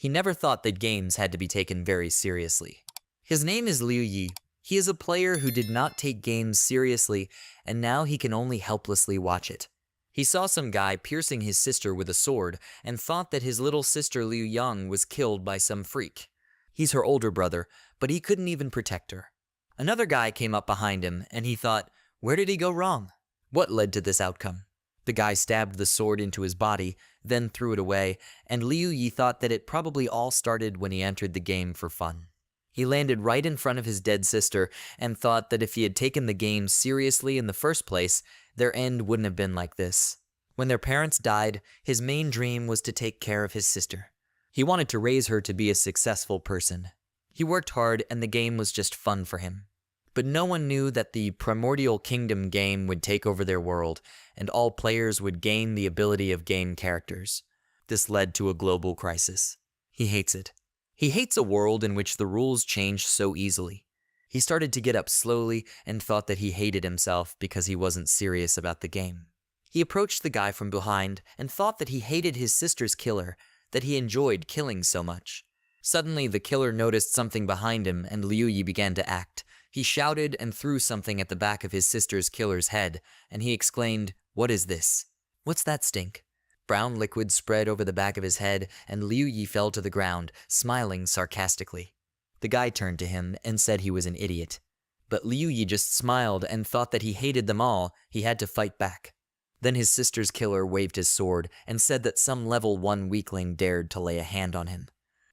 He never thought that games had to be taken very seriously. His name is Liu Yi. He is a player who did not take games seriously, and now he can only helplessly watch it. He saw some guy piercing his sister with a sword and thought that his little sister Liu Yang was killed by some freak. He's her older brother, but he couldn't even protect her. Another guy came up behind him and he thought, where did he go wrong? What led to this outcome? The guy stabbed the sword into his body, then threw it away, and Liu Yi thought that it probably all started when he entered the game for fun. He landed right in front of his dead sister and thought that if he had taken the game seriously in the first place, their end wouldn't have been like this. When their parents died, his main dream was to take care of his sister. He wanted to raise her to be a successful person. He worked hard and the game was just fun for him. But no one knew that the Primordial Kingdom game would take over their world, and all players would gain the ability of game characters. This led to a global crisis. He hates it. He hates a world in which the rules change so easily. He started to get up slowly and thought that he hated himself because he wasn't serious about the game. He approached the guy from behind and thought that he hated his sister's killer, that he enjoyed killing so much. Suddenly, the killer noticed something behind him and Liu Yi began to act. He shouted and threw something at the back of his sister's killer's head, and he exclaimed, "What is this?" "What's that stink?" Brown liquid spread over the back of his head, and Liu Yi fell to the ground, smiling sarcastically. The guy turned to him and said he was an idiot. But Liu Yi just smiled and thought that he hated them all. He had to fight back. Then his sister's killer waved his sword and said that some level 1 weakling dared to lay a hand on him.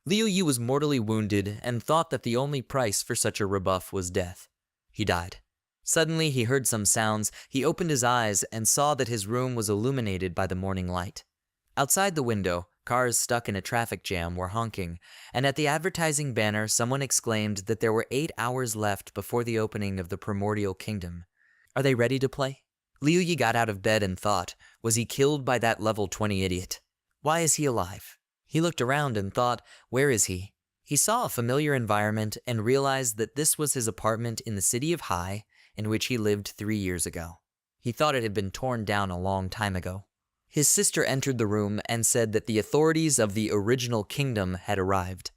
Liu Yi was mortally wounded and thought that the only price for such a rebuff was death. He died. Suddenly he heard some sounds. He opened his eyes and saw that his room was illuminated by the morning light. Outside the window, cars stuck in a traffic jam were honking, and at the advertising banner someone exclaimed that there were 8 hours left before the opening of the Primordial Kingdom. Are they ready to play? Liu Yi got out of bed and thought, was he killed by that level 20 idiot? Why is he alive? He looked around and thought, where is he? He saw a familiar environment and realized that this was his apartment in the city of Hai, in which he lived 3 years ago. He thought it had been torn down a long time ago. His sister entered the room and said that the authorities of the original kingdom had arrived.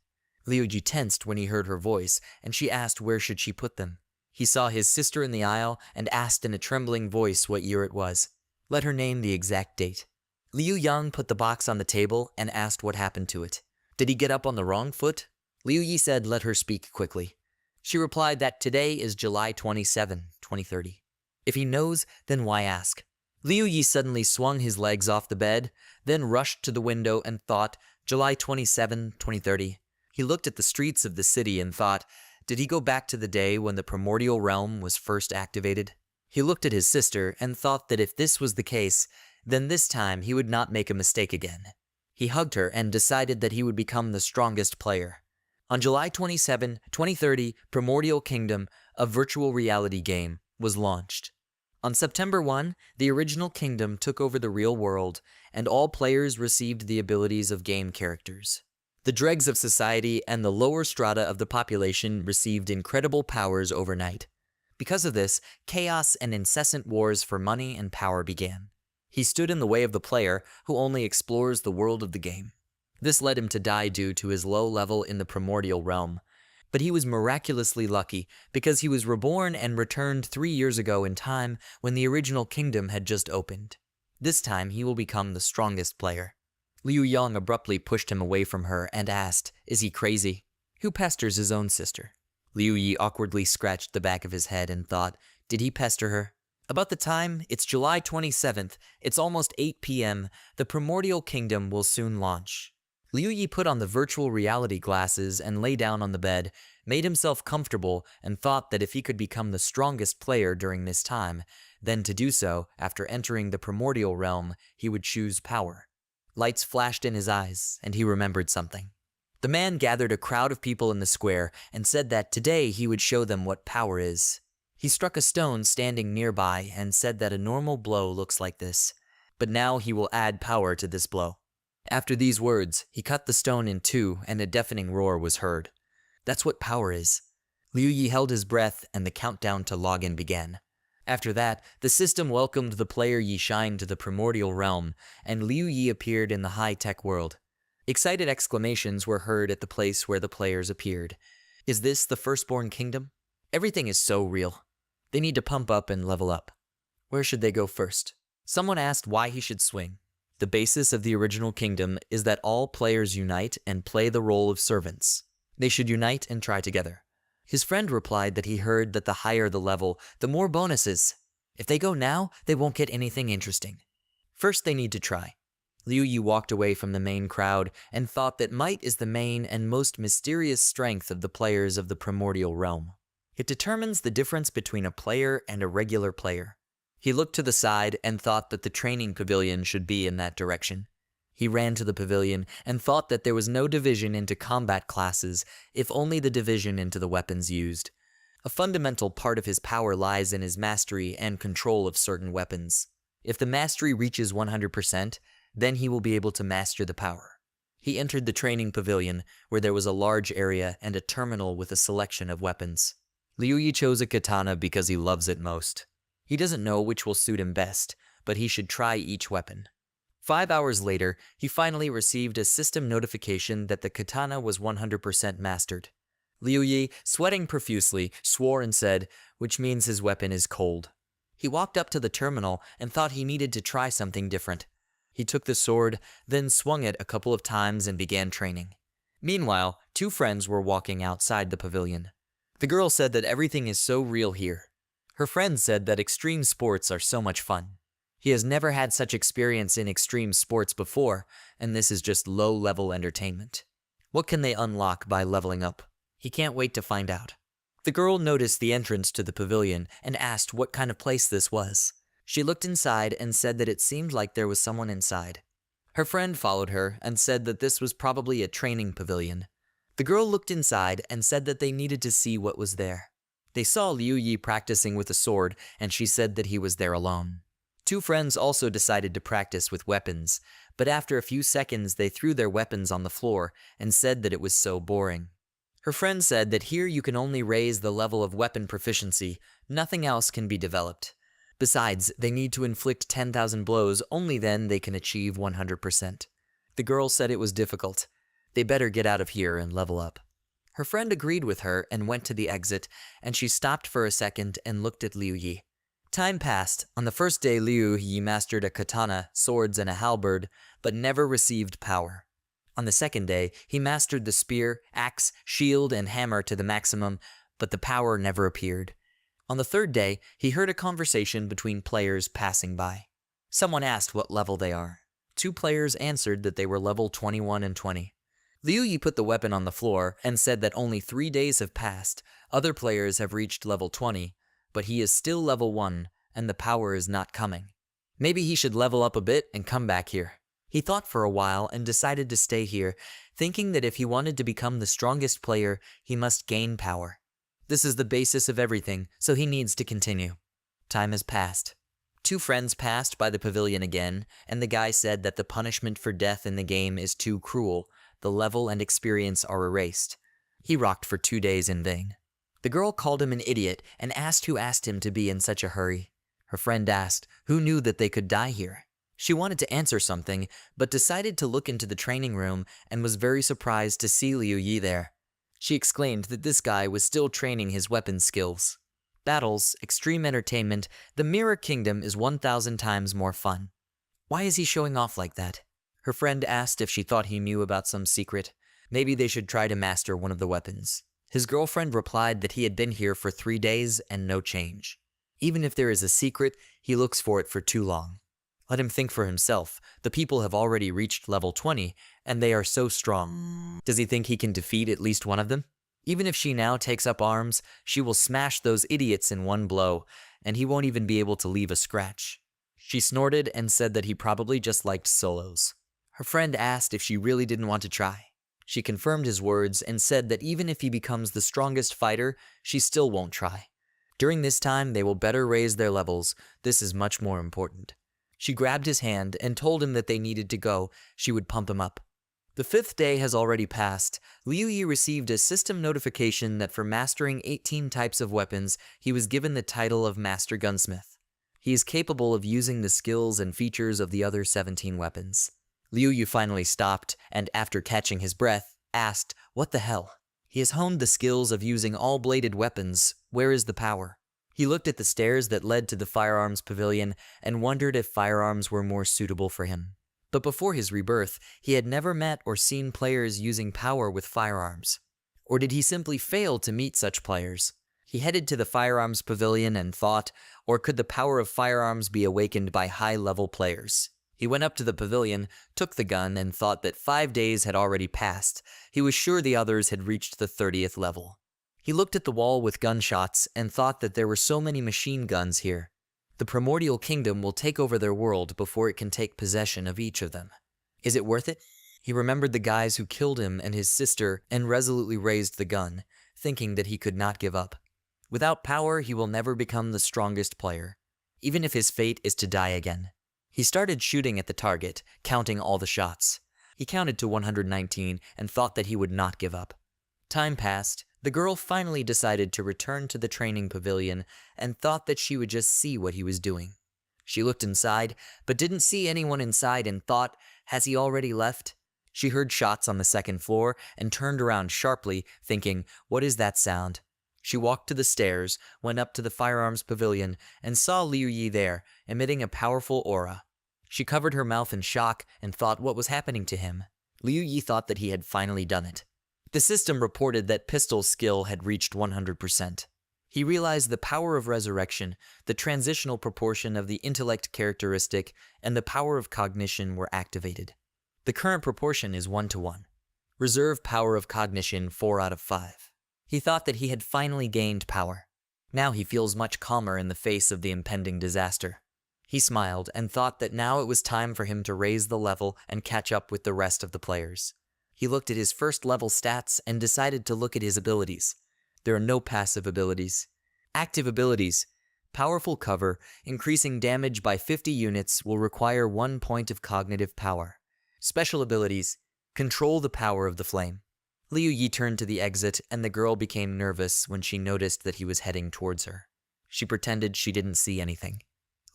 Liu Yi tensed when he heard her voice, and she asked where should she put them. He saw his sister in the aisle and asked in a trembling voice what year it was. Let her name the exact date. Liu Yang put the box on the table and asked what happened to it. Did he get up on the wrong foot? Liu Yi said let her speak quickly. She replied that today is July 27, 2030. If he knows, then why ask? Liu Yi suddenly swung his legs off the bed, then rushed to the window and thought, July 27, 2030. He looked at the streets of the city and thought, did he go back to the day when the primordial realm was first activated? He looked at his sister and thought that if this was the case, then this time he would not make a mistake again. He hugged her and decided that he would become the strongest player. On July 27, 2030, Primordial Kingdom, a virtual reality game, was launched. On September 1, the original kingdom took over the real world, and all players received the abilities of game characters. The dregs of society and the lower strata of the population received incredible powers overnight. Because of this, chaos and incessant wars for money and power began. He stood in the way of the player, who only explores the world of the game. This led him to die due to his low level in the primordial realm. But he was miraculously lucky because he was reborn and returned 3 years ago in time when the original kingdom had just opened. This time he will become the strongest player. Liu Yang abruptly pushed him away from her and asked, is he crazy? Who pesters his own sister? Liu Yi awkwardly scratched the back of his head and thought, did he pester her? About the time, it's July 27th, it's almost 8 p.m., the Primordial Kingdom will soon launch. Liu Yi put on the virtual reality glasses and lay down on the bed, made himself comfortable, and thought that if he could become the strongest player during this time, then to do so, after entering the primordial realm, he would choose power. Lights flashed in his eyes, and he remembered something. The man gathered a crowd of people in the square and said that today he would show them what power is. He struck a stone standing nearby and said that a normal blow looks like this, but now he will add power to this blow. After these words, he cut the stone in two and a deafening roar was heard. That's what power is. Liu Yi held his breath and the countdown to login began. After that, the system welcomed the player Yi Shine to the primordial realm, and Liu Yi appeared in the high-tech world. Excited exclamations were heard at the place where the players appeared. Is this the Firstborn Kingdom? Everything is so real. They need to pump up and level up. Where should they go first? Someone asked why he should swing. The basis of the original kingdom is that all players unite and play the role of servants. They should unite and try together. His friend replied that he heard that the higher the level, the more bonuses. If they go now, they won't get anything interesting. First, they need to try. Liu Yi walked away from the main crowd and thought that might is the main and most mysterious strength of the players of the primordial realm. It determines the difference between a player and a regular player. He looked to the side and thought that the training pavilion should be in that direction. He ran to the pavilion and thought that there was no division into combat classes, if only the division into the weapons used. A fundamental part of his power lies in his mastery and control of certain weapons. If the mastery reaches 100%, then he will be able to master the power. He entered the training pavilion, where there was a large area and a terminal with a selection of weapons. Liu Yi chose a katana because he loves it most. He doesn't know which will suit him best, but he should try each weapon. 5 hours later, he finally received a system notification that the katana was 100% mastered. Liu Yi, sweating profusely, swore and said, which means his weapon is cold. He walked up to the terminal and thought he needed to try something different. He took the sword, then swung it a couple of times and began training. Meanwhile, 2 friends were walking outside the pavilion. The girl said that everything is so real here. Her friend said that extreme sports are so much fun. He has never had such experience in extreme sports before, and this is just low-level entertainment. What can they unlock by leveling up? He can't wait to find out. The girl noticed the entrance to the pavilion and asked what kind of place this was. She looked inside and said that it seemed like there was someone inside. Her friend followed her and said that this was probably a training pavilion. The girl looked inside and said that they needed to see what was there. They saw Liu Yi practicing with a sword, and she said that he was there alone. 2 friends also decided to practice with weapons, but after a few seconds they threw their weapons on the floor and said that it was so boring. Her friend said that here you can only raise the level of weapon proficiency, nothing else can be developed. Besides, they need to inflict 10,000 blows, only then they can achieve 100%. The girl said it was difficult. They better get out of here and level up. Her friend agreed with her and went to the exit, and she stopped for a second and looked at Liu Yi. Time passed. On the first day, Liu Yi mastered a katana, swords, and a halberd, but never received power. On the second day, he mastered the spear, axe, shield, and hammer to the maximum, but the power never appeared. On the third day, he heard a conversation between players passing by. Someone asked what level they are. 2 players answered that they were level 21 and 20. Liu Yi put the weapon on the floor and said that only 3 days have passed. Other players have reached level 20, but he is still level 1, and the power is not coming. Maybe he should level up a bit and come back here. He thought for a while and decided to stay here, thinking that if he wanted to become the strongest player, he must gain power. This is the basis of everything, so he needs to continue. Time has passed. 2 friends passed by the pavilion again, and the guy said that the punishment for death in the game is too cruel. The level and experience are erased. He rocked for 2 days in vain. The girl called him an idiot and asked who asked him to be in such a hurry. Her friend asked who knew that they could die here. She wanted to answer something, but decided to look into the training room and was very surprised to see Liu Yi there. She exclaimed that this guy was still training his weapon skills. Battles, extreme entertainment, the Mirror Kingdom is 1,000 times more fun. Why is he showing off like that? Her friend asked if she thought he knew about some secret. Maybe they should try to master one of the weapons. His girlfriend replied that he had been here for 3 days and no change. Even if there is a secret, he looks for it for too long. Let him think for himself. The people have already reached level 20, and they are so strong. Does he think he can defeat at least one of them? Even if she now takes up arms, she will smash those idiots in one blow, and he won't even be able to leave a scratch. She snorted and said that he probably just liked solos. Her friend asked if she really didn't want to try. She confirmed his words and said that even if he becomes the strongest fighter, she still won't try. During this time, they will better raise their levels. This is much more important. She grabbed his hand and told him that they needed to go. She would pump him up. The 5th day has already passed. Liu Yi received a system notification that for mastering 18 types of weapons, he was given the title of Master Gunsmith. He is capable of using the skills and features of the other 17 weapons. Liu Yu finally stopped and, after catching his breath, asked, "What the hell?" He has honed the skills of using all bladed weapons. Where is the power? He looked at the stairs that led to the firearms pavilion and wondered if firearms were more suitable for him. But before his rebirth, he had never met or seen players using power with firearms. Or did he simply fail to meet such players? He headed to the firearms pavilion and thought, or could the power of firearms be awakened by high-level players? He went up to the pavilion, took the gun, and thought that 5 days had already passed. He was sure the others had reached the 30th level. He looked at the wall with gunshots and thought that there were so many machine guns here. The primordial kingdom will take over their world before it can take possession of each of them. Is it worth it? He remembered the guys who killed him and his sister and resolutely raised the gun, thinking that he could not give up. Without power, he will never become the strongest player, even if his fate is to die again. He started shooting at the target, counting all the shots. He counted to 119 and thought that he would not give up. Time passed. The girl finally decided to return to the training pavilion and thought that she would just see what he was doing. She looked inside, but didn't see anyone inside and thought, has he already left? She heard shots on the second floor and turned around sharply, thinking, what is that sound? She walked to the stairs, went up to the firearms pavilion, and saw Liu Yi there, emitting a powerful aura. She covered her mouth in shock and thought what was happening to him. Liu Yi thought that he had finally done it. The system reported that pistol skill had reached 100%. He realized the power of resurrection, the transitional proportion of the intellect characteristic, and the power of cognition were activated. The current proportion is 1:1. Reserve power of cognition 4 out of 5. He thought that he had finally gained power. Now he feels much calmer in the face of the impending disaster. He smiled and thought that now it was time for him to raise the level and catch up with the rest of the players. He looked at his first level stats and decided to look at his abilities. There are no passive abilities. Active abilities. Powerful cover, increasing damage by 50 units, will require 1 point of cognitive power. Special abilities. Control the power of the flame. Liu Yi turned to the exit and the girl became nervous when she noticed that he was heading towards her. She pretended she didn't see anything.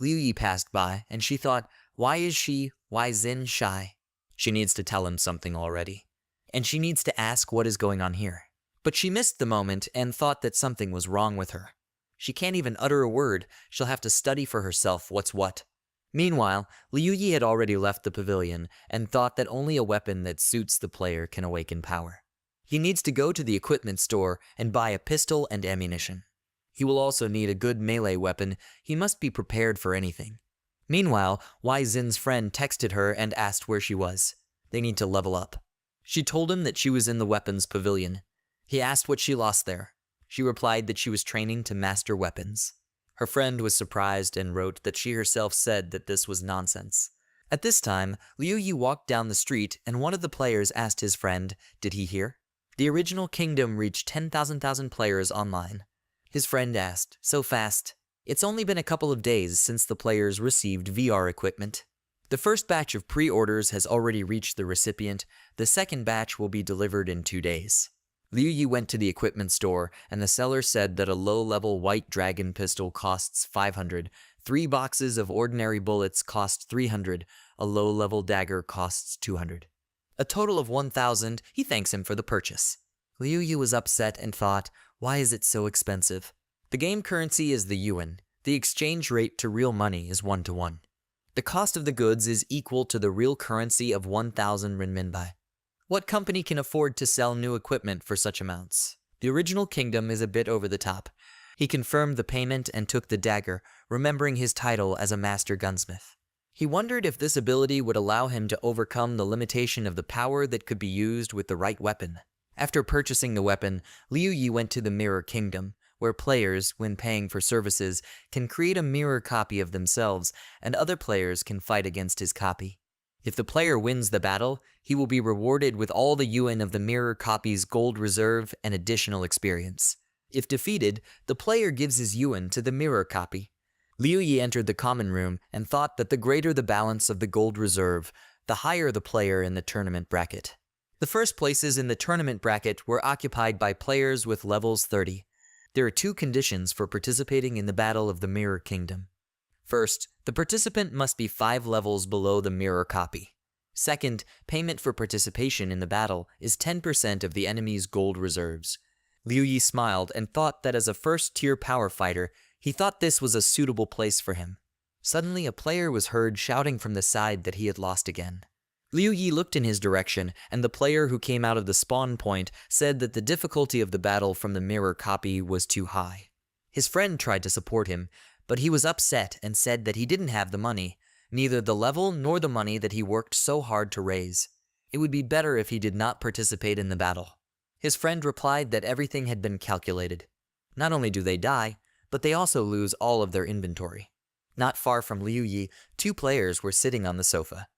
Liu Yi passed by and she thought, why Xin shy? She needs to tell him something already. And she needs to ask what is going on here. But she missed the moment and thought that something was wrong with her. She can't even utter a word, she'll have to study for herself what's what. Meanwhile, Liu Yi had already left the pavilion and thought that only a weapon that suits the player can awaken power. He needs to go to the equipment store and buy a pistol and ammunition. He will also need a good melee weapon. He must be prepared for anything. Meanwhile, Xin's friend texted her and asked where she was. They need to level up. She told him that she was in the weapons pavilion. He asked what she lost there. She replied that she was training to master weapons. Her friend was surprised and wrote that she herself said that this was nonsense. At this time, Liu Yi walked down the street and one of the players asked his friend, did he hear? The original kingdom reached 10,000 players online. His friend asked, so fast? It's only been a couple of days since the players received VR equipment. The first batch of pre-orders has already reached the recipient. The second batch will be delivered in 2 days. Liu Yi went to the equipment store, and the seller said that a low-level white dragon pistol costs 500, 3 boxes of ordinary bullets cost 300, a low-level dagger costs 200. A total of 1,000, he thanks him for the purchase. Liu Yi was upset and thought, why is it so expensive? The game currency is the yuan. The exchange rate to real money is 1:1. The cost of the goods is equal to the real currency of 1,000 renminbi. What company can afford to sell new equipment for such amounts? The original kingdom is a bit over the top. He confirmed the payment and took the dagger, remembering his title as a master gunsmith. He wondered if this ability would allow him to overcome the limitation of the power that could be used with the right weapon. After purchasing the weapon, Liu Yi went to the Mirror Kingdom, where players, when paying for services, can create a mirror copy of themselves, and other players can fight against his copy. If the player wins the battle, he will be rewarded with all the yuan of the mirror copy's gold reserve and additional experience. If defeated, the player gives his yuan to the mirror copy. Liu Yi entered the common room and thought that the greater the balance of the gold reserve, the higher the player in the tournament bracket. The first places in the tournament bracket were occupied by players with levels 30. There are 2 conditions for participating in the Battle of the Mirror Kingdom. First, the participant must be 5 levels below the mirror copy. Second, payment for participation in the battle is 10% of the enemy's gold reserves. Liu Yi smiled and thought that as a first-tier power fighter, he thought this was a suitable place for him. Suddenly, a player was heard shouting from the side that he had lost again. Liu Yi looked in his direction, and the player who came out of the spawn point said that the difficulty of the battle from the mirror copy was too high. His friend tried to support him, but he was upset and said that he didn't have the money, neither the level nor the money that he worked so hard to raise. It would be better if he did not participate in the battle. His friend replied that everything had been calculated. Not only do they die, but they also lose all of their inventory. Not far from Liu Yi, two players were sitting on the sofa.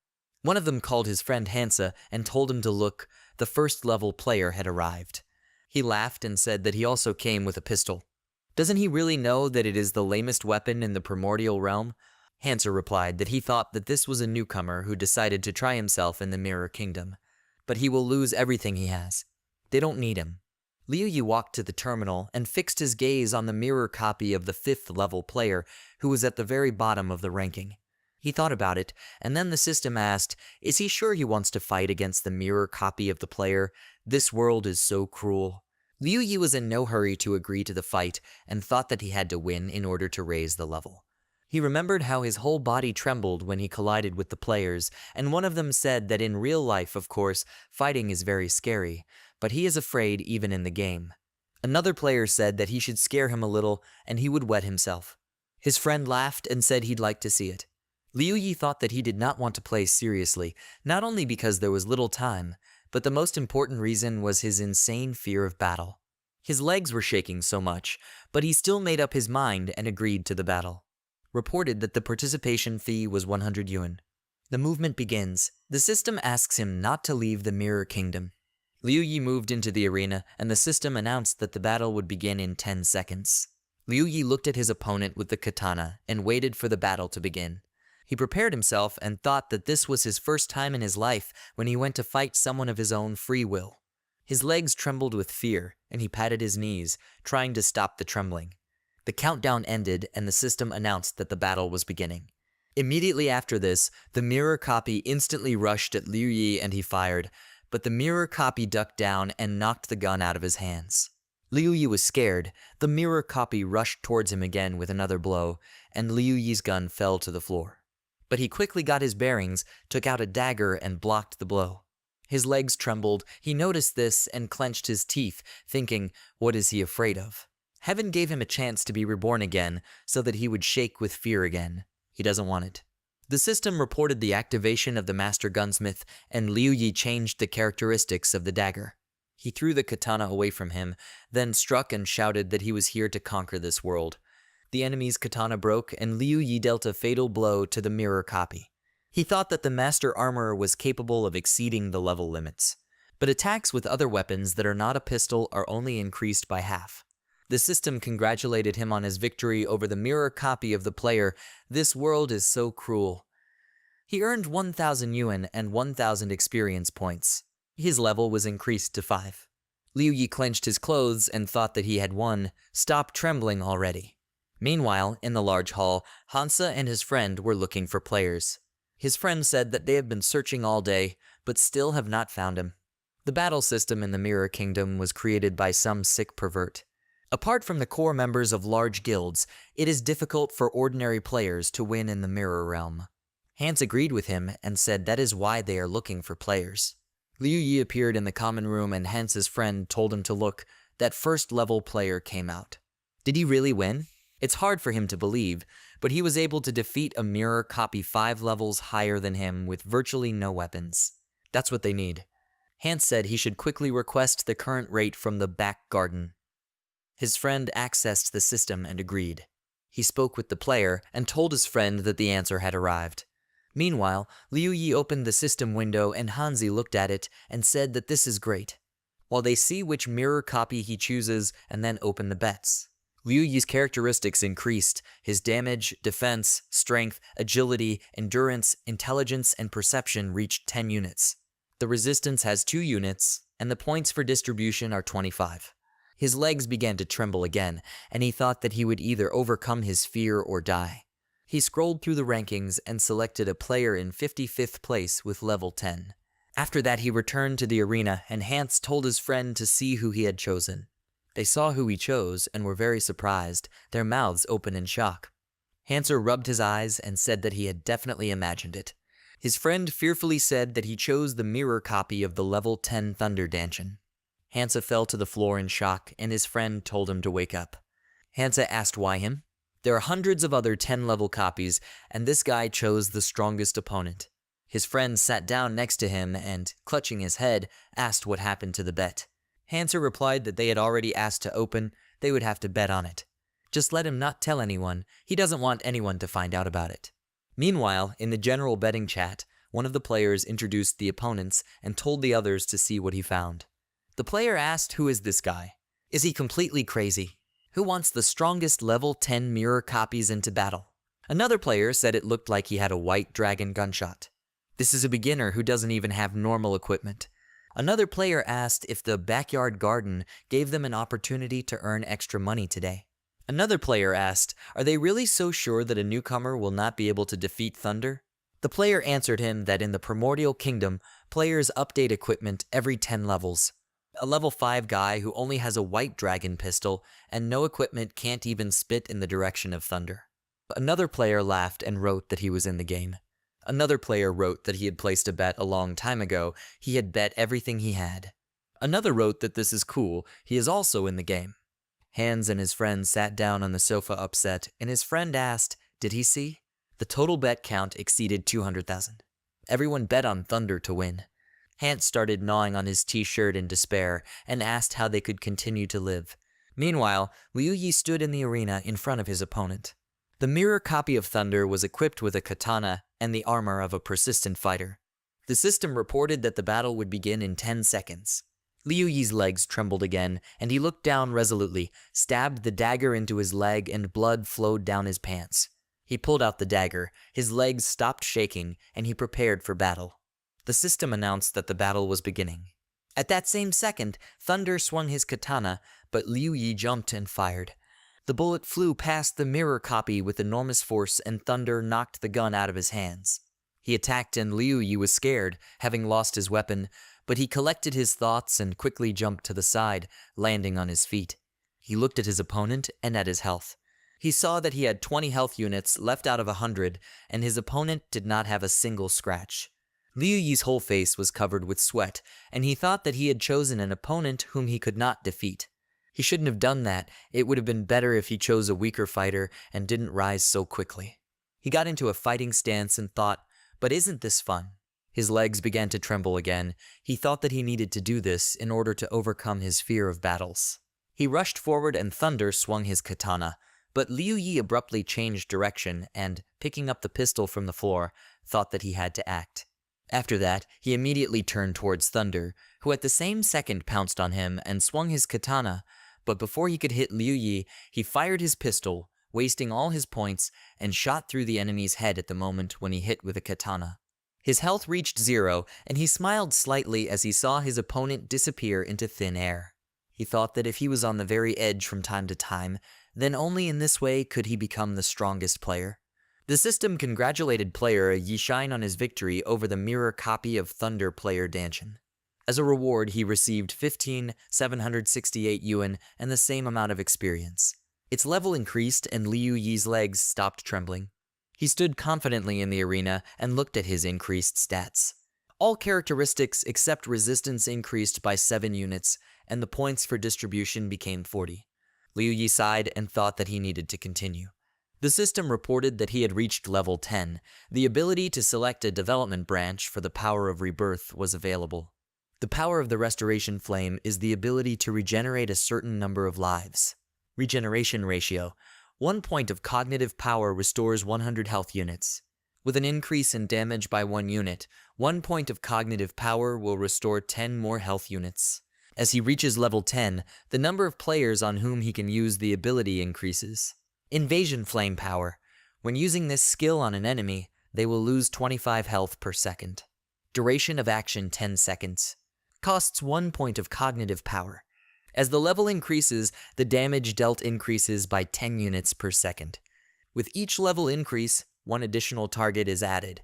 One of them called his friend Hansa and told him to look. The first-level player had arrived. He laughed and said that he also came with a pistol. Doesn't he really know that it is the lamest weapon in the primordial realm? Hansa replied that he thought that this was a newcomer who decided to try himself in the Mirror Kingdom. But he will lose everything he has. They don't need him. Liu Yi walked to the terminal and fixed his gaze on the mirror copy of the 5th-level player who was at the very bottom of the ranking. He thought about it, and then the system asked, is he sure he wants to fight against the mirror copy of the player? This world is so cruel. Liu Yi was in no hurry to agree to the fight and thought that he had to win in order to raise the level. He remembered how his whole body trembled when he collided with the players, and one of them said that in real life, of course, fighting is very scary, but he is afraid even in the game. Another player said that he should scare him a little and he would wet himself. His friend laughed and said he'd like to see it. Liu Yi thought that he did not want to play seriously, not only because there was little time, but the most important reason was his insane fear of battle. His legs were shaking so much, but he still made up his mind and agreed to the battle. Reported that the participation fee was 100 yuan. The movement begins. The system asks him not to leave the Mirror Kingdom. Liu Yi moved into the arena, and the system announced that the battle would begin in 10 seconds. Liu Yi looked at his opponent with the katana and waited for the battle to begin. He prepared himself and thought that this was his first time in his life when he went to fight someone of his own free will. His legs trembled with fear, and he patted his knees, trying to stop the trembling. The countdown ended, and the system announced that the battle was beginning. Immediately after this, the mirror copy instantly rushed at Liu Yi and he fired, but the mirror copy ducked down and knocked the gun out of his hands. Liu Yi was scared. The mirror copy rushed towards him again with another blow, and Liu Yi's gun fell to the floor. But he quickly got his bearings, took out a dagger, and blocked the blow. His legs trembled. He noticed this and clenched his teeth, thinking, what is he afraid of? Heaven gave him a chance to be reborn again, so that he would shake with fear again. He doesn't want it. The system reported the activation of the Master Gunsmith, and Liu Yi changed the characteristics of the dagger. He threw the katana away from him, then struck and shouted that he was here to conquer this world. The enemy's katana broke, and Liu Yi dealt a fatal blow to the mirror copy. He thought that the Master Armorer was capable of exceeding the level limits, but attacks with other weapons that are not a pistol are only increased by half. The system congratulated him on his victory over the mirror copy of the player. This world is so cruel. He earned 1,000 yuan and 1,000 experience points. His level was increased to 5. Liu Yi clenched his clothes and thought that he had won. Stop trembling already. Meanwhile, in the large hall, Hansa and his friend were looking for players. His friend said that they have been searching all day, but still have not found him. The battle system in the Mirror Kingdom was created by some sick pervert. Apart from the core members of large guilds, it is difficult for ordinary players to win in the Mirror Realm. Hans agreed with him and said that is why they are looking for players. Liu Yi appeared in the common room and Hans's friend told him to look. That first-level player came out. Did he really win? It's hard for him to believe, but he was able to defeat a mirror copy 5 levels higher than him with virtually no weapons. That's what they need. Hans said he should quickly request the current rate from the back garden. His friend accessed the system and agreed. He spoke with the player and told his friend that the answer had arrived. Meanwhile, Liu Yi opened the system window and Hanzi looked at it and said that this is great, while they see which mirror copy he chooses and then open the bets. Liu Yi's characteristics increased. His damage, defense, strength, agility, endurance, intelligence, and perception reached 10 units. The resistance has 2 units, and the points for distribution are 25. His legs began to tremble again, and he thought that he would either overcome his fear or die. He scrolled through the rankings and selected a player in 55th place with level 10. After that, he returned to the arena, and Hans told his friend to see who he had chosen. They saw who he chose and were very surprised, their mouths open in shock. Hanser rubbed his eyes and said that he had definitely imagined it. His friend fearfully said that he chose the mirror copy of the level 10 Thunder Danchin. Hansa fell to the floor in shock, and his friend told him to wake up. Hansa asked why him. There are hundreds of other 10-level copies, and this guy chose the strongest opponent. His friend sat down next to him and, clutching his head, asked what happened to the bet. Hanser replied that they had already asked to open, they would have to bet on it. Just let him not tell anyone, he doesn't want anyone to find out about it. Meanwhile, in the general betting chat, one of the players introduced the opponents and told the others to see what he found. The player asked, who is this guy? Is he completely crazy? Who wants the strongest level 10 mirror copies into battle? Another player said it looked like he had a white dragon gunshot. This is a beginner who doesn't even have normal equipment. Another player asked if the backyard garden gave them an opportunity to earn extra money today. Another player asked, are they really so sure that a newcomer will not be able to defeat Thunder? The player answered him that in the Primordial Kingdom, players update equipment every 10 levels. A level 5 guy who only has a white dragon pistol and no equipment can't even spit in the direction of Thunder. Another player laughed and wrote that he was in the game. Another player wrote that he had placed a bet a long time ago. He had bet everything he had. Another wrote that this is cool. He is also in the game. Hans and his friend sat down on the sofa upset, and his friend asked, did he see? The total bet count exceeded 200,000. Everyone bet on Thunder to win. Hans started gnawing on his t-shirt in despair and asked how they could continue to live. Meanwhile, Liu Yi stood in the arena in front of his opponent. The mirror copy of Thunder was equipped with a katana and the armor of a persistent fighter. The system reported that the battle would begin in 10 seconds. Liu Yi's legs trembled again, and he looked down resolutely, stabbed the dagger into his leg, and blood flowed down his pants. He pulled out the dagger, his legs stopped shaking, and he prepared for battle. The system announced that the battle was beginning. At that same second, Thunder swung his katana, but Liu Yi jumped and fired. The bullet flew past the mirror copy with enormous force, and Thunder knocked the gun out of his hands. He attacked, and Liu Yi was scared, having lost his weapon, but he collected his thoughts and quickly jumped to the side, landing on his feet. He looked at his opponent and at his health. He saw that he had 20 health units left out of 100, and his opponent did not have a single scratch. Liu Yi's whole face was covered with sweat, and he thought that he had chosen an opponent whom he could not defeat. He shouldn't have done that. It would have been better if he chose a weaker fighter and didn't rise so quickly. He got into a fighting stance and thought, but isn't this fun? His legs began to tremble again. He thought that he needed to do this in order to overcome his fear of battles. He rushed forward and Thunder swung his katana, but Liu Yi abruptly changed direction and, picking up the pistol from the floor, thought that he had to act. After that, he immediately turned towards Thunder, who at the same second pounced on him and swung his katana, but before he could hit Liu Yi, he fired his pistol, wasting all his points, and shot through the enemy's head at the moment when he hit with a katana. His health reached 0, and he smiled slightly as he saw his opponent disappear into thin air. He thought that if he was on the very edge from time to time, then only in this way could he become the strongest player. The system congratulated player Yishine on his victory over the mirror copy of Thunder player Danchin. As a reward, he received 15,768 yuan and the same amount of experience. Its level increased and Liu Yi's legs stopped trembling. He stood confidently in the arena and looked at his increased stats. All characteristics except resistance increased by 7 units, and the points for distribution became 40. Liu Yi sighed and thought that he needed to continue. The system reported that he had reached level 10. The ability to select a development branch for the power of rebirth was available. The power of the restoration flame is the ability to regenerate a certain number of lives. Regeneration ratio. 1 point of cognitive power restores 100 health units. With an increase in damage by 1 unit, 1 point of cognitive power will restore 10 more health units. As he reaches level 10, the number of players on whom he can use the ability increases. Invasion Flame Power. When using this skill on an enemy, they will lose 25 health per second. Duration of action 10 seconds. Costs 1 point of cognitive power. As the level increases, the damage dealt increases by 10 units per second. With each level increase, one additional target is added.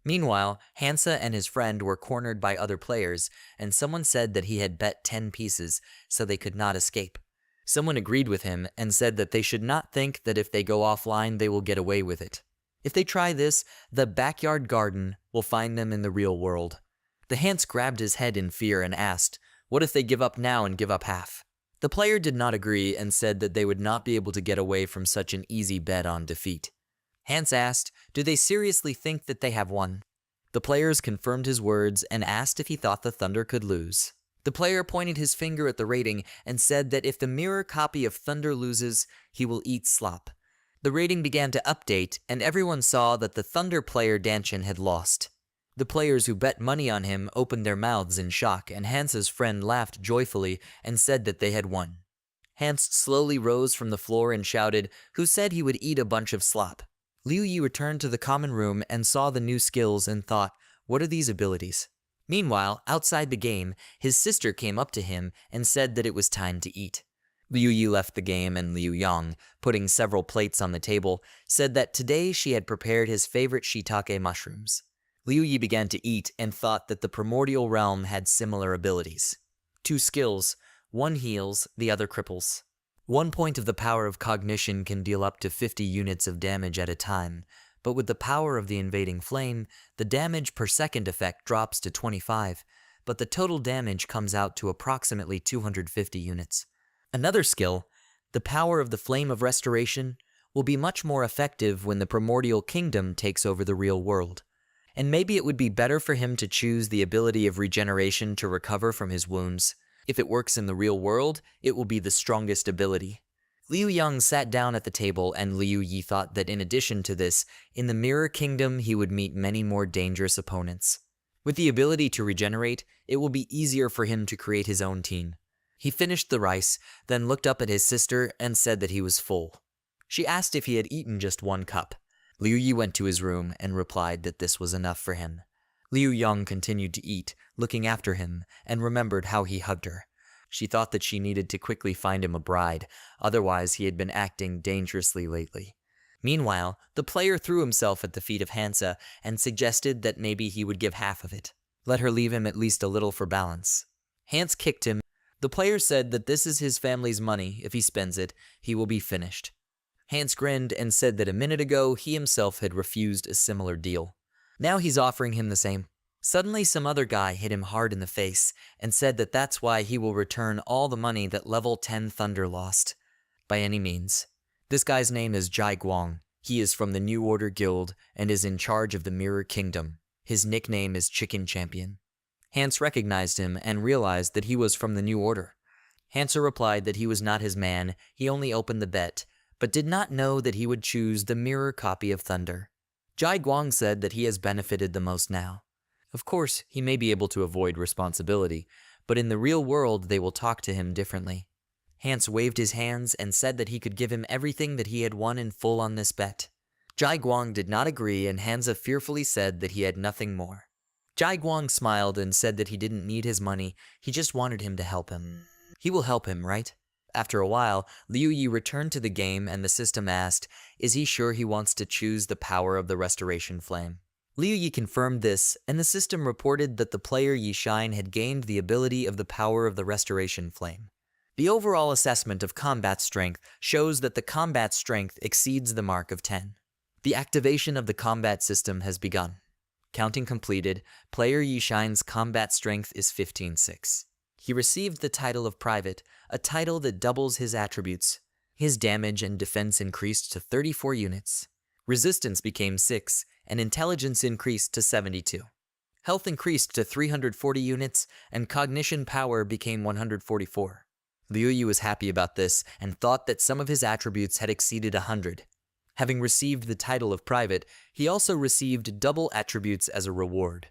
Meanwhile, Hansa and his friend were cornered by other players, and someone said that he had bet 10 pieces, so they could not escape. Someone agreed with him and said that they should not think that if they go offline they will get away with it. If they try this, the backyard garden will find them in the real world. The Hans grabbed his head in fear and asked, what if they give up now and give up half? The player did not agree and said that they would not be able to get away from such an easy bet on defeat. Hans asked, do they seriously think that they have won? The players confirmed his words and asked if he thought the Thunder could lose. The player pointed his finger at the rating and said that if the mirror copy of Thunder loses, he will eat slop. The rating began to update, and everyone saw that the Thunder player Danchin had lost. The players who bet money on him opened their mouths in shock, and Hans's friend laughed joyfully and said that they had won. Hans slowly rose from the floor and shouted, who said he would eat a bunch of slop. Liu Yi returned to the common room and saw the new skills and thought, what are these abilities? Meanwhile, outside the game, his sister came up to him and said that it was time to eat. Liu Yi left the game and Liu Yang, putting several plates on the table, said that today she had prepared his favorite shiitake mushrooms. Liu Yi began to eat and thought that the primordial realm had similar abilities. 2 skills, one heals, the other cripples. 1 point of the power of cognition can deal up to 50 units of damage at a time, but with the power of the invading flame, the damage per second effect drops to 25, but the total damage comes out to approximately 250 units. Another skill, the power of the flame of restoration, will be much more effective when the primordial kingdom takes over the real world. And maybe it would be better for him to choose the ability of regeneration to recover from his wounds. If it works in the real world, it will be the strongest ability. Liu Yang sat down at the table, and Liu Yi thought that in addition to this, in the Mirror Kingdom he would meet many more dangerous opponents. With the ability to regenerate, it will be easier for him to create his own team. He finished the rice, then looked up at his sister and said that he was full. She asked if he had eaten just 1 cup. Liu Yi went to his room and replied that this was enough for him. Liu Yang continued to eat, looking after him, and remembered how he hugged her. She thought that she needed to quickly find him a bride, otherwise he had been acting dangerously lately. Meanwhile, the player threw himself at the feet of Hansa and suggested that maybe he would give half of it. Let her leave him at least a little for balance. Hans kicked him. The player said that this is his family's money. If he spends it, he will be finished. Hans grinned and said that a minute ago he himself had refused a similar deal. Now he's offering him the same. Suddenly some other guy hit him hard in the face and said that that's why he will return all the money that level 10 Thunder lost. By any means. This guy's name is Jai Guang. He is from the New Order Guild and is in charge of the Mirror Kingdom. His nickname is Chicken Champion. Hans recognized him and realized that he was from the New Order. Hansa replied that he was not his man, he only opened the bet, but did not know that he would choose the mirror copy of Thunder. Jai Guang said that he has benefited the most now. Of course, he may be able to avoid responsibility, but in the real world they will talk to him differently. Hans waved his hands and said that he could give him everything that he had won in full on this bet. Jai Guang did not agree, and Hansa fearfully said that he had nothing more. Jai Guang smiled and said that he didn't need his money, he just wanted him to help him. He will help him, right? After a while, Liu Yi returned to the game and the system asked, is he sure he wants to choose the power of the restoration flame? Liu Yi confirmed this, and the system reported that the player Yi Shine had gained the ability of the power of the restoration flame. The overall assessment of combat strength shows that the combat strength exceeds the mark of 10. The activation of the combat system has begun. Counting completed, player Yi Shine's combat strength is 15.6. He received the title of Private, a title that doubles his attributes. His damage and defense increased to 34 units. Resistance became 6, and intelligence increased to 72. Health increased to 340 units, and cognition power became 144. Liu Yi was happy about this and thought that some of his attributes had exceeded 100. Having received the title of Private, he also received double attributes as a reward.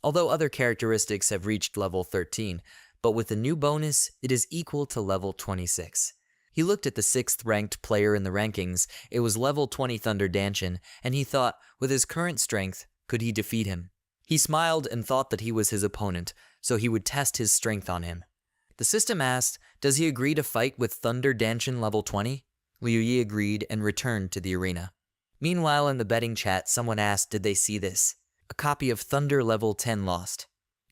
Although other characteristics have reached level 13, but with the new bonus, it is equal to level 26. He looked at the 6th ranked player in the rankings. It was level 20 Thunder Danchin, and he thought, with his current strength, could he defeat him? He smiled and thought that he was his opponent, so he would test his strength on him. The system asked, does he agree to fight with Thunder Danchin level 20? Liu Yi agreed and returned to the arena. Meanwhile, in the betting chat, someone asked, did they see this? A copy of Thunder level 10 lost.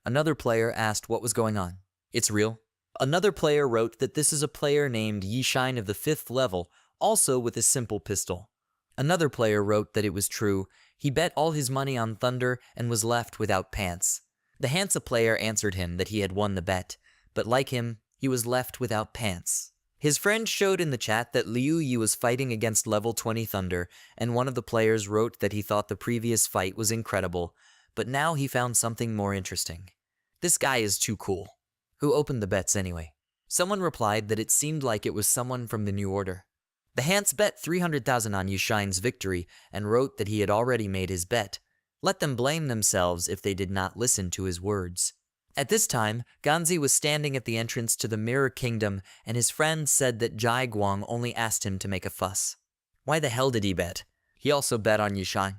Another player asked what was going on. It's real? Another player wrote that this is a player named Yishine of the 5th level, also with a simple pistol. Another player wrote that it was true. He bet all his money on Thunder and was left without pants. The Hansa player answered him that he had won the bet, but like him, he was left without pants. His friend showed in the chat that Liu Yi was fighting against level 20 Thunder, and one of the players wrote that he thought the previous fight was incredible, but now he found something more interesting. This guy is too cool. Who opened the bets anyway? Someone replied that it seemed like it was someone from the New Order. The Hans bet 300,000 on Yushine's victory and wrote that he had already made his bet. Let them blame themselves if they did not listen to his words. At this time, Ganzi was standing at the entrance to the Mirror Kingdom, and his friend said that Jai Guang only asked him to make a fuss. Why the hell did he bet? He also bet on Yushine.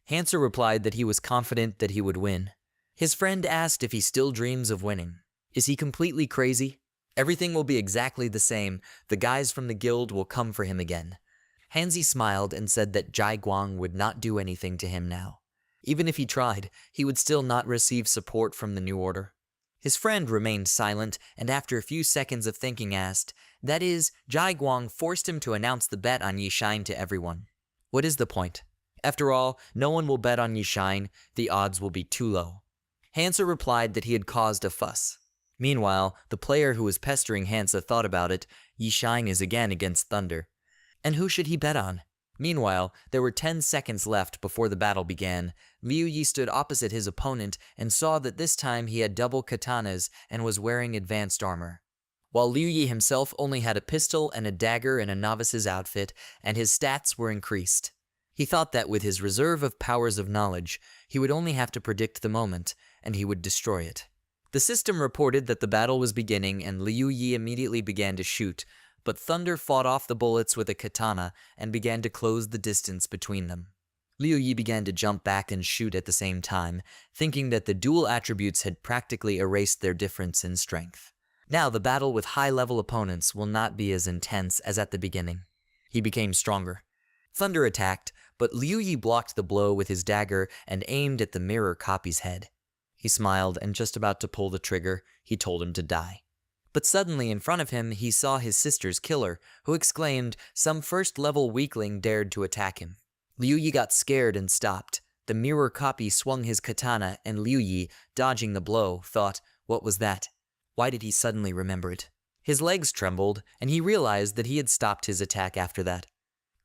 Hansa replied that he was confident that he would win. His friend asked if he still dreams of winning. Is he completely crazy? Everything will be exactly the same. The guys from the guild will come for him again. Hansi smiled and said that Jai Guang would not do anything to him now. Even if he tried, he would still not receive support from the New Order. His friend remained silent, and after a few seconds of thinking asked, that is, Jai Guang forced him to announce the bet on Yishine to everyone. What is the point? After all, no one will bet on Yishine, the odds will be too low. Hansa replied that he had caused a fuss. Meanwhile, the player who was pestering Hansa thought about it. Yishine is again against Thunder. And who should he bet on? Meanwhile, there were 10 seconds left before the battle began. Liu Yi stood opposite his opponent and saw that this time he had double katanas and was wearing advanced armor. While Liu Yi himself only had a pistol and a dagger in a novice's outfit, and his stats were increased. He thought that with his reserve of powers of knowledge, he would only have to predict the moment, and he would destroy it. The system reported that the battle was beginning and Liu Yi immediately began to shoot, but Thunder fought off the bullets with a katana and began to close the distance between them. Liu Yi began to jump back and shoot at the same time, thinking that the dual attributes had practically erased their difference in strength. Now the battle with high-level opponents will not be as intense as at the beginning. He became stronger. Thunder attacked, but Liu Yi blocked the blow with his dagger and aimed at the mirror copy's head. He smiled, and just about to pull the trigger, he told him to die. But suddenly in front of him, he saw his sister's killer, who exclaimed, some first-level weakling dared to attack him. Liu Yi got scared and stopped. The mirror copy swung his katana, and Liu Yi, dodging the blow, thought, what was that? Why did he suddenly remember it? His legs trembled, and he realized that he had stopped his attack after that.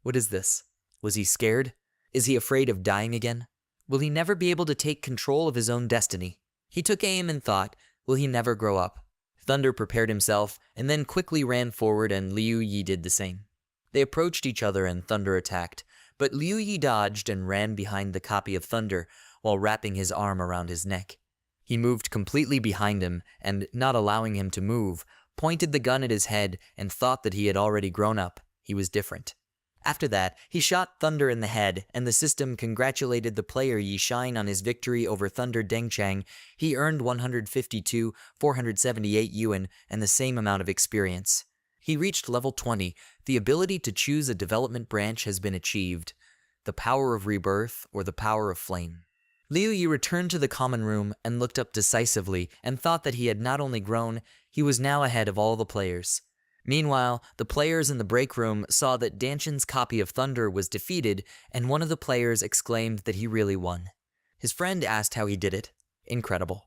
What is this? Was he scared? Is he afraid of dying again? Will he never be able to take control of his own destiny? He took aim and thought, will he never grow up? Thunder prepared himself, and then quickly ran forward, and Liu Yi did the same. They approached each other, and Thunder attacked, but Liu Yi dodged and ran behind the copy of Thunder, while wrapping his arm around his neck. He moved completely behind him, and, not allowing him to move, pointed the gun at his head, and thought that he had already grown up. He was different. After that, he shot Thunder in the head, and the system congratulated the player Yishine on his victory over Thunder Dengchang. He earned 152,478 yuan and the same amount of experience. He reached level 20. The ability to choose a development branch has been achieved. The power of rebirth or the power of flame. Liu Yi returned to the common room and looked up decisively and thought that he had not only grown, he was now ahead of all the players. Meanwhile, the players in the break room saw that Danchin's copy of Thunder was defeated, and one of the players exclaimed that he really won. His friend asked how he did it. Incredible.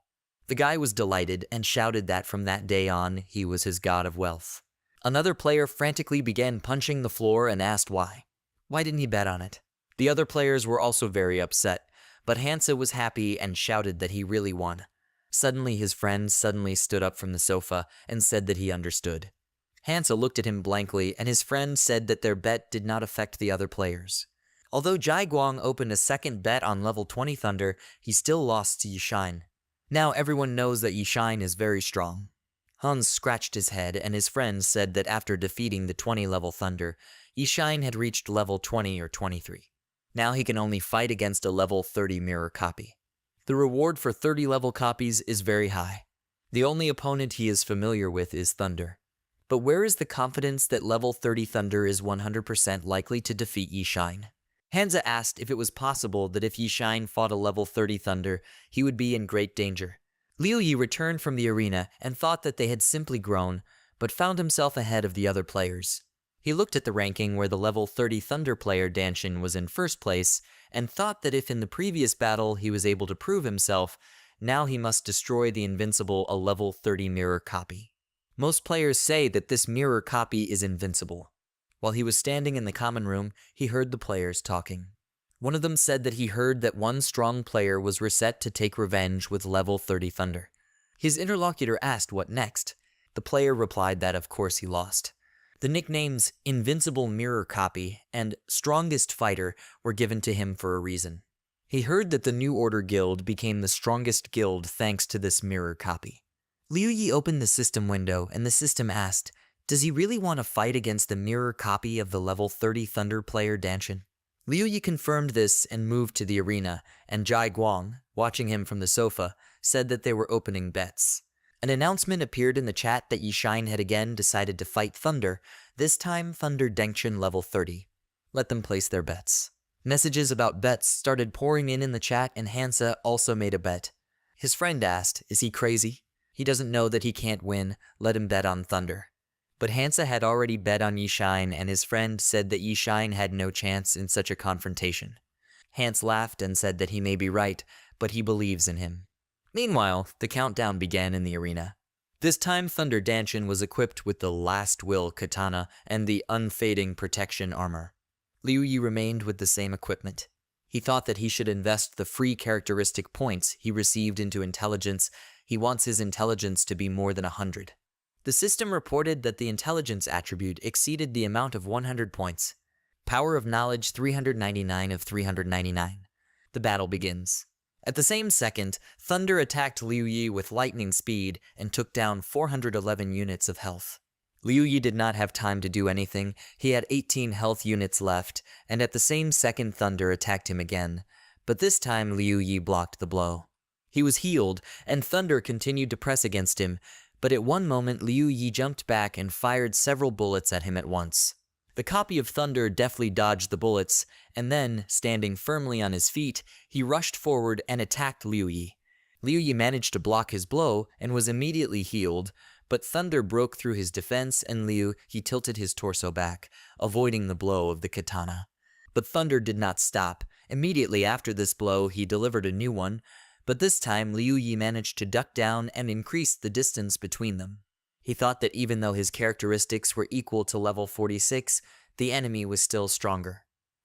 The guy was delighted and shouted that from that day on, he was his god of wealth. Another player frantically began punching the floor and asked why. Why didn't he bet on it? The other players were also very upset, but Hansa was happy and shouted that he really won. Suddenly his friend stood up from the sofa and said that he understood. Hansa looked at him blankly, and his friend said that their bet did not affect the other players. Although Jai Guang opened a second bet on level 20 Thunder, he still lost to Yishine. Now everyone knows that Yishine is very strong. Hans scratched his head, and his friend said that after defeating the 20-level Thunder, Yishine had reached level 20 or 23. Now he can only fight against a level 30 mirror copy. The reward for 30-level copies is very high. The only opponent he is familiar with is Thunder. But where is the confidence that level 30 Thunder is 100% likely to defeat Yishine? Hansa asked if it was possible that if Yishine fought a level 30 Thunder, he would be in great danger. Liu Yi returned from the arena and thought that they had simply grown, but found himself ahead of the other players. He looked at the ranking where the level 30 Thunder player Danshin was in first place, and thought that if in the previous battle he was able to prove himself, now he must destroy the invincible a level 30 mirror copy. Most players say that this mirror copy is invincible. While he was standing in the common room, he heard the players talking. One of them said that he heard that one strong player was reset to take revenge with level 30 Thunder. His interlocutor asked what next. The player replied that of course he lost. The nicknames Invincible Mirror Copy and Strongest Fighter were given to him for a reason. He heard that the New Order Guild became the strongest guild thanks to this mirror copy. Liu Yi opened the system window and the system asked, does he really want to fight against the mirror copy of the level 30 Thunder player Danshin? Liu Yi confirmed this and moved to the arena, and Jai Guang, watching him from the sofa, said that they were opening bets. An announcement appeared in the chat that Yishine had again decided to fight Thunder, this time Thunder Danshin level 30. Let them place their bets. Messages about bets started pouring in the chat, and Hansa also made a bet. His friend asked, is he crazy? He doesn't know that he can't win, let him bet on Thunder. But Hansa had already bet on Yishine, and his friend said that Yishine had no chance in such a confrontation. Hans laughed and said that he may be right, but he believes in him. Meanwhile, the countdown began in the arena. This time Thunder Danshin was equipped with the Last Will katana and the Unfading Protection armor. Liu Yi remained with the same equipment. He thought that he should invest the free characteristic points he received into intelligence. He wants his intelligence to be more than 100. The system reported that the intelligence attribute exceeded the amount of 100 points. Power of knowledge 399 of 399. The battle begins. At the same second, Thunder attacked Liu Yi with lightning speed and took down 411 units of health. Liu Yi did not have time to do anything. He had 18 health units left, and at the same second Thunder attacked him again, but this time Liu Yi blocked the blow. He was healed, and Thunder continued to press against him, but at one moment Liu Yi jumped back and fired several bullets at him at once. The copy of Thunder deftly dodged the bullets, and then, standing firmly on his feet, he rushed forward and attacked Liu Yi. Liu Yi managed to block his blow and was immediately healed, but Thunder broke through his defense, and he tilted his torso back, avoiding the blow of the katana. But Thunder did not stop. Immediately after this blow, he delivered a new one, but this time Liu Yi managed to duck down and increase the distance between them. He thought that even though his characteristics were equal to level 46, the enemy was still stronger.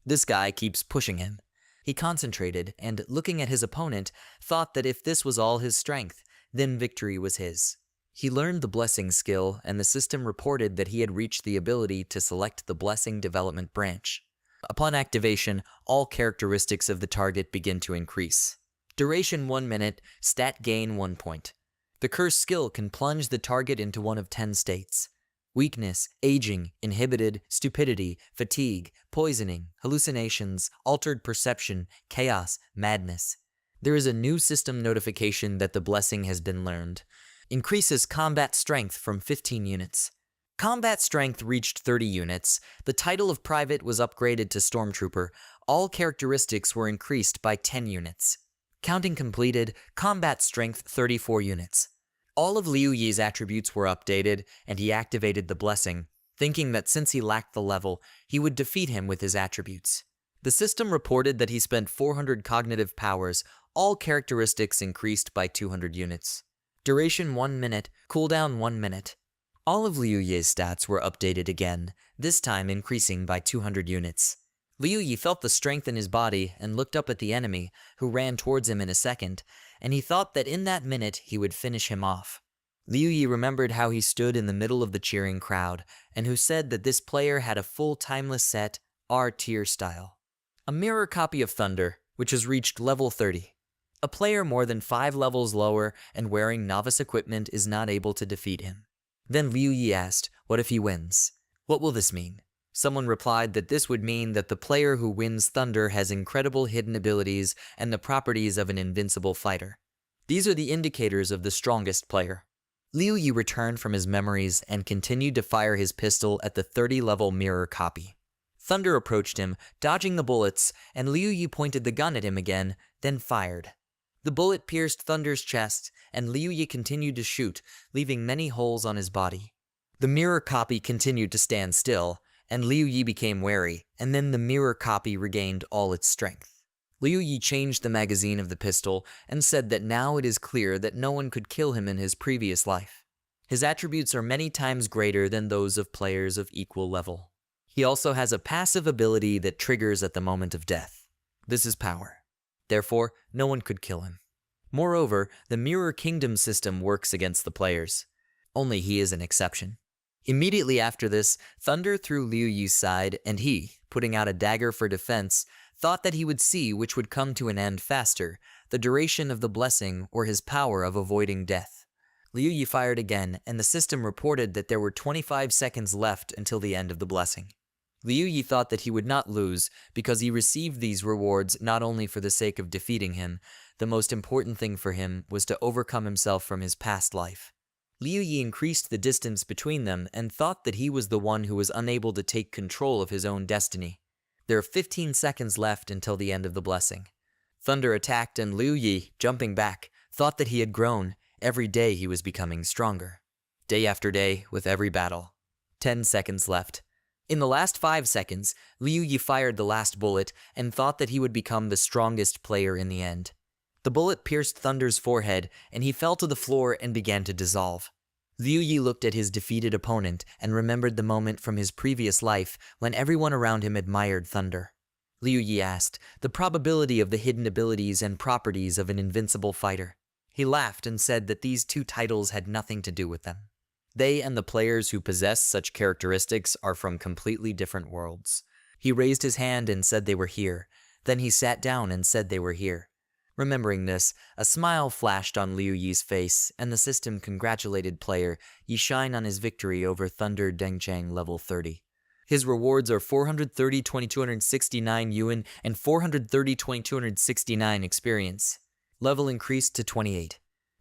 This guy keeps pushing him. He concentrated and, looking at his opponent, thought that if this was all his strength, then victory was his. He learned the blessing skill, and the system reported that he had reached the ability to select the blessing development branch. Upon activation, all characteristics of the target begin to increase. Duration 1 minute, stat gain 1 point. The curse skill can plunge the target into one of 10 states. Weakness, aging, inhibited, stupidity, fatigue, poisoning, hallucinations, altered perception, chaos, madness. There is a new system notification that the blessing has been learned. Increases combat strength from 15 units. Combat strength reached 30 units. The title of private was upgraded to Stormtrooper. All characteristics were increased by 10 units. Counting completed, combat strength 34 units. All of Liu Yi's attributes were updated, and he activated the blessing, thinking that since he lacked the level, he would defeat him with his attributes. The system reported that he spent 400 cognitive powers, all characteristics increased by 200 units. Duration 1 minute, cooldown 1 minute. All of Liu Yi's stats were updated again, this time increasing by 200 units. Liu Yi felt the strength in his body and looked up at the enemy, who ran towards him in a second, and he thought that in that minute he would finish him off. Liu Yi remembered how he stood in the middle of the cheering crowd, and who said that this player had a full timeless set, R-tier style. A mirror copy of Thunder, which has reached level 30. A player more than 5 levels lower and wearing novice equipment is not able to defeat him. Then Liu Yi asked, what if he wins? What will this mean? Someone replied that this would mean that the player who wins Thunder has incredible hidden abilities and the properties of an invincible fighter. These are the indicators of the strongest player. Liu Yi returned from his memories and continued to fire his pistol at the 30-level mirror copy. Thunder approached him, dodging the bullets, and Liu Yi pointed the gun at him again, then fired. The bullet pierced Thunder's chest, and Liu Yi continued to shoot, leaving many holes on his body. The mirror copy continued to stand still, and Liu Yi became wary, and then the mirror copy regained all its strength. Liu Yi changed the magazine of the pistol and said that now it is clear that no one could kill him in his previous life. His attributes are many times greater than those of players of equal level. He also has a passive ability that triggers at the moment of death. This is power. Therefore, no one could kill him. Moreover, the Mirror Kingdom system works against the players. Only he is an exception. Immediately after this, Thunder threw Liu Yi's side, and he, putting out a dagger for defense, thought that he would see which would come to an end faster, the duration of the blessing or his power of avoiding death. Liu Yi fired again, and the system reported that there were 25 seconds left until the end of the blessing. Liu Yi thought that he would not lose because he received these rewards not only for the sake of defeating him. The most important thing for him was to overcome himself from his past life. Liu Yi increased the distance between them and thought that he was the one who was unable to take control of his own destiny. There are 15 seconds left until the end of the blessing. Thunder attacked, and Liu Yi, jumping back, thought that he had grown. Every day he was becoming stronger. Day after day, with every battle. 10 seconds left. In the last 5 seconds, Liu Yi fired the last bullet and thought that he would become the strongest player in the end. The bullet pierced Thunder's forehead, and he fell to the floor and began to dissolve. Liu Yi looked at his defeated opponent and remembered the moment from his previous life when everyone around him admired Thunder. Liu Yi asked the probability of the hidden abilities and properties of an invincible fighter. He laughed and said that these two titles had nothing to do with them. They and the players who possess such characteristics are from completely different worlds. He raised his hand and said they were here. Then he sat down and said they were here. Remembering this, a smile flashed on Liu Yi's face, and the system congratulated player Yi Shine on his victory over Thunder Dengchang level 30. His rewards are 430-2269 yuan and 430-2269 experience. Level increased to 28.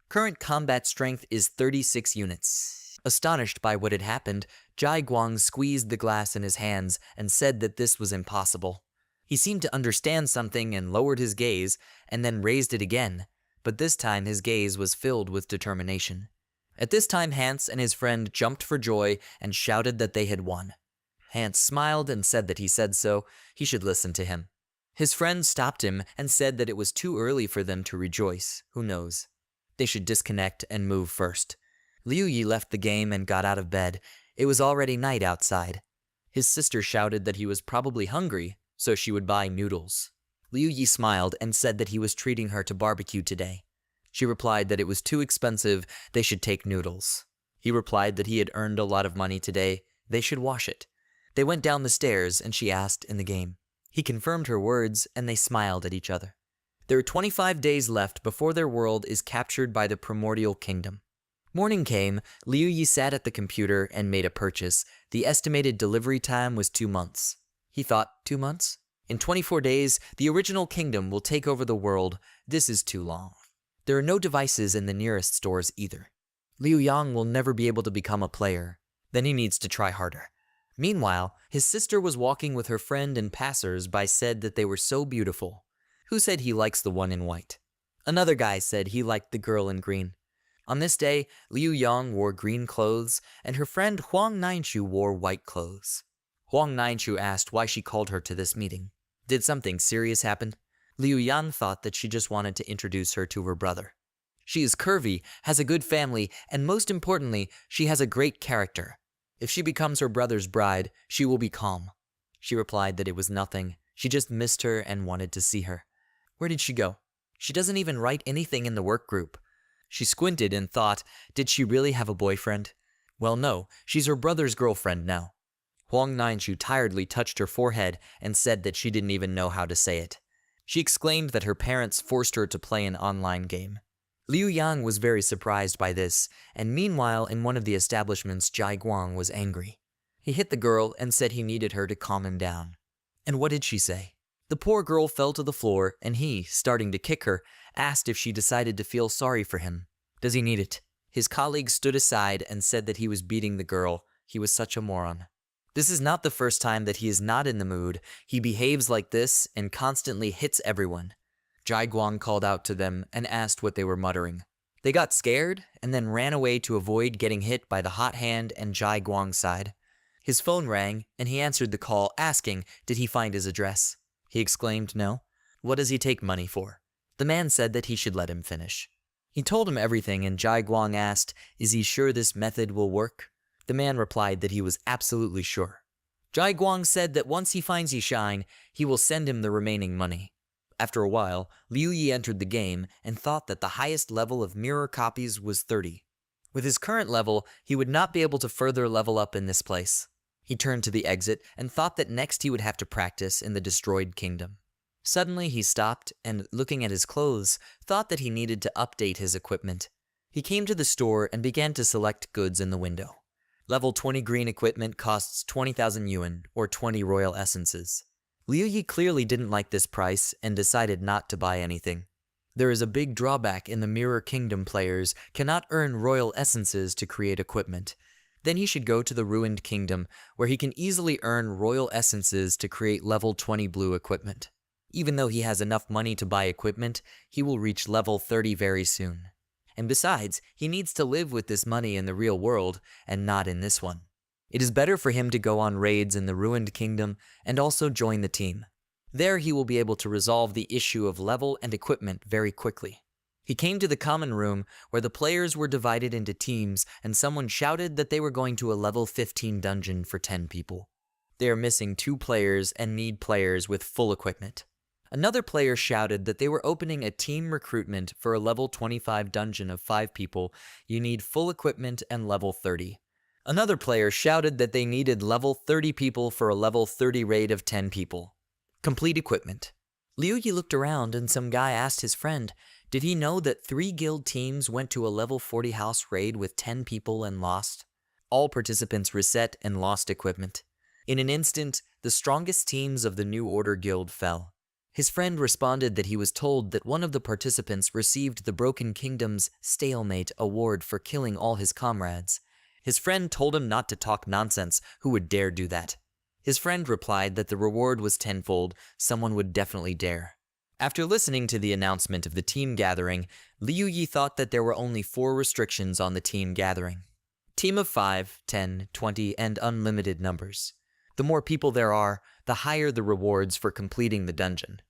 Current combat strength is 36 units. Astonished by what had happened, Jai Guang squeezed the glass in his hands and said that this was impossible. He seemed to understand something and lowered his gaze, and then raised it again, but this time his gaze was filled with determination. At this time, Hans and his friend jumped for joy and shouted that they had won. Hans smiled and said that he said so, he should listen to him. His friend stopped him and said that it was too early for them to rejoice, who knows. They should disconnect and move first. Liu Yi left the game and got out of bed. It was already night outside. His sister shouted that he was probably hungry, so she would buy noodles. Liu Yi smiled and said that he was treating her to barbecue today. She replied that it was too expensive, they should take noodles. He replied that he had earned a lot of money today, they should wash it. They went down the stairs and she asked in the game. He confirmed her words and they smiled at each other. There are 25 days left before their world is captured by the Primordial Kingdom. Morning came, Liu Yi sat at the computer and made a purchase. The estimated delivery time was 2 months. He thought, 2 months? In 24 days, the original kingdom will take over the world. This is too long. There are no devices in the nearest stores either. Liu Yang will never be able to become a player. Then he needs to try harder. Meanwhile, his sister was walking with her friend and passers-by said that they were so beautiful. Who said he likes the one in white? Another guy said he liked the girl in green. On this day, Liu Yang wore green clothes, and her friend Huang Nainshu wore white clothes. Huang Nainshu asked why she called her to this meeting. Did something serious happen? Liu Yang thought that she just wanted to introduce her to her brother. She is curvy, has a good family, and most importantly, she has a great character. If she becomes her brother's bride, she will be calm. She replied that it was nothing. She just missed her and wanted to see her. Where did she go? She doesn't even write anything in the work group. She squinted and thought, did she really have a boyfriend? Well, no, she's her brother's girlfriend now. Huang Nainshu tiredly touched her forehead and said that she didn't even know how to say it. She exclaimed that her parents forced her to play an online game. Liu Yang was very surprised by this, and meanwhile in one of the establishments Jai Guang was angry. He hit the girl and said he needed her to calm him down. And what did she say? The poor girl fell to the floor, and he, starting to kick her, asked if she decided to feel sorry for him. Does he need it? His colleague stood aside and said that he was beating the girl. He was such a moron. This is not the first time that he is not in the mood. He behaves like this and constantly hits everyone. Jai Guang called out to them and asked what they were muttering. They got scared and then ran away to avoid getting hit by the hot hand and Jai Guang's side. His phone rang and he answered the call asking did he find his address. He exclaimed no. What does he take money for? The man said that he should let him finish. He told him everything and Jai Guang asked, is he sure this method will work? The man replied that he was absolutely sure. Jai Guang said that once he finds Yishine, he will send him the remaining money. After a while, Liu Yi entered the game and thought that the highest level of mirror copies was 30. With his current level, he would not be able to further level up in this place. He turned to the exit and thought that next he would have to practice in the destroyed kingdom. Suddenly he stopped and, looking at his clothes, thought that he needed to update his equipment. He came to the store and began to select goods in the window. Level 20 green equipment costs 20,000 yuan, or 20 royal essences. Liu Yi clearly didn't like this price and decided not to buy anything. There is a big drawback in the Mirror Kingdom players cannot earn royal essences to create equipment. Then he should go to the Ruined Kingdom, where he can easily earn royal essences to create level 20 blue equipment. Even though he has enough money to buy equipment, he will reach level 30 very soon. And besides, he needs to live with this money in the real world and not in this one. It is better for him to go on raids in the Ruined Kingdom and also join the team. There he will be able to resolve the issue of level and equipment very quickly. He came to the common room where the players were divided into teams and someone shouted that they were going to a level 15 dungeon for 10 people. They are missing 2 players and need players with full equipment. Another player shouted that they were opening a team recruitment for a level 25 dungeon of 5 people. You need full equipment and level 30. Another player shouted that they needed level 30 people for a level 30 raid of 10 people. Complete equipment. Liu Yi looked around and some guy asked his friend, did he know that 3 guild teams went to a level 40 house raid with 10 people and lost? All participants reset and lost equipment. In an instant, the strongest teams of the New Order Guild fell. His friend responded that he was told that one of the participants received the Broken Kingdom's Stalemate award for killing all his comrades. His friend told him not to talk nonsense, who would dare do that? His friend replied that the reward was tenfold, someone would definitely dare. After listening to the announcement of the team gathering, Liu Yi thought that there were only 4 restrictions on the team gathering. Team of 5, 10, 20, and unlimited numbers. The more people there are, the higher the rewards for completing the dungeon.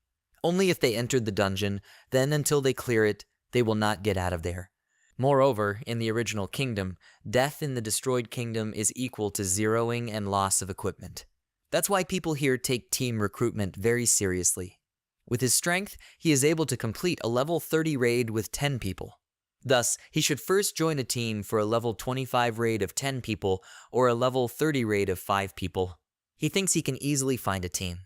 Only if they entered the dungeon, then until they clear it, they will not get out of there. Moreover, in the original kingdom, death in the destroyed kingdom is equal to zeroing and loss of equipment. That's why people here take team recruitment very seriously. With his strength, he is able to complete a level 30 raid with 10 people. Thus, he should first join a team for a level 25 raid of 10 people or a level 30 raid of 5 people. He thinks he can easily find a team.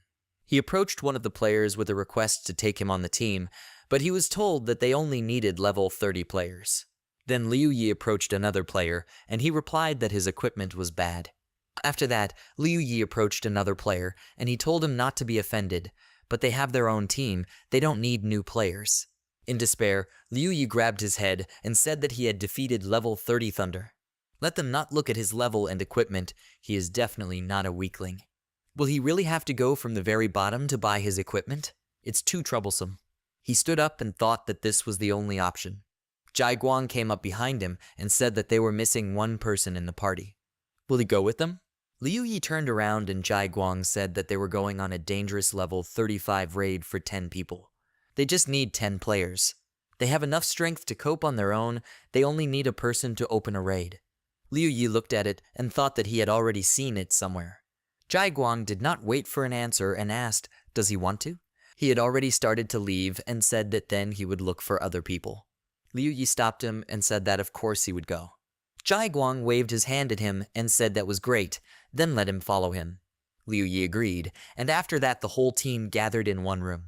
He approached one of the players with a request to take him on the team, but he was told that they only needed level 30 players. Then Liu Yi approached another player, and he replied that his equipment was bad. After that, Liu Yi approached another player, and he told him not to be offended, but they have their own team, they don't need new players. In despair, Liu Yi grabbed his head and said that he had defeated level 30 Thunder. Let them not look at his level and equipment, he is definitely not a weakling. Will he really have to go from the very bottom to buy his equipment? It's too troublesome. He stood up and thought that this was the only option. Jai Guang came up behind him and said that they were missing 1 person in the party. Will he go with them? Liu Yi turned around and Jai Guang said that they were going on a dangerous level 35 raid for 10 people. They just need 10 players. They have enough strength to cope on their own, they only need a person to open a raid. Liu Yi looked at it and thought that he had already seen it somewhere. Jai Guang did not wait for an answer and asked, does he want to? He had already started to leave and said that then he would look for other people. Liu Yi stopped him and said that of course he would go. Jai Guang waved his hand at him and said that was great, then let him follow him. Liu Yi agreed, and after that the whole team gathered in one room.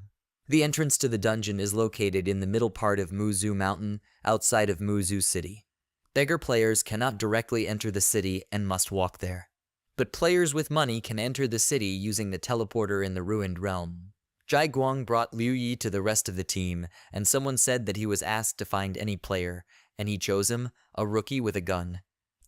The entrance to the dungeon is located in the middle part of Muzhu Mountain, outside of Muzhu City. Beggar players cannot directly enter the city and must walk there. But players with money can enter the city using the teleporter in the ruined realm. Jai Guang brought Liu Yi to the rest of the team, and someone said that he was asked to find any player, and he chose him, a rookie with a gun.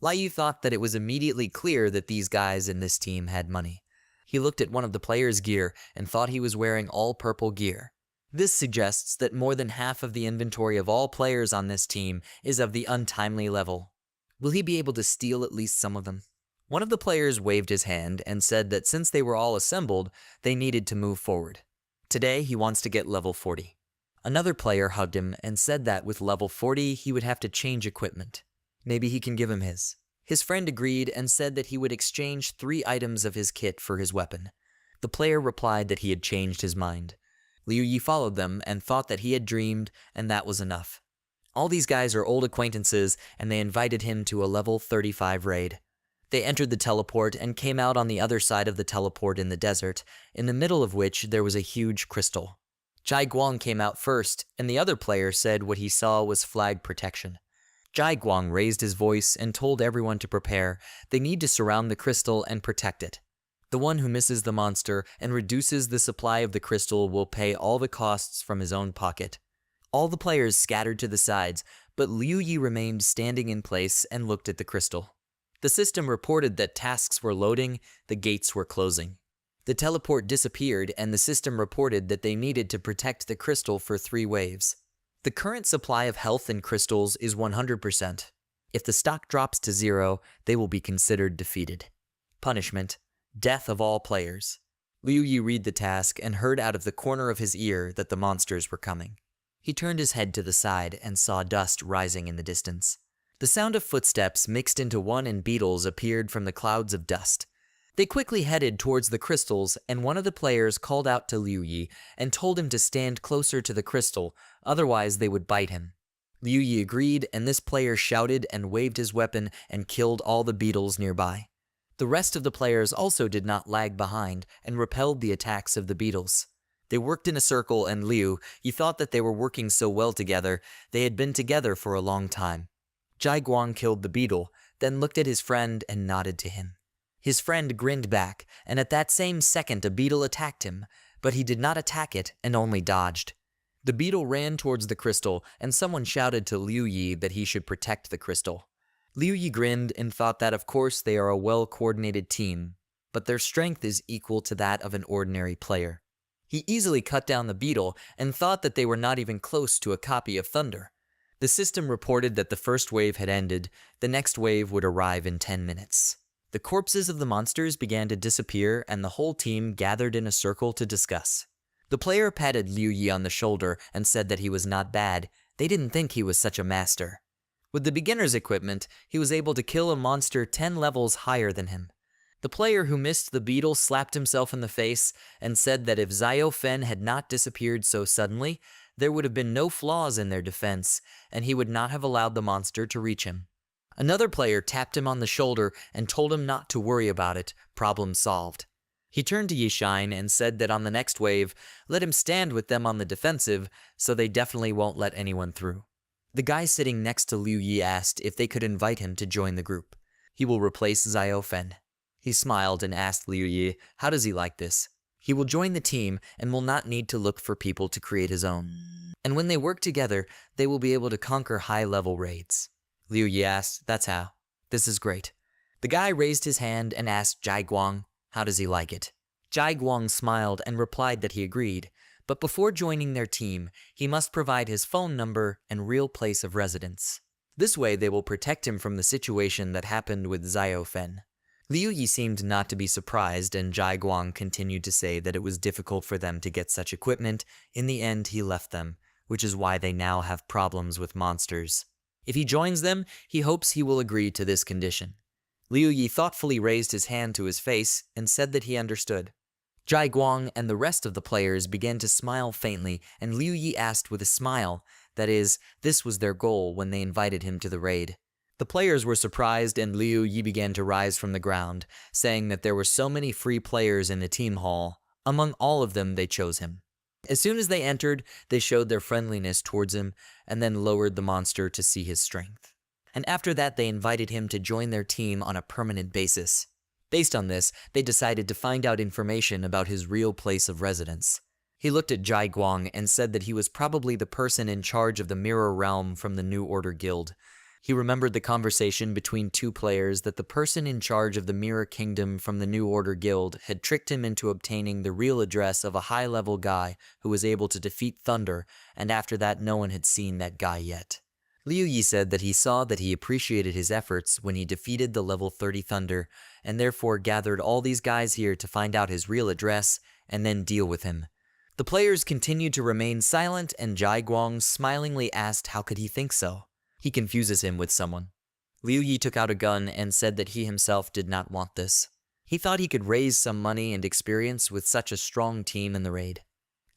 Liu thought that it was immediately clear that these guys in this team had money. He looked at one of the players' gear and thought he was wearing all purple gear. This suggests that more than half of the inventory of all players on this team is of the untimely level. Will he be able to steal at least some of them? One of the players waved his hand and said that since they were all assembled, they needed to move forward. Today, he wants to get level 40. Another player hugged him and said that with level 40, he would have to change equipment. Maybe he can give him his. His friend agreed and said that he would exchange 3 items of his kit for his weapon. The player replied that he had changed his mind. Liu Yi followed them and thought that he had dreamed, and that was enough. All these guys are old acquaintances, and they invited him to a level 35 raid. They entered the teleport and came out on the other side of the teleport in the desert, in the middle of which there was a huge crystal. Jai Guang came out first, and the other player said what he saw was flag protection. Jai Guang raised his voice and told everyone to prepare. They need to surround the crystal and protect it. The one who misses the monster and reduces the supply of the crystal will pay all the costs from his own pocket. All the players scattered to the sides, but Liu Yi remained standing in place and looked at the crystal. The system reported that tasks were loading, the gates were closing. The teleport disappeared and the system reported that they needed to protect the crystal for 3 waves. The current supply of health in crystals is 100%. If the stock drops to 0, they will be considered defeated. Punishment: death of all players. Liu Yi read the task and heard out of the corner of his ear that the monsters were coming. He turned his head to the side and saw dust rising in the distance. The sound of footsteps mixed into one and beetles appeared from the clouds of dust. They quickly headed towards the crystals, and one of the players called out to Liu Yi and told him to stand closer to the crystal, otherwise they would bite him. Liu Yi agreed, and this player shouted and waved his weapon and killed all the beetles nearby. The rest of the players also did not lag behind and repelled the attacks of the beetles. They worked in a circle, and Liu Yi thought that they were working so well together, they had been together for a long time. Jai Guang killed the beetle, then looked at his friend and nodded to him. His friend grinned back, and at that same second a beetle attacked him, but he did not attack it and only dodged. The beetle ran towards the crystal, and someone shouted to Liu Yi that he should protect the crystal. Liu Yi grinned and thought that of course they are a well-coordinated team, but their strength is equal to that of an ordinary player. He easily cut down the beetle and thought that they were not even close to a copy of Thunder. The system reported that the first wave had ended, the next wave would arrive in 10 minutes. The corpses of the monsters began to disappear and the whole team gathered in a circle to discuss. The player patted Liu Yi on the shoulder and said that he was not bad. They didn't think he was such a master. With the beginner's equipment, he was able to kill a monster 10 levels higher than him. The player who missed the beetle slapped himself in the face and said that if Xiao Fen had not disappeared so suddenly, there would have been no flaws in their defense, and he would not have allowed the monster to reach him. Another player tapped him on the shoulder and told him not to worry about it, problem solved. He turned to Yishine and said that on the next wave, let him stand with them on the defensive, so they definitely won't let anyone through. The guy sitting next to Liu Yi asked if they could invite him to join the group. He will replace Xiao Fen. He smiled and asked Liu Yi, how does he like this? He will join the team and will not need to look for people to create his own. And when they work together, they will be able to conquer high-level raids. Liu Yi asked, that's how. This is great. The guy raised his hand and asked Jai Guang, how does he like it? Jai Guang smiled and replied that he agreed, but before joining their team, he must provide his phone number and real place of residence. This way they will protect him from the situation that happened with Xiao Fen. Liu Yi seemed not to be surprised, and Jai Guang continued to say that it was difficult for them to get such equipment. In the end, he left them, which is why they now have problems with monsters. If he joins them, he hopes he will agree to this condition. Liu Yi thoughtfully raised his hand to his face and said that he understood. Jai Guang and the rest of the players began to smile faintly, and Liu Yi asked with a smile, that is, this was their goal when they invited him to the raid. The players were surprised, and Liu Yi began to rise from the ground, saying that there were so many free players in the team hall. Among all of them, they chose him. As soon as they entered, they showed their friendliness towards him, and then lowered the monster to see his strength. And after that, they invited him to join their team on a permanent basis. Based on this, they decided to find out information about his real place of residence. He looked at Jai Guang and said that he was probably the person in charge of the Mirror Realm from the New Order Guild. He remembered the conversation between two players that the person in charge of the Mirror Kingdom from the New Order Guild had tricked him into obtaining the real address of a high-level guy who was able to defeat Thunder, and after that no one had seen that guy yet. Liu Yi said that he saw that he appreciated his efforts when he defeated the level 30 Thunder, and therefore gathered all these guys here to find out his real address and then deal with him. The players continued to remain silent, and Jai Guang smilingly asked how could he think so. He confuses him with someone. Liu Yi took out a gun and said that he himself did not want this. He thought he could raise some money and experience with such a strong team in the raid.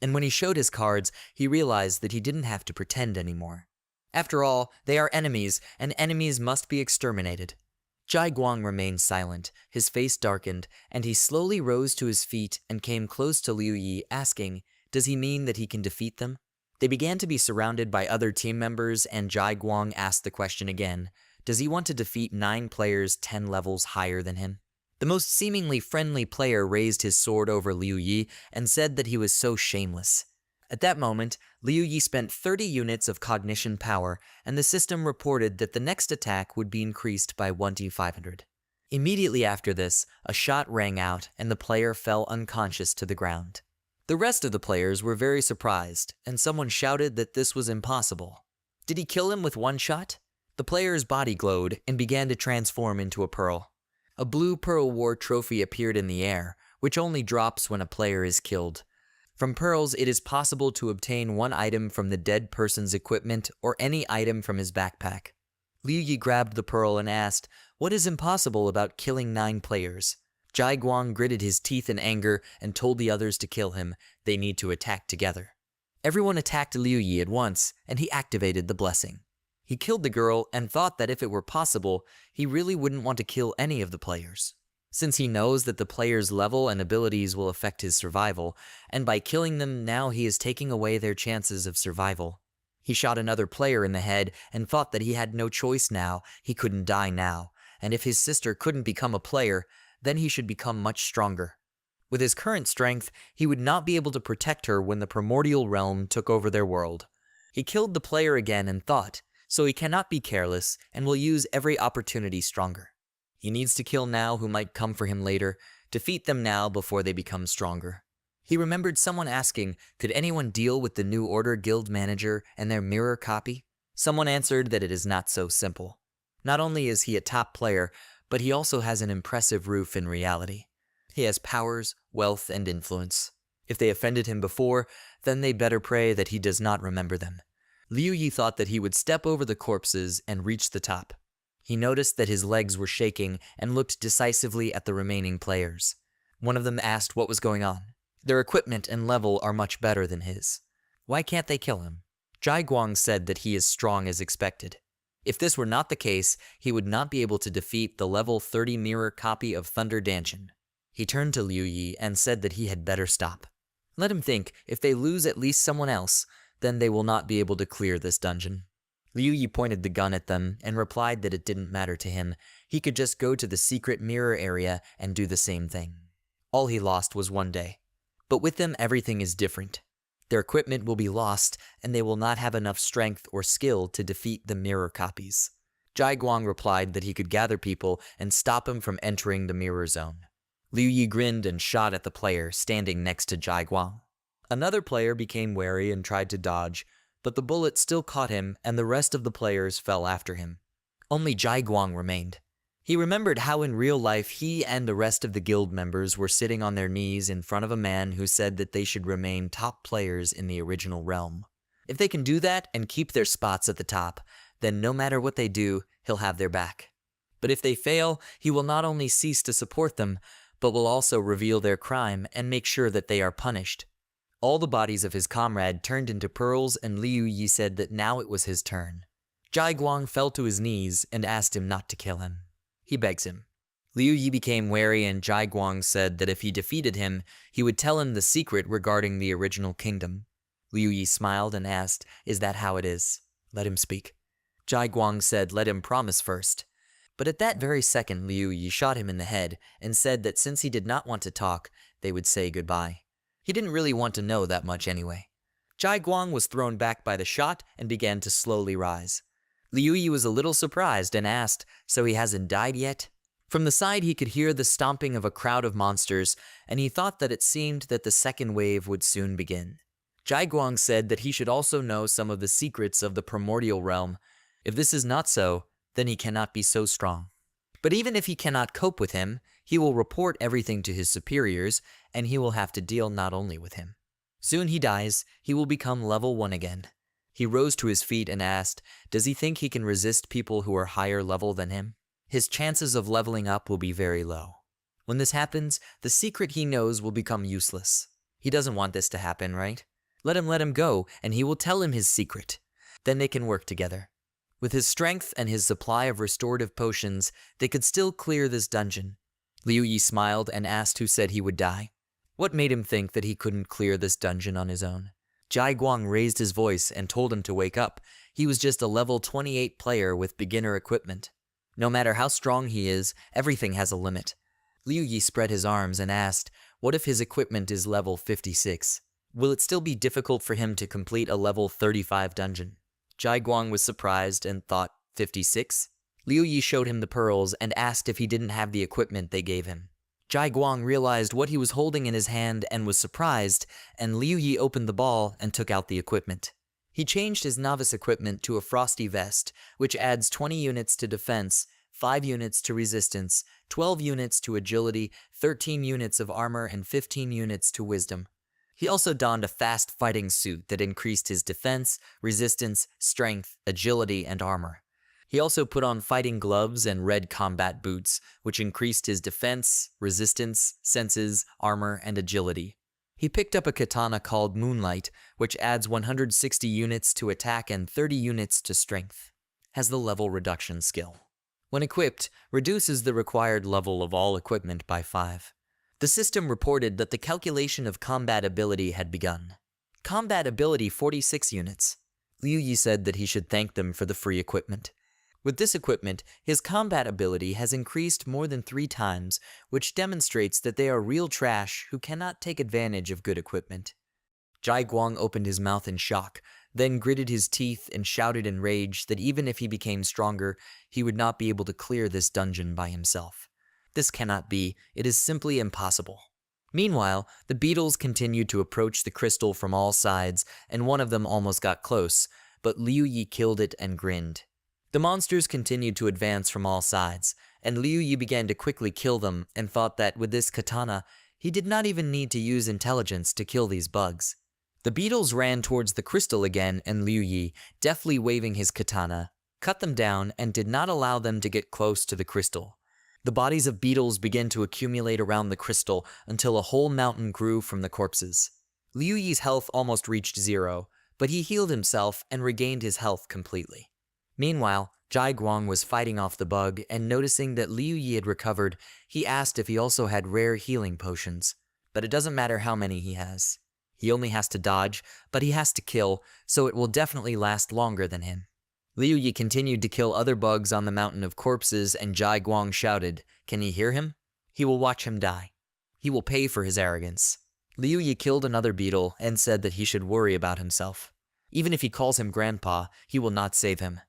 And when he showed his cards, he realized that he didn't have to pretend anymore. After all, they are enemies, and enemies must be exterminated. Jai Guang remained silent, his face darkened, and he slowly rose to his feet and came close to Liu Yi, asking, "Does he mean that he can defeat them?" They began to be surrounded by other team members, and Jai Guang asked the question again, does he want to defeat 9 players 10 levels higher than him? The most seemingly friendly player raised his sword over Liu Yi and said that he was so shameless. At that moment, Liu Yi spent 30 units of cognition power, and the system reported that the next attack would be increased by 1d500. Immediately after this, a shot rang out and the player fell unconscious to the ground. The rest of the players were very surprised, and someone shouted that this was impossible. Did he kill him with one shot? The player's body glowed and began to transform into a pearl. A blue Pearl War trophy appeared in the air, which only drops when a player is killed. From pearls, it is possible to obtain one item from the dead person's equipment or any item from his backpack. Liu Yi grabbed the pearl and asked, "What is impossible about killing 9 players?" Jai Guang gritted his teeth in anger and told the others to kill him. They need to attack together. Everyone attacked Liu Yi at once, and he activated the blessing. He killed the girl and thought that if it were possible, he really wouldn't want to kill any of the players. Since he knows that the player's level and abilities will affect his survival, and by killing them now he is taking away their chances of survival. He shot another player in the head and thought that he had no choice now, he couldn't die now, and if his sister couldn't become a player, then he should become much stronger. With his current strength, he would not be able to protect her when the primordial realm took over their world. He killed the player again and thought, so he cannot be careless and will use every opportunity stronger. He needs to kill now who might come for him later, defeat them now before they become stronger. He remembered someone asking, could anyone deal with the New Order Guild manager and their mirror copy? Someone answered that it is not so simple. Not only is he a top player, but he also has an impressive roof in reality. He has powers, wealth, and influence. If they offended him before, then they better pray that he does not remember them. Liu Yi thought that he would step over the corpses and reach the top. He noticed that his legs were shaking and looked decisively at the remaining players. One of them asked what was going on. Their equipment and level are much better than his. Why can't they kill him? Jai Guang said that he is strong as expected. If this were not the case, he would not be able to defeat the level 30 mirror copy of Thunder Danshin. He turned to Liu Yi and said that he had better stop. Let him think, if they lose at least someone else, then they will not be able to clear this dungeon. Liu Yi pointed the gun at them and replied that it didn't matter to him. He could just go to the secret mirror area and do the same thing. All he lost was 1 day. But with them, everything is different. Their equipment will be lost, and they will not have enough strength or skill to defeat the mirror copies. Jai Guang replied that he could gather people and stop him from entering the mirror zone. Liu Yi grinned and shot at the player standing next to Jai Guang. Another player became wary and tried to dodge, but the bullet still caught him and the rest of the players fell after him. Only Jai Guang remained. He remembered how in real life he and the rest of the guild members were sitting on their knees in front of a man who said that they should remain top players in the original realm. If they can do that and keep their spots at the top, then no matter what they do, he'll have their back. But if they fail, he will not only cease to support them, but will also reveal their crime and make sure that they are punished. All the bodies of his comrade turned into pearls, and Liu Yi said that now it was his turn. Jai Guang fell to his knees and asked him not to kill him. He begs him. Liu Yi became wary, and Jai Guang said that if he defeated him, he would tell him the secret regarding the original kingdom. Liu Yi smiled and asked, "Is that how it is? Let him speak." Jai Guang said, "Let him promise first." But at that very second, Liu Yi shot him in the head and said that since he did not want to talk, they would say goodbye. He didn't really want to know that much anyway. Jai Guang was thrown back by the shot and began to slowly rise. Liu Yi was a little surprised and asked, "So he hasn't died yet?" From the side he could hear the stomping of a crowd of monsters, and he thought that it seemed that the second wave would soon begin. Jai Guang said that he should also know some of the secrets of the primordial realm. If this is not so, then he cannot be so strong. But even if he cannot cope with him, he will report everything to his superiors, and he will have to deal not only with him. Soon he dies, he will become level 1 again. He rose to his feet and asked, does he think he can resist people who are higher level than him? His chances of leveling up will be very low. When this happens, the secret he knows will become useless. He doesn't want this to happen, right? Let him go, and he will tell him his secret. Then they can work together. With his strength and his supply of restorative potions, they could still clear this dungeon. Liu Yi smiled and asked who said he would die. What made him think that he couldn't clear this dungeon on his own? Jai Guang raised his voice and told him to wake up. He was just a level 28 player with beginner equipment. No matter how strong he is, everything has a limit. Liu Yi spread his arms and asked, what if his equipment is level 56? Will it still be difficult for him to complete a level 35 dungeon? Jai Guang was surprised and thought, 56? Liu Yi showed him the pearls and asked if he didn't have the equipment they gave him. Jai Guang realized what he was holding in his hand and was surprised, and Liu Yi opened the ball and took out the equipment. He changed his novice equipment to a frosty vest, which adds 20 units to defense, 5 units to resistance, 12 units to agility, 13 units of armor, and 15 units to wisdom. He also donned a fast fighting suit that increased his defense, resistance, strength, agility, and armor. He also put on fighting gloves and red combat boots, which increased his defense, resistance, senses, armor, and agility. He picked up a katana called Moonlight, which adds 160 units to attack and 30 units to strength. Has the level reduction skill. When equipped, reduces the required level of all equipment by 5. The system reported that the calculation of combat ability had begun. Combat ability 46 units. Liu Yi said that he should thank them for the free equipment. With this equipment, his combat ability has increased more than 3 times, which demonstrates that they are real trash who cannot take advantage of good equipment. Jai Guang opened his mouth in shock, then gritted his teeth and shouted in rage that even if he became stronger, he would not be able to clear this dungeon by himself. This cannot be, it is simply impossible. Meanwhile, the beetles continued to approach the crystal from all sides, and one of them almost got close, but Liu Yi killed it and grinned. The monsters continued to advance from all sides, and Liu Yi began to quickly kill them and thought that with this katana, he did not even need to use intelligence to kill these bugs. The beetles ran towards the crystal again, and Liu Yi, deftly waving his katana, cut them down and did not allow them to get close to the crystal. The bodies of beetles began to accumulate around the crystal until a whole mountain grew from the corpses. Liu Yi's health almost reached 0, but he healed himself and regained his health completely. Meanwhile, Jai Guang was fighting off the bug, and noticing that Liu Yi had recovered, he asked if he also had rare healing potions. But it doesn't matter how many he has. He only has to dodge, but he has to kill, so it will definitely last longer than him. Liu Yi continued to kill other bugs on the mountain of corpses, and Jai Guang shouted, "Can he hear him? He will watch him die. He will pay for his arrogance." Liu Yi killed another beetle and said that he should worry about himself. Even if he calls him grandpa, he will not save him.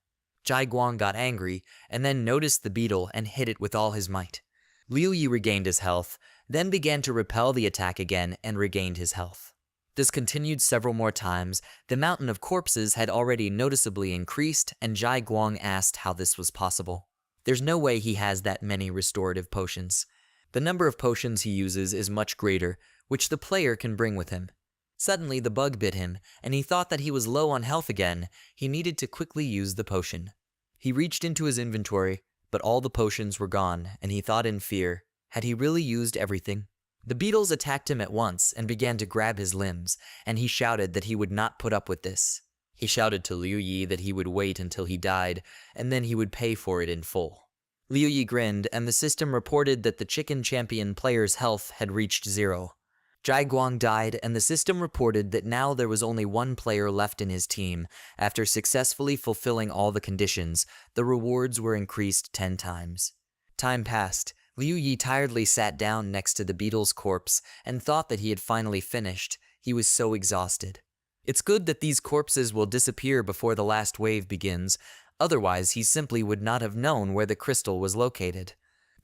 Jai Guang got angry and then noticed the beetle and hit it with all his might. Liu Yi regained his health, then began to repel the attack again and regained his health. This continued several more times. The mountain of corpses had already noticeably increased, and Jai Guang asked how this was possible. There's no way he has that many restorative potions. The number of potions he uses is much greater, which the player can bring with him. Suddenly the bug bit him, and he thought that he was low on health again. He needed to quickly use the potion. He reached into his inventory, but all the potions were gone, and he thought in fear, had he really used everything? The beetles attacked him at once and began to grab his limbs, and he shouted that he would not put up with this. He shouted to Liu Yi that he would wait until he died, and then he would pay for it in full. Liu Yi grinned, and the system reported that the Chicken Champion player's health had reached 0. Jai Guang died, and the system reported that now there was only one player left in his team. After successfully fulfilling all the conditions, the rewards were increased 10 times. Time passed. Liu Yi tiredly sat down next to the beetle's corpse and thought that he had finally finished. He was so exhausted. It's good that these corpses will disappear before the last wave begins. Otherwise, he simply would not have known where the crystal was located.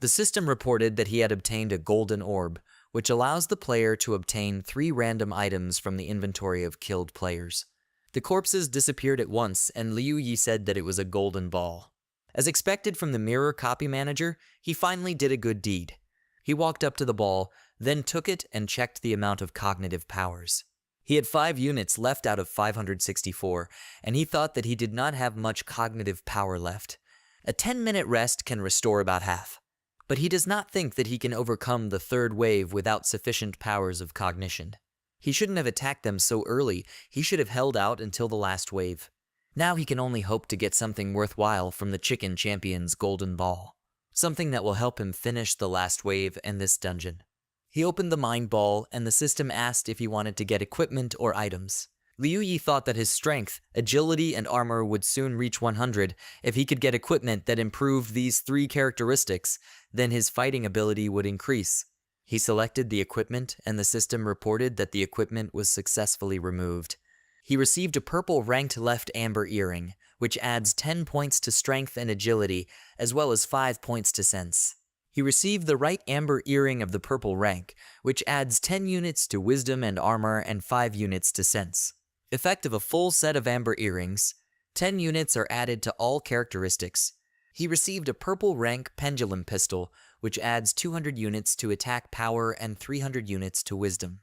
The system reported that he had obtained a golden orb, which allows the player to obtain 3 random items from the inventory of killed players. The corpses disappeared at once, and Liu Yi said that it was a golden ball. As expected from the mirror copy manager, he finally did a good deed. He walked up to the ball, then took it and checked the amount of cognitive powers. He had 5 units left out of 564, and he thought that he did not have much cognitive power left. A 10-minute rest can restore about half. But he does not think that he can overcome the third wave without sufficient powers of cognition. He shouldn't have attacked them so early, he should have held out until the last wave. Now he can only hope to get something worthwhile from the Chicken Champion's golden ball. Something that will help him finish the last wave and this dungeon. He opened the mind ball, and the system asked if he wanted to get equipment or items. Liu Yi thought that his strength, agility, and armor would soon reach 100 if he could get equipment that improved these 3 characteristics, then his fighting ability would increase. He selected the equipment, and the system reported that the equipment was successfully removed. He received a purple ranked left amber earring, which adds 10 points to strength and agility, as well as 5 points to sense. He received the right amber earring of the purple rank, which adds 10 units to wisdom and armor and 5 units to sense. Effect of a full set of amber earrings, 10 units are added to all characteristics. He received a purple rank pendulum pistol, which adds 200 units to attack power and 300 units to wisdom.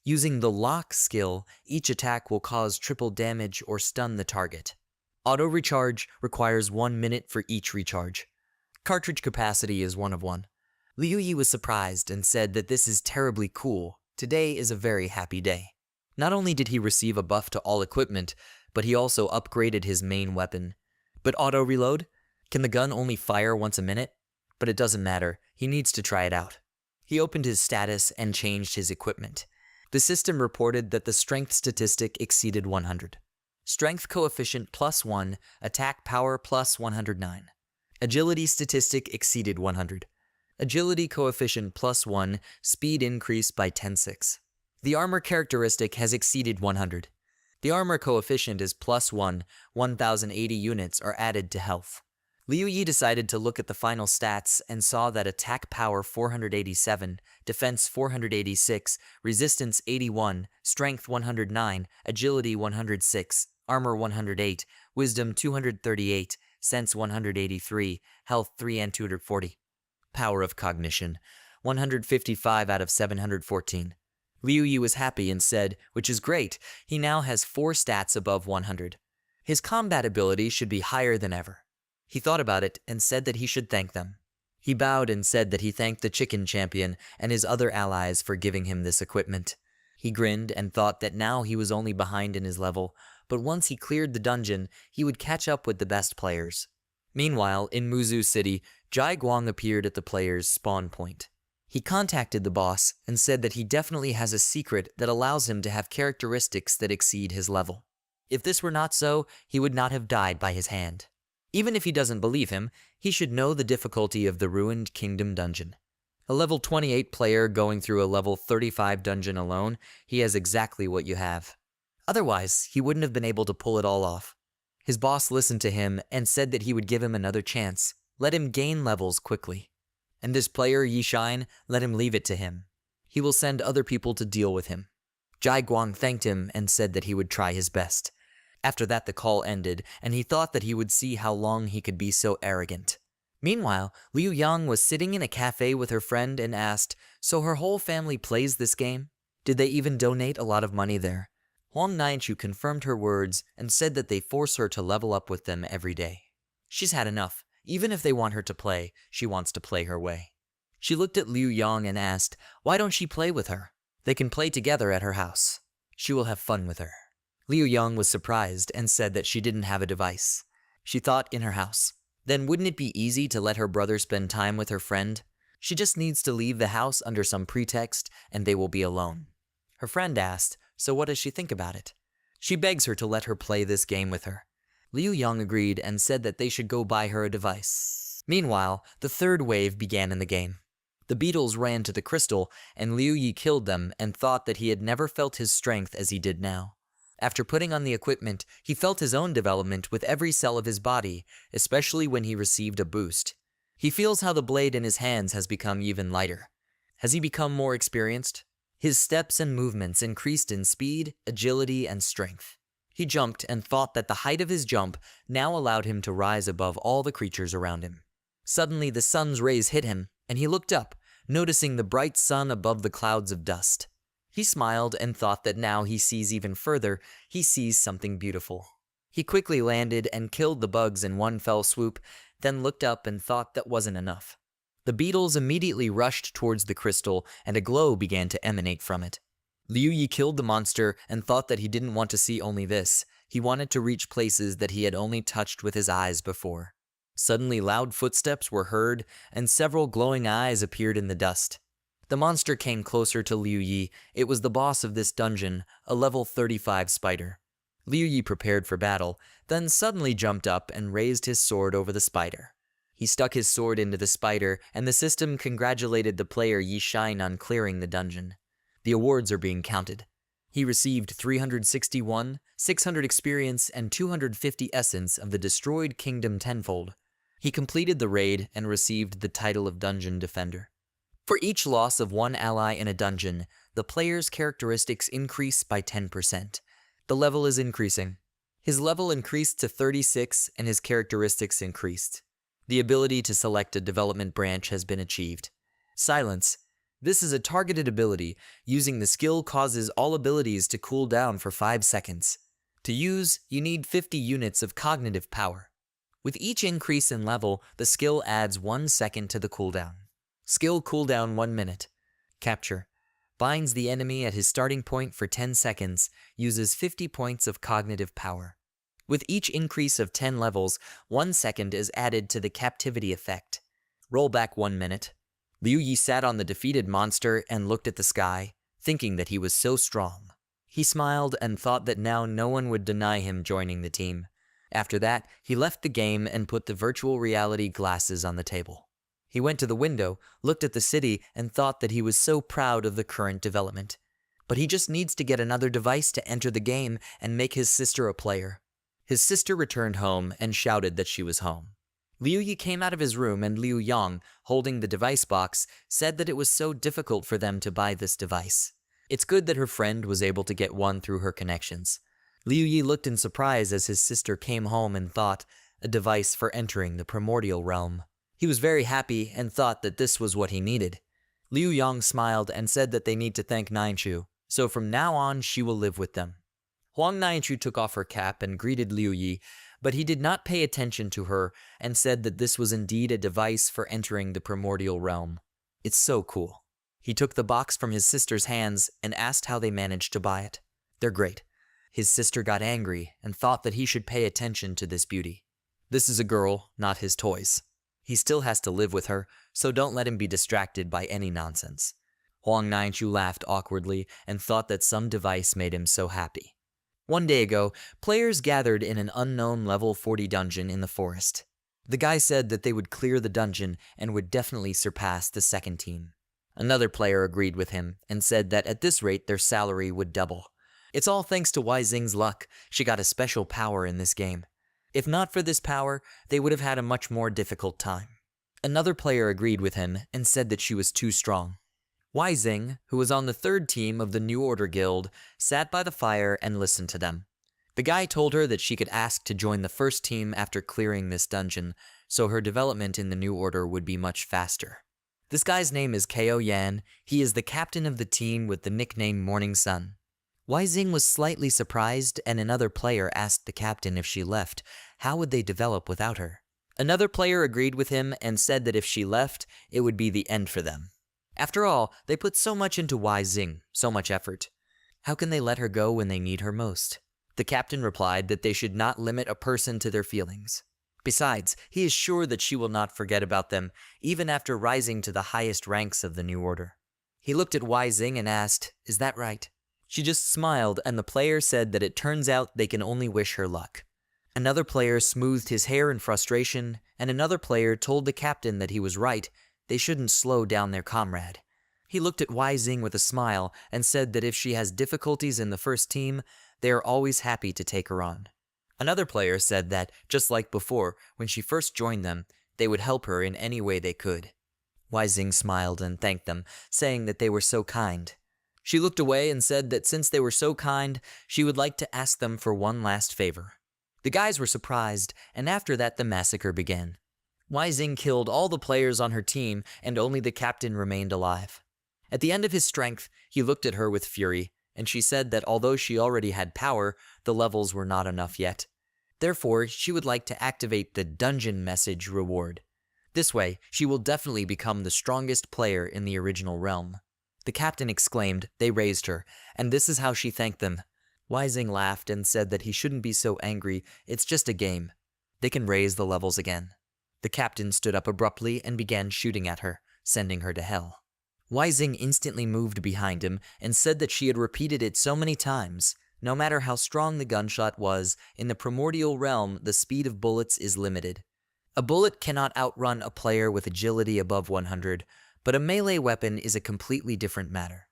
Using the lock skill, each attack will cause triple damage or stun the target. Auto recharge requires 1 minute for each recharge. Cartridge capacity is 1 of 1. Liu Yi was surprised and said that this is terribly cool. Today is a very happy day. Not only did he receive a buff to all equipment, but he also upgraded his main weapon. But auto reload? Can the gun only fire once a minute? But it doesn't matter, he needs to try it out. He opened his status and changed his equipment. The system reported that the strength statistic exceeded 100. Strength coefficient +1, attack power +109. Agility statistic exceeded 100. Agility coefficient +1, speed increase by 10.6. The armor characteristic has exceeded 100. The armor coefficient is +1, 1080 units are added to health. Liu Yi decided to look at the final stats and saw that attack power 487, defense 486, resistance 81, strength 109, agility 106, armor 108, wisdom 238, sense 183, health 3 and 240. Power of cognition, 155 out of 714. Liu Yi was happy and said, which is great, he now has 4 stats above 100. His combat ability should be higher than ever. He thought about it and said that he should thank them. He bowed and said that he thanked the Chicken Champion and his other allies for giving him this equipment. He grinned and thought that now he was only behind in his level, but once he cleared the dungeon, he would catch up with the best players. Meanwhile, in Muzu City, Jai Guang appeared at the players' spawn point. He contacted the boss and said that he definitely has a secret that allows him to have characteristics that exceed his level. If this were not so, he would not have died by his hand. Even if he doesn't believe him, he should know the difficulty of the Ruined Kingdom dungeon. A level 28 player going through a level 35 dungeon alone, he has exactly what you have. Otherwise, he wouldn't have been able to pull it all off. His boss listened to him and said that he would give him another chance, let him gain levels quickly. And this player, Yi Shine, let him leave it to him. He will send other people to deal with him. Jai Guang thanked him and said that he would try his best. After that, the call ended, and he thought that he would see how long he could be so arrogant. Meanwhile, Liu Yang was sitting in a cafe with her friend and asked, so her whole family plays this game? Did they even donate a lot of money there? Huang Naichu confirmed her words and said that they force her to level up with them every day. She's had enough. Even if they want her to play, she wants to play her way. She looked at Liu Yang and asked, why don't she play with her? They can play together at her house. She will have fun with her. Liu Yang was surprised and said that she didn't have a device. She thought in her house. Then wouldn't it be easy to let her brother spend time with her friend? She just needs to leave the house under some pretext and they will be alone. Her friend asked, so what does she think about it? She begs her to let her play this game with her. Liu Yang agreed and said that they should go buy her a device. Meanwhile, the third wave began in the game. The beetles ran to the crystal and Liu Yi killed them and thought that he had never felt his strength as he did now. After putting on the equipment, he felt his own development with every cell of his body, especially when he received a boost. He feels how the blade in his hands has become even lighter. Has he become more experienced? His steps and movements increased in speed, agility, and strength. He jumped and thought that the height of his jump now allowed him to rise above all the creatures around him. Suddenly, the sun's rays hit him, and he looked up, noticing the bright sun above the clouds of dust. He smiled and thought that now he sees even further, he sees something beautiful. He quickly landed and killed the bugs in one fell swoop, then looked up and thought that wasn't enough. The beetles immediately rushed towards the crystal, and a glow began to emanate from it. Liu Yi killed the monster and thought that he didn't want to see only this. He wanted to reach places that he had only touched with his eyes before. Suddenly loud footsteps were heard, and several glowing eyes appeared in the dust. The monster came closer to Liu Yi. It was the boss of this dungeon, a level 35 spider. Liu Yi prepared for battle, then suddenly jumped up and raised his sword over the spider. He stuck his sword into the spider, and the system congratulated the player Yi Shine on clearing the dungeon. The awards are being counted. He received 361, 600 experience, and 250 essence of the Destroyed Kingdom Tenfold. He completed the raid and received the title of Dungeon Defender. For each loss of one ally in a dungeon, the player's characteristics increase by 10%. The level is increasing. His level increased to 36 and his characteristics increased. The ability to select a development branch has been achieved. Silence. This is a targeted ability. Using the skill causes all abilities to cool down for 5 seconds. To use, you need 50 units of cognitive power. With each increase in level, the skill adds 1 second to the cooldown. Skill cooldown 1 minute. Capture. Binds the enemy at his starting point for 10 seconds, uses 50 points of cognitive power. With each increase of 10 levels, 1 second is added to the captivity effect. Roll back 1 minute. Liu Yi sat on the defeated monster and looked at the sky, thinking that he was so strong. He smiled and thought that now no one would deny him joining the team. After that, he left the game and put the virtual reality glasses on the table. He went to the window, looked at the city, and thought that he was so proud of the current development. But he just needs to get another device to enter the game and make his sister a player. His sister returned home and shouted that she was home. Liu Yi came out of his room and Liu Yang, holding the device box, said that it was so difficult for them to buy this device. It's good that her friend was able to get one through her connections. Liu Yi looked in surprise as his sister came home and thought, a device for entering the primordial realm. He was very happy and thought that this was what he needed. Liu Yang smiled and said that they need to thank Nianchu, so from now on she will live with them. Huang Nianchu took off her cap and greeted Liu Yi, but he did not pay attention to her and said that this was indeed a device for entering the primordial realm. It's so cool. He took the box from his sister's hands and asked how they managed to buy it. They're great. His sister got angry and thought that he should pay attention to this beauty. This is a girl, not his toys. He still has to live with her, so don't let him be distracted by any nonsense. Huang Nianchu laughed awkwardly and thought that some device made him so happy. One day ago, players gathered in an unknown level 40 dungeon in the forest. The guy said that they would clear the dungeon and would definitely surpass the second team. Another player agreed with him and said that at this rate their salary would double. It's all thanks to Wei Xing's luck. She got a special power in this game. If not for this power, they would have had a much more difficult time. Another player agreed with him and said that she was too strong. Wei Xing, who was on the third team of the New Order Guild, sat by the fire and listened to them. The guy told her that she could ask to join the first team after clearing this dungeon, so her development in the New Order would be much faster. This guy's name is Ko Yan. He is the captain of the team with the nickname Morning Sun. Wei Xing was slightly surprised, and another player asked the captain if she left, how would they develop without her? Another player agreed with him and said that if she left, it would be the end for them. After all, they put so much into Wei Xing, so much effort. How can they let her go when they need her most? The captain replied that they should not limit a person to their feelings. Besides, he is sure that she will not forget about them, even after rising to the highest ranks of the New Order. He looked at Wei Xing and asked, "Is that right?" She just smiled, and the player said that it turns out they can only wish her luck. Another player smoothed his hair in frustration, and another player told the captain that he was right. They shouldn't slow down their comrade. He looked at Wai Xing with a smile and said that if she has difficulties in the first team, they are always happy to take her on. Another player said that, just like before, when she first joined them, they would help her in any way they could. Wai Xing smiled and thanked them, saying that they were so kind. She looked away and said that since they were so kind, she would like to ask them for one last favor. The guys were surprised, and after that the massacre began. Wai Xing killed all the players on her team, and only the captain remained alive. At the end of his strength, he looked at her with fury, and she said that although she already had power, the levels were not enough yet. Therefore, she would like to activate the dungeon message reward. This way, she will definitely become the strongest player in the original realm. The captain exclaimed, they raised her, and this is how she thanked them. Wai Xing laughed and said that he shouldn't be so angry, it's just a game. They can raise the levels again. The captain stood up abruptly and began shooting at her, sending her to hell. Wai Xing instantly moved behind him and said that she had repeated it so many times. No matter how strong the gunshot was, in the primordial realm, the speed of bullets is limited. A bullet cannot outrun a player with agility above 100, but a melee weapon is a completely different matter.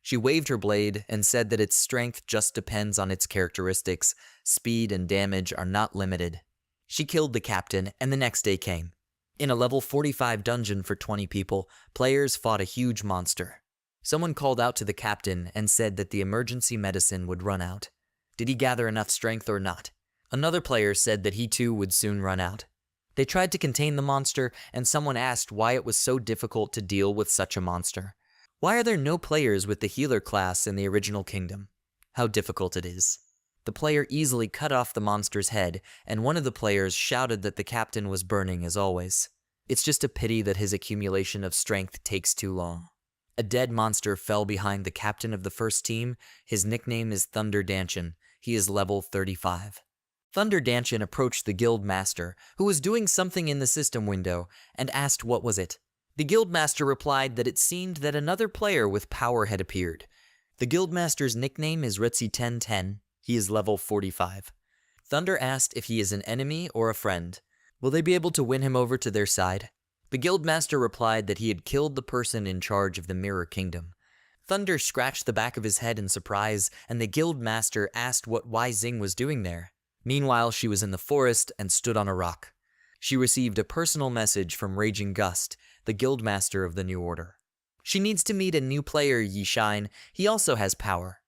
She waved her blade and said that its strength just depends on its characteristics. Speed and damage are not limited. She killed the captain, and the next day came. In a level 45 dungeon for 20 people, players fought a huge monster. Someone called out to the captain and said that the emergency medicine would run out. Did he gather enough strength or not? Another player said that he too would soon run out. They tried to contain the monster, and someone asked why it was so difficult to deal with such a monster. Why are there no players with the healer class in the original kingdom? How difficult it is. The player easily cut off the monster's head, and one of the players shouted that the captain was burning as always. It's just a pity that his accumulation of strength takes too long. A dead monster fell behind the captain of the first team. His nickname is Thunder Danchin. He is level 35. Thunder Danchin approached the guild master, who was doing something in the system window, and asked what was it. The guild master replied that it seemed that another player with power had appeared. The guild master's nickname is Ritzy 1010. He is level 45. Thunder asked if he is an enemy or a friend. Will they be able to win him over to their side? The guildmaster replied that he had killed the person in charge of the Mirror Kingdom. Thunder scratched the back of his head in surprise, and the guildmaster asked what Wai Xing was doing there. Meanwhile, she was in the forest and stood on a rock. She received a personal message from Raging Gust, the guildmaster of the New Order. She needs to meet a new player, Yishine. He also has power.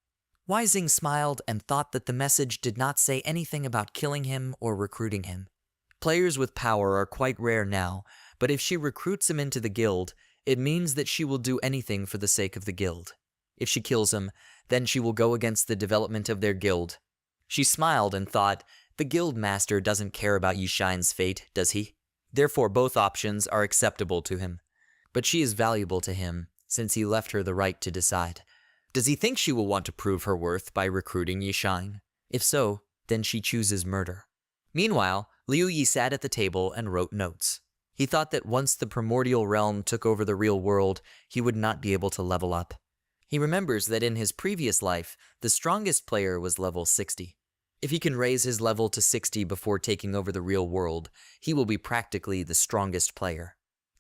Wai Xing smiled and thought that the message did not say anything about killing him or recruiting him. Players with power are quite rare now, but if she recruits him into the guild, it means that she will do anything for the sake of the guild. If she kills him, then she will go against the development of their guild. She smiled and thought, the guild master doesn't care about Yishine's fate, does he? Therefore both options are acceptable to him. But she is valuable to him, since he left her the right to decide. Does he think she will want to prove her worth by recruiting Yishine? If so, then she chooses murder. Meanwhile, Liu Yi sat at the table and wrote notes. He thought that once the primordial realm took over the real world, he would not be able to level up. He remembers that in his previous life, the strongest player was level 60. If he can raise his level to 60 before taking over the real world, he will be practically the strongest player.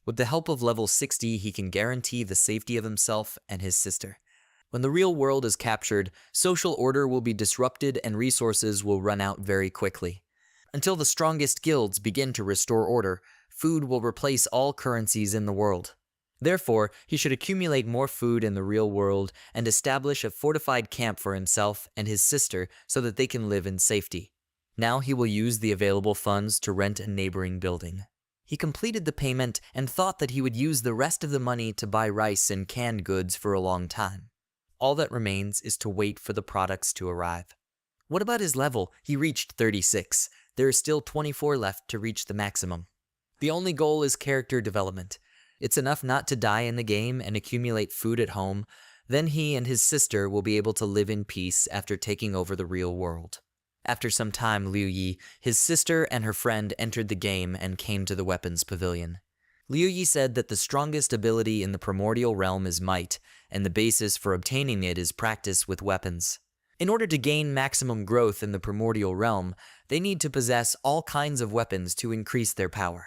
With the help of level 60, he can guarantee the safety of himself and his sister. When the real world is captured, social order will be disrupted and resources will run out very quickly. Until the strongest guilds begin to restore order, food will replace all currencies in the world. Therefore, he should accumulate more food in the real world and establish a fortified camp for himself and his sister so that they can live in safety. Now he will use the available funds to rent a neighboring building. He completed the payment and thought that he would use the rest of the money to buy rice and canned goods for a long time. All that remains is to wait for the products to arrive. What about his level? He reached 36. There are still 24 left to reach the maximum. The only goal is character development. It's enough not to die in the game and accumulate food at home. Then he and his sister will be able to live in peace after taking over the real world. After some time, Liu Yi, his sister, and her friend entered the game and came to the weapons pavilion. Liu Yi said that the strongest ability in the primordial realm is might, and the basis for obtaining it is practice with weapons. In order to gain maximum growth in the primordial realm, they need to possess all kinds of weapons to increase their power.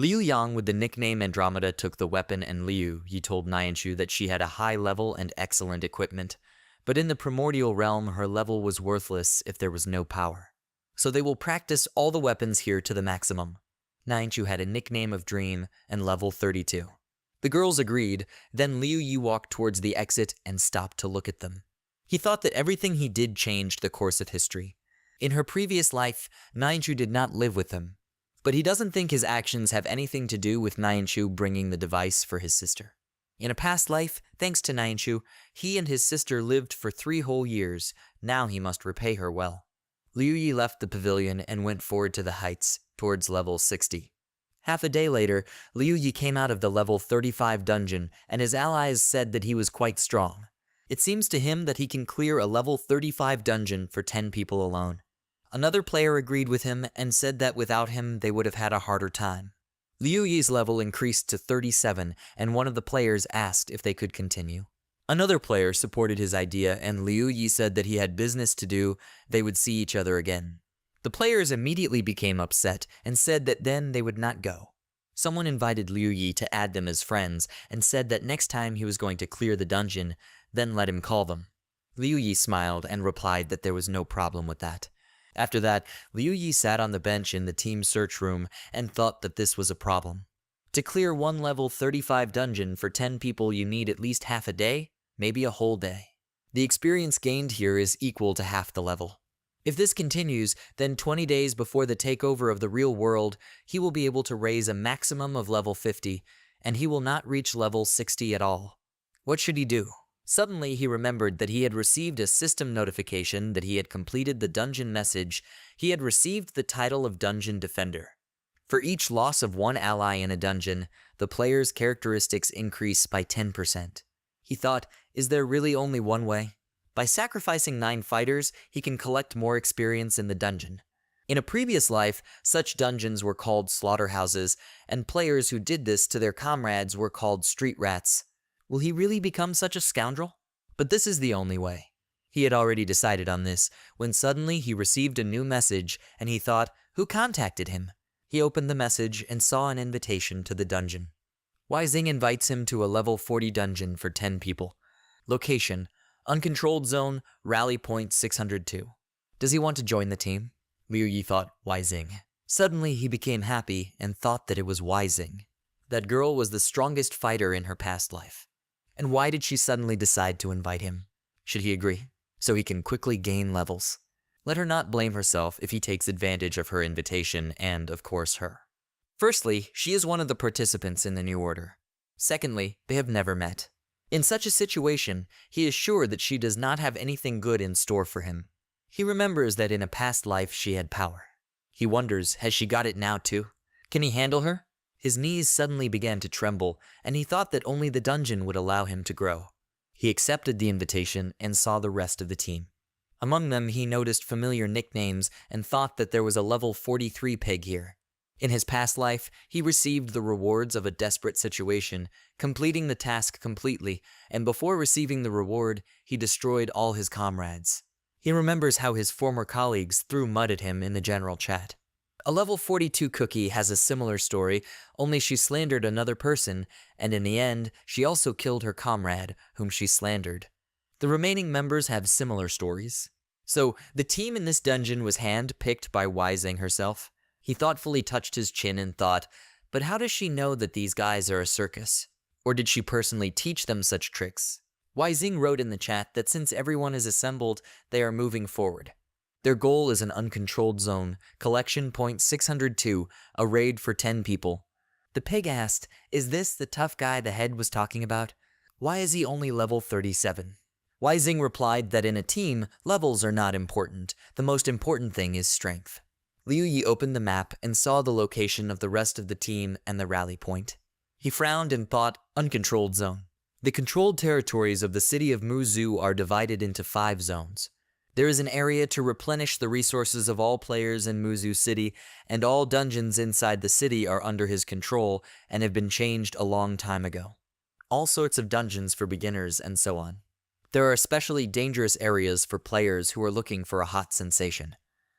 Liu Yang with the nickname Andromeda took the weapon, and Liu Yi told Nyanchu that she had a high level and excellent equipment, but in the primordial realm her level was worthless if there was no power. So they will practice all the weapons here to the maximum. Nyanchu had a nickname of Dream and level 32. The girls agreed, then Liu Yi walked towards the exit and stopped to look at them. He thought that everything he did changed the course of history. In her previous life, Nyanchu did not live with him, but he doesn't think his actions have anything to do with Nyanchu bringing the device for his sister. In a past life, thanks to Nyanchu, he and his sister lived for 3 whole years. Now he must repay her well. Liu Yi left the pavilion and went forward to the heights, towards level 60. Half a day later, Liu Yi came out of the level 35 dungeon, and his allies said that he was quite strong. It seems to him that he can clear a level 35 dungeon for 10 people alone. Another player agreed with him and said that without him they would have had a harder time. Liu Yi's level increased to 37, and one of the players asked if they could continue. Another player supported his idea, and Liu Yi said that he had business to do, they would see each other again. The players immediately became upset and said that then they would not go. Someone invited Liu Yi to add them as friends and said that next time he was going to clear the dungeon, then let him call them. Liu Yi smiled and replied that there was no problem with that. After that, Liu Yi sat on the bench in the team search room and thought that this was a problem. To clear one level 35 dungeon for 10 people you need at least half a day, maybe a whole day. The experience gained here is equal to half the level. If this continues, then 20 days before the takeover of the real world, he will be able to raise a maximum of level 50, and he will not reach level 60 at all. What should he do? Suddenly he remembered that he had received a system notification that he had completed the dungeon message. He had received the title of Dungeon Defender. For each loss of one ally in a dungeon, the player's characteristics increase by 10%. He thought, is there really only one way? By sacrificing 9 fighters, he can collect more experience in the dungeon. In a previous life, such dungeons were called slaughterhouses, and players who did this to their comrades were called street rats. Will he really become such a scoundrel? But this is the only way. He had already decided on this, when suddenly he received a new message, and he thought, who contacted him? He opened the message and saw an invitation to the dungeon. Weizing invites him to a level 40 dungeon for 10 people. Location: Uncontrolled Zone, Rally Point 602. Does he want to join the team? Liu Yi thought, Weizing. Suddenly he became happy and thought that it was Weizing. That girl was the strongest fighter in her past life. And why did she suddenly decide to invite him? Should he agree? So he can quickly gain levels. Let her not blame herself if he takes advantage of her invitation and, of course, her. Firstly, she is one of the participants in the New Order. Secondly, they have never met. In such a situation, he is sure that she does not have anything good in store for him. He remembers that in a past life she had power. He wonders, has she got it now too? Can he handle her? His knees suddenly began to tremble, and he thought that only the dungeon would allow him to grow. He accepted the invitation and saw the rest of the team. Among them, he noticed familiar nicknames and thought that there was a level 43 pig here. In his past life, he received the rewards of a desperate situation, completing the task completely, and before receiving the reward, he destroyed all his comrades. He remembers how his former colleagues threw mud at him in the general chat. A level 42 cookie has a similar story, only she slandered another person, and in the end, she also killed her comrade, whom she slandered. The remaining members have similar stories. So, the team in this dungeon was hand-picked by Weizing herself. He thoughtfully touched his chin and thought, but how does she know that these guys are a circus? Or did she personally teach them such tricks? Weizing wrote in the chat that since everyone is assembled, they are moving forward. Their goal is an uncontrolled zone, collection point 602, a raid for 10 people. The pig asked, is this the tough guy the head was talking about? Why is he only level 37? Weizing replied that in a team, levels are not important. The most important thing is strength. Liu Yi opened the map and saw the location of the rest of the team and the rally point. He frowned and thought, uncontrolled zone. The controlled territories of the city of Muzu are divided into 5 zones. There is an area to replenish the resources of all players in Muzu City, and all dungeons inside the city are under his control and have been changed a long time ago. All sorts of dungeons for beginners and so on. There are especially dangerous areas for players who are looking for a hot sensation.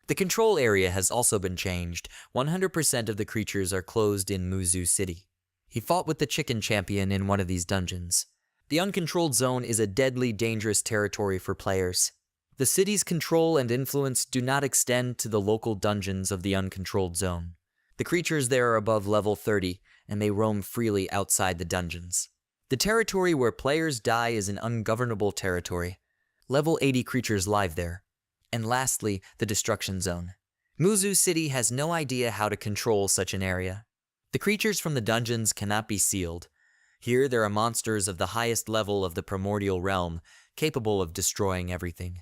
The control area has also been changed. 100% of the creatures are closed in Muzu City. He fought with the chicken champion in one of these dungeons. The uncontrolled zone is a deadly, dangerous territory for players. The city's control and influence do not extend to the local dungeons of the uncontrolled zone. The creatures there are above level 30, and they roam freely outside the dungeons. The territory where players die is an ungovernable territory. Level 80 creatures live there. And lastly, the destruction zone. Muzu City has no idea how to control such an area. The creatures from the dungeons cannot be sealed. Here there are monsters of the highest level of the primordial realm, capable of destroying everything.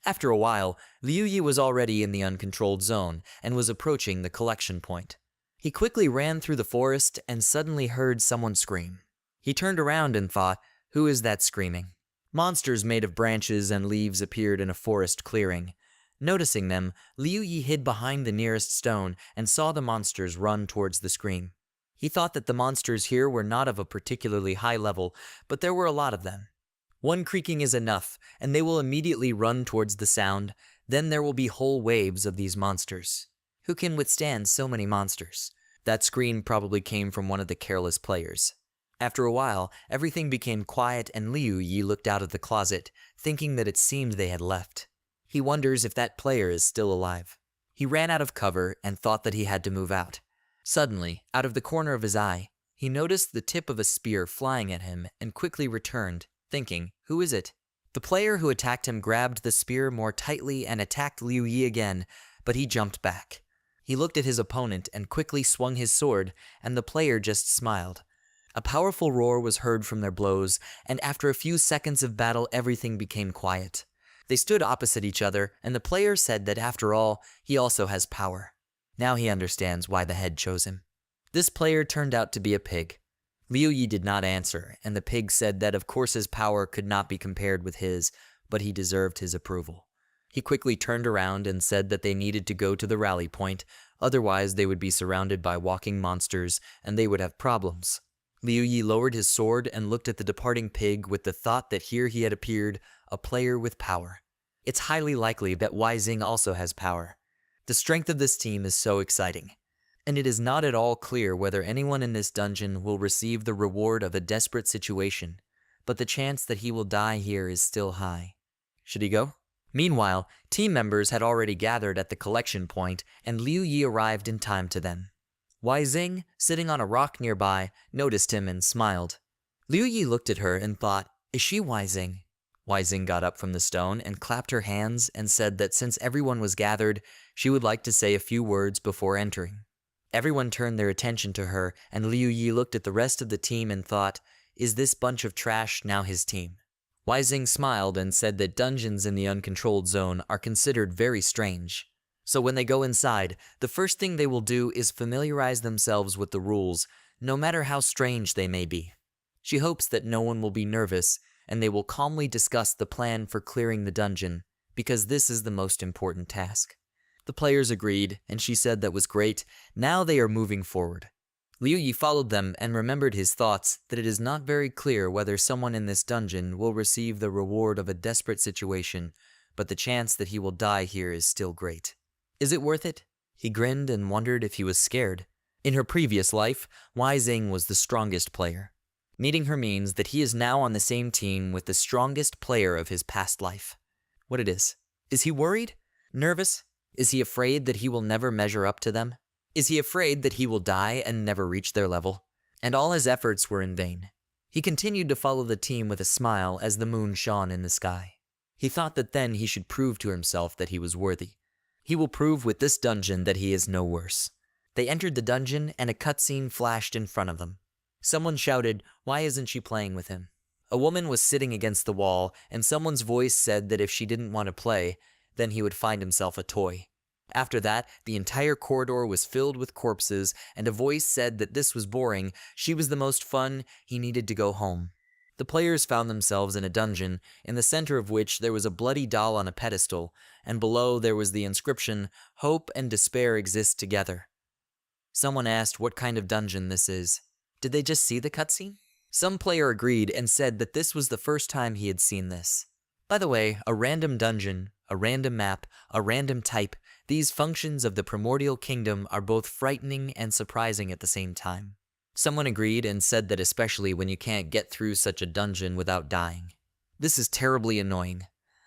After a while, Liu Yi was already in the uncontrolled zone and was approaching the collection point. He quickly ran through the forest and suddenly heard someone scream. He turned around and thought, who is that screaming? Monsters made of branches and leaves appeared in a forest clearing. Noticing them, Liu Yi hid behind the nearest stone and saw the monsters run towards the scream. He thought that the monsters here were not of a particularly high level, but there were a lot of them. One creaking is enough, and they will immediately run towards the sound. Then there will be whole waves of these monsters. Who can withstand so many monsters? That scream probably came from one of the careless players. After a while, everything became quiet and Liu Yi looked out of the closet, thinking that it seemed they had left. He wonders if that player is still alive. He ran out of cover and thought that he had to move out. Suddenly, out of the corner of his eye, he noticed the tip of a spear flying at him and quickly returned, thinking, who is it? The player who attacked him grabbed the spear more tightly and attacked Liu Yi again, but he jumped back. He looked at his opponent and quickly swung his sword, and the player just smiled. A powerful roar was heard from their blows, and after a few seconds of battle, everything became quiet. They stood opposite each other, and the player said that after all, he also has power. Now he understands why the head chose him. This player turned out to be a pig. Liu Yi did not answer, and the pig said that of course his power could not be compared with his, but he deserved his approval. He quickly turned around and said that they needed to go to the rally point, otherwise they would be surrounded by walking monsters and they would have problems. Liu Yi lowered his sword and looked at the departing pig with the thought that here he had appeared, a player with power. It's highly likely that Wei Xing also has power. The strength of this team is so exciting, and it is not at all clear whether anyone in this dungeon will receive the reward of a desperate situation, but the chance that he will die here is still high. Should he go? Meanwhile, team members had already gathered at the collection point, and Liu Yi arrived in time to them. Wei Xing, sitting on a rock nearby, noticed him and smiled. Liu Yi looked at her and thought, is she Wei Xing? Wei Xing got up from the stone and clapped her hands and said that since everyone was gathered, she would like to say a few words before entering. Everyone turned their attention to her, and Liu Yi looked at the rest of the team and thought, is this bunch of trash now his team? Wei Xing smiled and said that dungeons in the uncontrolled zone are considered very strange. So when they go inside, the first thing they will do is familiarize themselves with the rules, no matter how strange they may be. She hopes that no one will be nervous, and they will calmly discuss the plan for clearing the dungeon, because this is the most important task. The players agreed, and she said that was great. Now they are moving forward. Liu Yi followed them and remembered his thoughts that it is not very clear whether someone in this dungeon will receive the reward of a desperate situation, but the chance that he will die here is still great. Is it worth it? He grinned and wondered if he was scared. In her previous life, Wei Xing was the strongest player. Meeting her means that he is now on the same team with the strongest player of his past life. What it is? Is he worried? Nervous? Is he afraid that he will never measure up to them? Is he afraid that he will die and never reach their level? And all his efforts were in vain. He continued to follow the team with a smile as the moon shone in the sky. He thought that then he should prove to himself that he was worthy. He will prove with this dungeon that he is no worse. They entered the dungeon and a cutscene flashed in front of them. Someone shouted, why isn't she playing with him? A woman was sitting against the wall, and someone's voice said that if she didn't want to play, then he would find himself a toy. After that, the entire corridor was filled with corpses, and a voice said that this was boring, she was the most fun, he needed to go home. The players found themselves in a dungeon, in the center of which there was a bloody doll on a pedestal, and below there was the inscription, Hope and Despair Exist Together. Someone asked what kind of dungeon this is. Did they just see the cutscene? Some player agreed and said that this was the first time he had seen this. By the way, a random dungeon, a random map, a random type. These functions of the primordial kingdom are both frightening and surprising at the same time. Someone agreed and said that especially when you can't get through such a dungeon without dying. This is terribly annoying.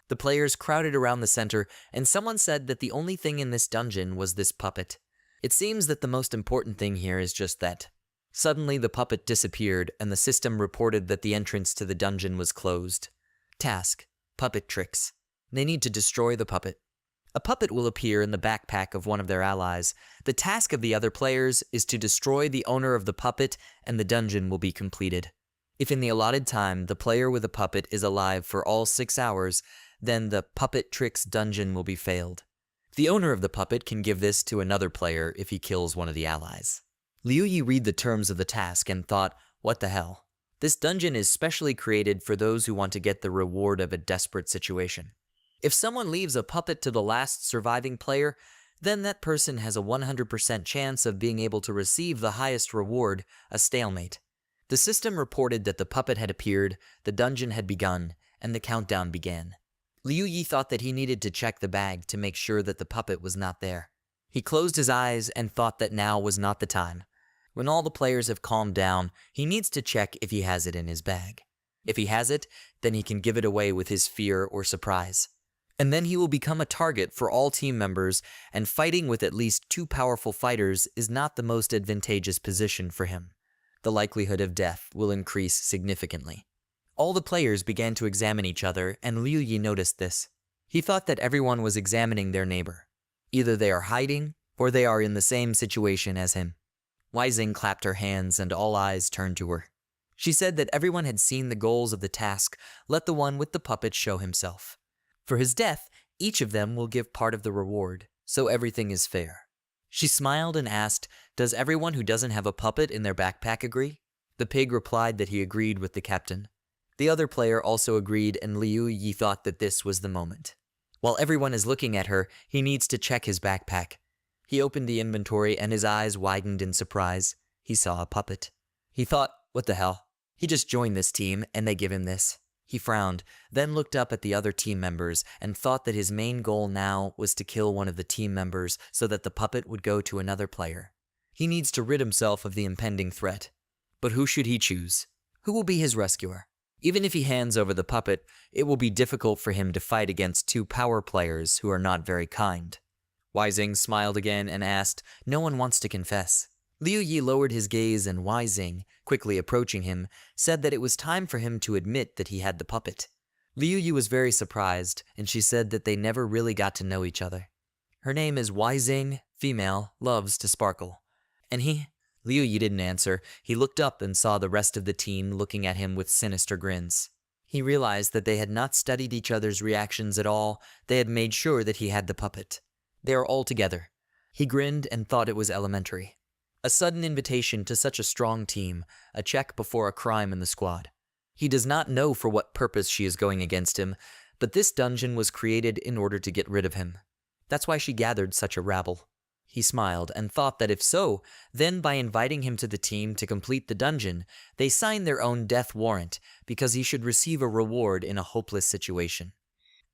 The players crowded around the center, and someone said that the only thing in this dungeon was this puppet. It seems that the most important thing here is just that. Suddenly the puppet disappeared, and the system reported that the entrance to the dungeon was closed. Task: puppet tricks. They need to destroy the puppet. A puppet will appear in the backpack of one of their allies. The task of the other players is to destroy the owner of the puppet, and the dungeon will be completed. If in the allotted time the player with a puppet is alive for all 6 hours, then the puppet tricks dungeon will be failed. The owner of the puppet can give this to another player if he kills one of the allies. Liu Yi read the terms of the task and thought, what the hell? This dungeon is specially created for those who want to get the reward of a desperate situation. If someone leaves a puppet to the last surviving player, then that person has a 100% chance of being able to receive the highest reward, a stalemate. The system reported that the puppet had appeared, the dungeon had begun, and the countdown began. Liu Yi thought that he needed to check the bag to make sure that the puppet was not there. He closed his eyes and thought that now was not the time. When all the players have calmed down, he needs to check if he has it in his bag. If he has it, then he can give it away with his fear or surprise. And then he will become a target for all team members, and fighting with at least 2 powerful fighters is not the most advantageous position for him. The likelihood of death will increase significantly. All the players began to examine each other, and Liu Yi noticed this. He thought that everyone was examining their neighbor. Either they are hiding, or they are in the same situation as him. Weizing clapped her hands, and all eyes turned to her. She said that everyone had seen the goals of the task. Let the one with the puppet show himself. For his death, each of them will give part of the reward, so everything is fair. She smiled and asked, does everyone who doesn't have a puppet in their backpack agree? The pig replied that he agreed with the captain. The other player also agreed, and Liu Yi thought that this was the moment. While everyone is looking at her, he needs to check his backpack. He opened the inventory and his eyes widened in surprise. He saw a puppet. He thought, what the hell? He just joined this team and they give him this. He frowned, then looked up at the other team members and thought that his main goal now was to kill one of the team members so that the puppet would go to another player. He needs to rid himself of the impending threat. But who should he choose? Who will be his rescuer? Even if he hands over the puppet, it will be difficult for him to fight against 2 power players who are not very kind. Weizing smiled again and asked, no one wants to confess. Liu Yi lowered his gaze and Weizing, quickly approaching him, said that it was time for him to admit that he had the puppet. Liu Yi was very surprised, and she said that they never really got to know each other. Her name is Weizing, female, loves to sparkle. And he? Liu Yi didn't answer. He looked up and saw the rest of the team looking at him with sinister grins. He realized that they had not studied each other's reactions at all. They had made sure that he had the puppet. They are all together. He grinned and thought it was elementary. A sudden invitation to such a strong team, a check before a crime in the squad. He does not know for what purpose she is going against him, but this dungeon was created in order to get rid of him. That's why she gathered such a rabble. He smiled and thought that if so, then by inviting him to the team to complete the dungeon, they signed their own death warrant because he should receive a reward in a hopeless situation.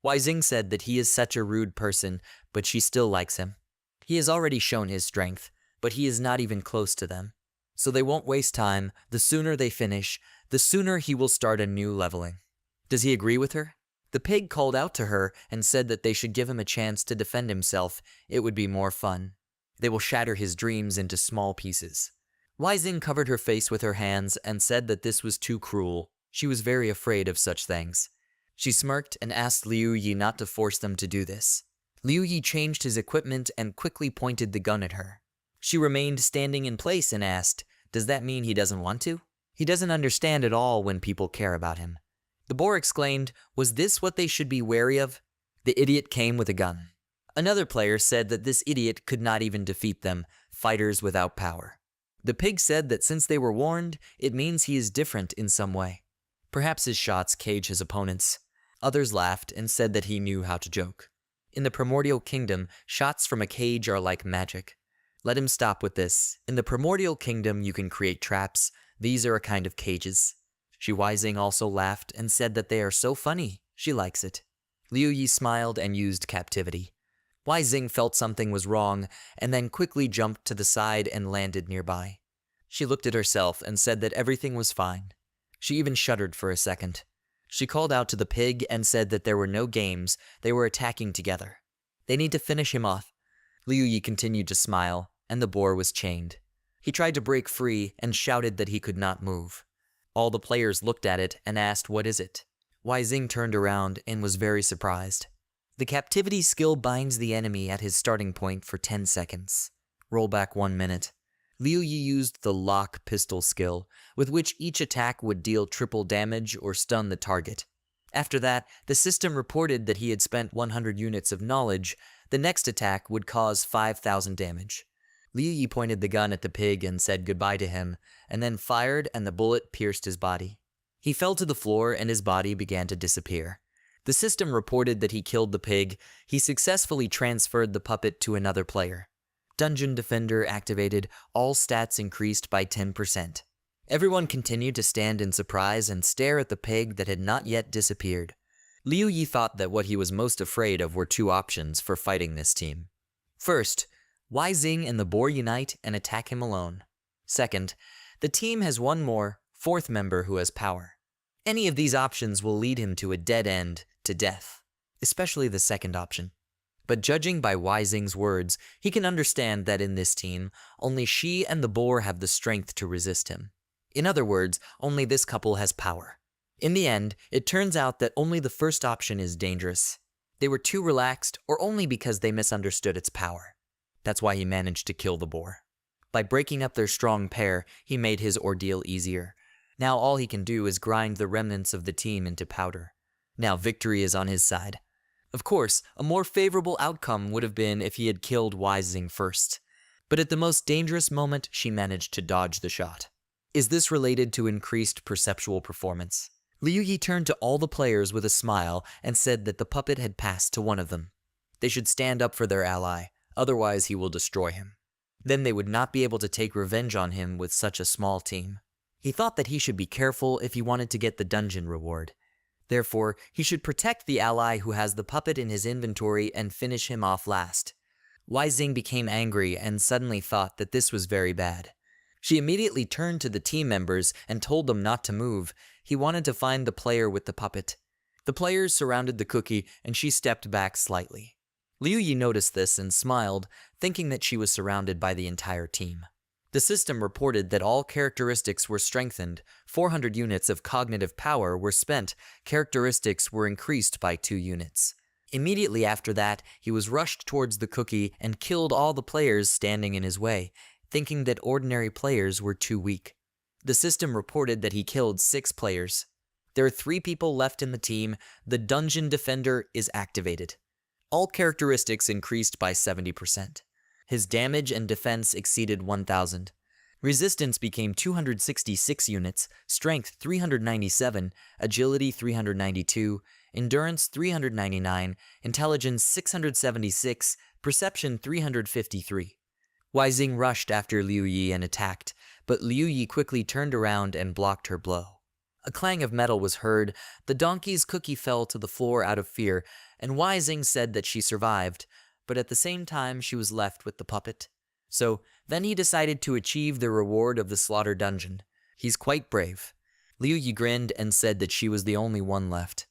Weizing said that he is such a rude person, but she still likes him. He has already shown his strength, but he is not even close to them. So they won't waste time. The sooner they finish, the sooner he will start a new leveling. Does he agree with her? The pig called out to her and said that they should give him a chance to defend himself. It would be more fun. They will shatter his dreams into small pieces. Weizing covered her face with her hands and said that this was too cruel. She was very afraid of such things. She smirked and asked Liu Yi not to force them to do this. Liu Yi changed his equipment and quickly pointed the gun at her. She remained standing in place and asked, does that mean he doesn't want to? He doesn't understand at all when people care about him. The boar exclaimed, was this what they should be wary of? The idiot came with a gun. Another player said that this idiot could not even defeat them, fighters without power. The pig said that since they were warned, it means he is different in some way. Perhaps his shots cage his opponents. Others laughed and said that he knew how to joke. In the primordial kingdom, shots from a cage are like magic. Let him stop with this. In the primordial kingdom, you can create traps. These are a kind of cages. Weizing also laughed and said that they are so funny. She likes it. Liu Yi smiled and used captivity. Wai Xing felt something was wrong and then quickly jumped to the side and landed nearby. She looked at herself and said that everything was fine. She even shuddered for a second. She called out to the pig and said that there were no games, they were attacking together. They need to finish him off. Liu Yi continued to smile, and the boar was chained. He tried to break free and shouted that he could not move. All the players looked at it and asked, "What is it?" Wai Xing turned around and was very surprised. The captivity skill binds the enemy at his starting point for 10 seconds. Roll back 1 minute. Liu Yi used the lock pistol skill, with which each attack would deal triple damage or stun the target. After that, the system reported that he had spent 100 units of knowledge. The next attack would cause 5,000 damage. Liu Yi pointed the gun at the pig and said goodbye to him, and then fired and the bullet pierced his body. He fell to the floor and his body began to disappear. The system reported that he killed the pig. He successfully transferred the puppet to another player. Dungeon Defender activated, all stats increased by 10%. Everyone continued to stand in surprise and stare at the pig that had not yet disappeared. Liu Yi thought that what he was most afraid of were two options for fighting this team. First, Wai Xing and the boar unite and attack him alone. Second, the team has one more, fourth member who has power. Any of these options will lead him to a dead end, to death, especially the second option. But judging by Wai Xing's words, he can understand that in this team, only she and the boar have the strength to resist him. In other words, only this couple has power. In the end, it turns out that only the first option is dangerous. They were too relaxed, or only because they misunderstood its power. That's why he managed to kill the boar. By breaking up their strong pair, he made his ordeal easier. Now all he can do is grind the remnants of the team into powder. Now victory is on his side. Of course, a more favorable outcome would have been if he had killed Wai Xing first. But at the most dangerous moment, she managed to dodge the shot. Is this related to increased perceptual performance? Liu Yi turned to all the players with a smile and said that the puppet had passed to one of them. They should stand up for their ally, otherwise he will destroy him. Then they would not be able to take revenge on him with such a small team. He thought that he should be careful if he wanted to get the dungeon reward. Therefore, he should protect the ally who has the puppet in his inventory and finish him off last. Wai Xing became angry and suddenly thought that this was very bad. She immediately turned to the team members and told them not to move. He wanted to find the player with the puppet. The players surrounded the cookie and she stepped back slightly. Liu Yi noticed this and smiled, thinking that she was surrounded by the entire team. The system reported that all characteristics were strengthened, 400 units of cognitive power were spent, characteristics were increased by 2 units. Immediately after that, he was rushed towards the cookie and killed all the players standing in his way, thinking that ordinary players were too weak. The system reported that he killed 6 players. There are 3 people left in the team. The Dungeon Defender is activated. All characteristics increased by 70%. His damage and defense exceeded 1,000. Resistance became 266 units, strength 397, agility 392, endurance 399, intelligence 676, perception 353. Wai Xing rushed after Liu Yi and attacked, but Liu Yi quickly turned around and blocked her blow. A clang of metal was heard, the donkey's cookie fell to the floor out of fear, and Wai Xing said that she survived, but at the same time she was left with the puppet. So then he decided to achieve the reward of the slaughter dungeon. He's quite brave. Liu Yi grinned and said that she was the only one left.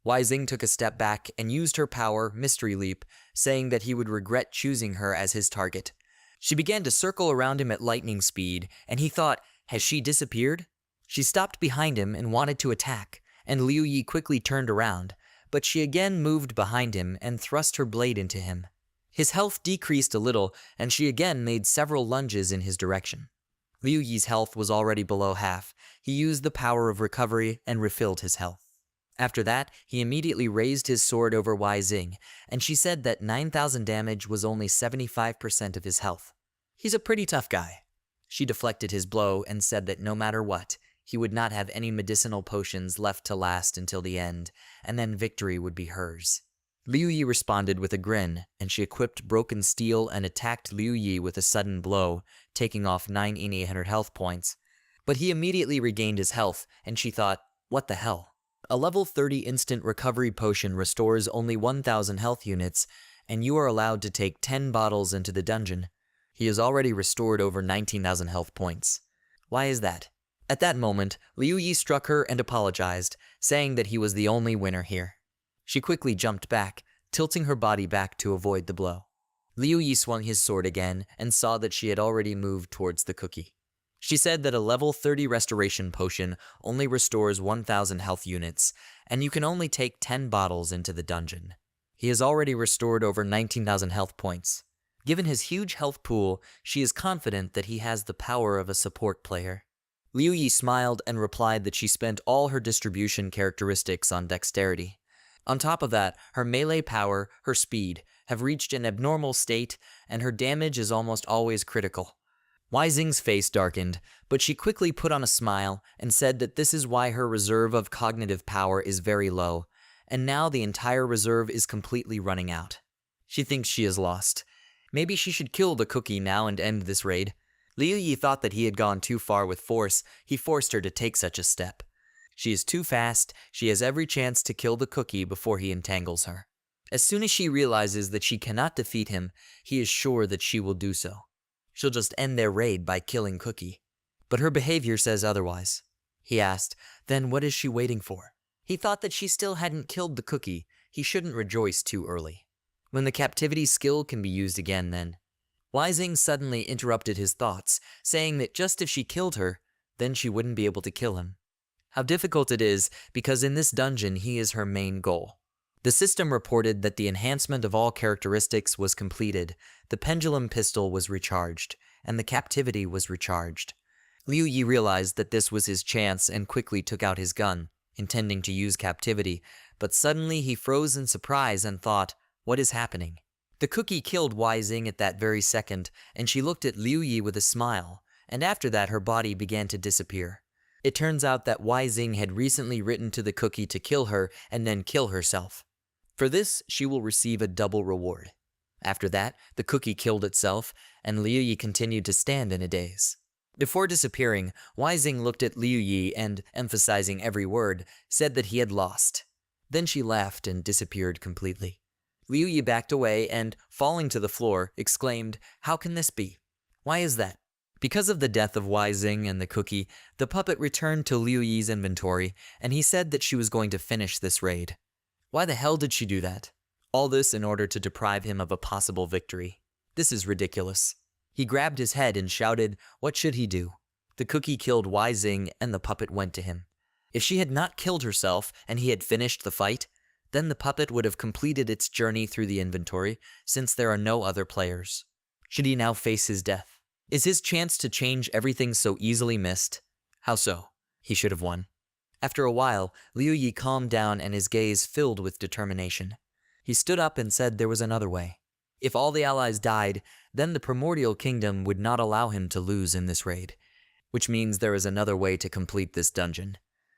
Wai Xing took a step back and used her power, Mystery Leap, saying that he would regret choosing her as his target. She began to circle around him at lightning speed, and he thought, has she disappeared? She stopped behind him and wanted to attack, and Liu Yi quickly turned around, but she again moved behind him and thrust her blade into him. His health decreased a little, and she again made several lunges in his direction. Liu Yi's health was already below half. He used the power of recovery and refilled his health. After that, he immediately raised his sword over Wai Xing, and she said that 9,000 damage was only 75% of his health. He's a pretty tough guy. She deflected his blow and said that no matter what, he would not have any medicinal potions left to last until the end, and then victory would be hers. Liu Yi responded with a grin, and she equipped broken steel and attacked Liu Yi with a sudden blow, taking off 9,800 health points. But he immediately regained his health, and she thought, what the hell? A level 30 instant recovery potion restores only 1,000 health units, and you are allowed to take 10 bottles into the dungeon. He has already restored over 19,000 health points. Why is that? At that moment, Liu Yi struck her and apologized, saying that he was the only winner here. She quickly jumped back, tilting her body back to avoid the blow. Liu Yi swung his sword again and saw that she had already moved towards the cookie. She said that a level 30 restoration potion only restores 1,000 health units, and you can only take 10 bottles into the dungeon. He has already restored over 19,000 health points. Given his huge health pool, she is confident that he has the power of a support player. Liu Yi smiled and replied that she spent all her distribution characteristics on dexterity. On top of that, her melee power, her speed, have reached an abnormal state, and her damage is almost always critical. Wei Xing's face darkened, but she quickly put on a smile and said that this is why her reserve of cognitive power is very low, and now the entire reserve is completely running out. She thinks she is lost. Maybe she should kill the cookie now and end this raid. Liu Yi thought that he had gone too far with force. He forced her to take such a step. She is too fast. She has every chance to kill the cookie before he entangles her. As soon as she realizes that she cannot defeat him, he is sure that she will do so. She'll just end their raid by killing Cookie. But her behavior says otherwise. He asked, then what is she waiting for? He thought that she still hadn't killed the cookie. He shouldn't rejoice too early. When the captivity skill can be used again then. Wei Xing suddenly interrupted his thoughts, saying that just if she killed her, then she wouldn't be able to kill him. How difficult it is, because in this dungeon he is her main goal. The system reported that the enhancement of all characteristics was completed, the pendulum pistol was recharged, and the captivity was recharged. Liu Yi realized that this was his chance and quickly took out his gun, intending to use captivity, but suddenly he froze in surprise and thought, what is happening? The cookie killed Wei Xing at that very second, and she looked at Liu Yi with a smile, and after that her body began to disappear. It turns out that Wei Xing had recently written to the cookie to kill her and then kill herself. For this, she will receive a double reward. After that, the cookie killed itself, and Liu Yi continued to stand in a daze. Before disappearing, Wei Xing looked at Liu Yi and, emphasizing every word, said that he had lost. Then she laughed and disappeared completely. Liu Yi backed away and, falling to the floor, exclaimed, how can this be? Why is that? Because of the death of Wei Xing and the cookie, the puppet returned to Liu Yi's inventory, and he said that she was going to finish this raid. Why the hell did she do that? All this in order to deprive him of a possible victory. This is ridiculous. He grabbed his head and shouted, what should he do? The cookie killed Wei Xing and the puppet went to him. If she had not killed herself and he had finished the fight, then the puppet would have completed its journey through the inventory, since there are no other players. Should he now face his death? Is his chance to change everything so easily missed? How so? He should have won. After a while, Liu Yi calmed down and his gaze filled with determination. He stood up and said there was another way. If all the allies died, then the Primordial Kingdom would not allow him to lose in this raid, which means there is another way to complete this dungeon.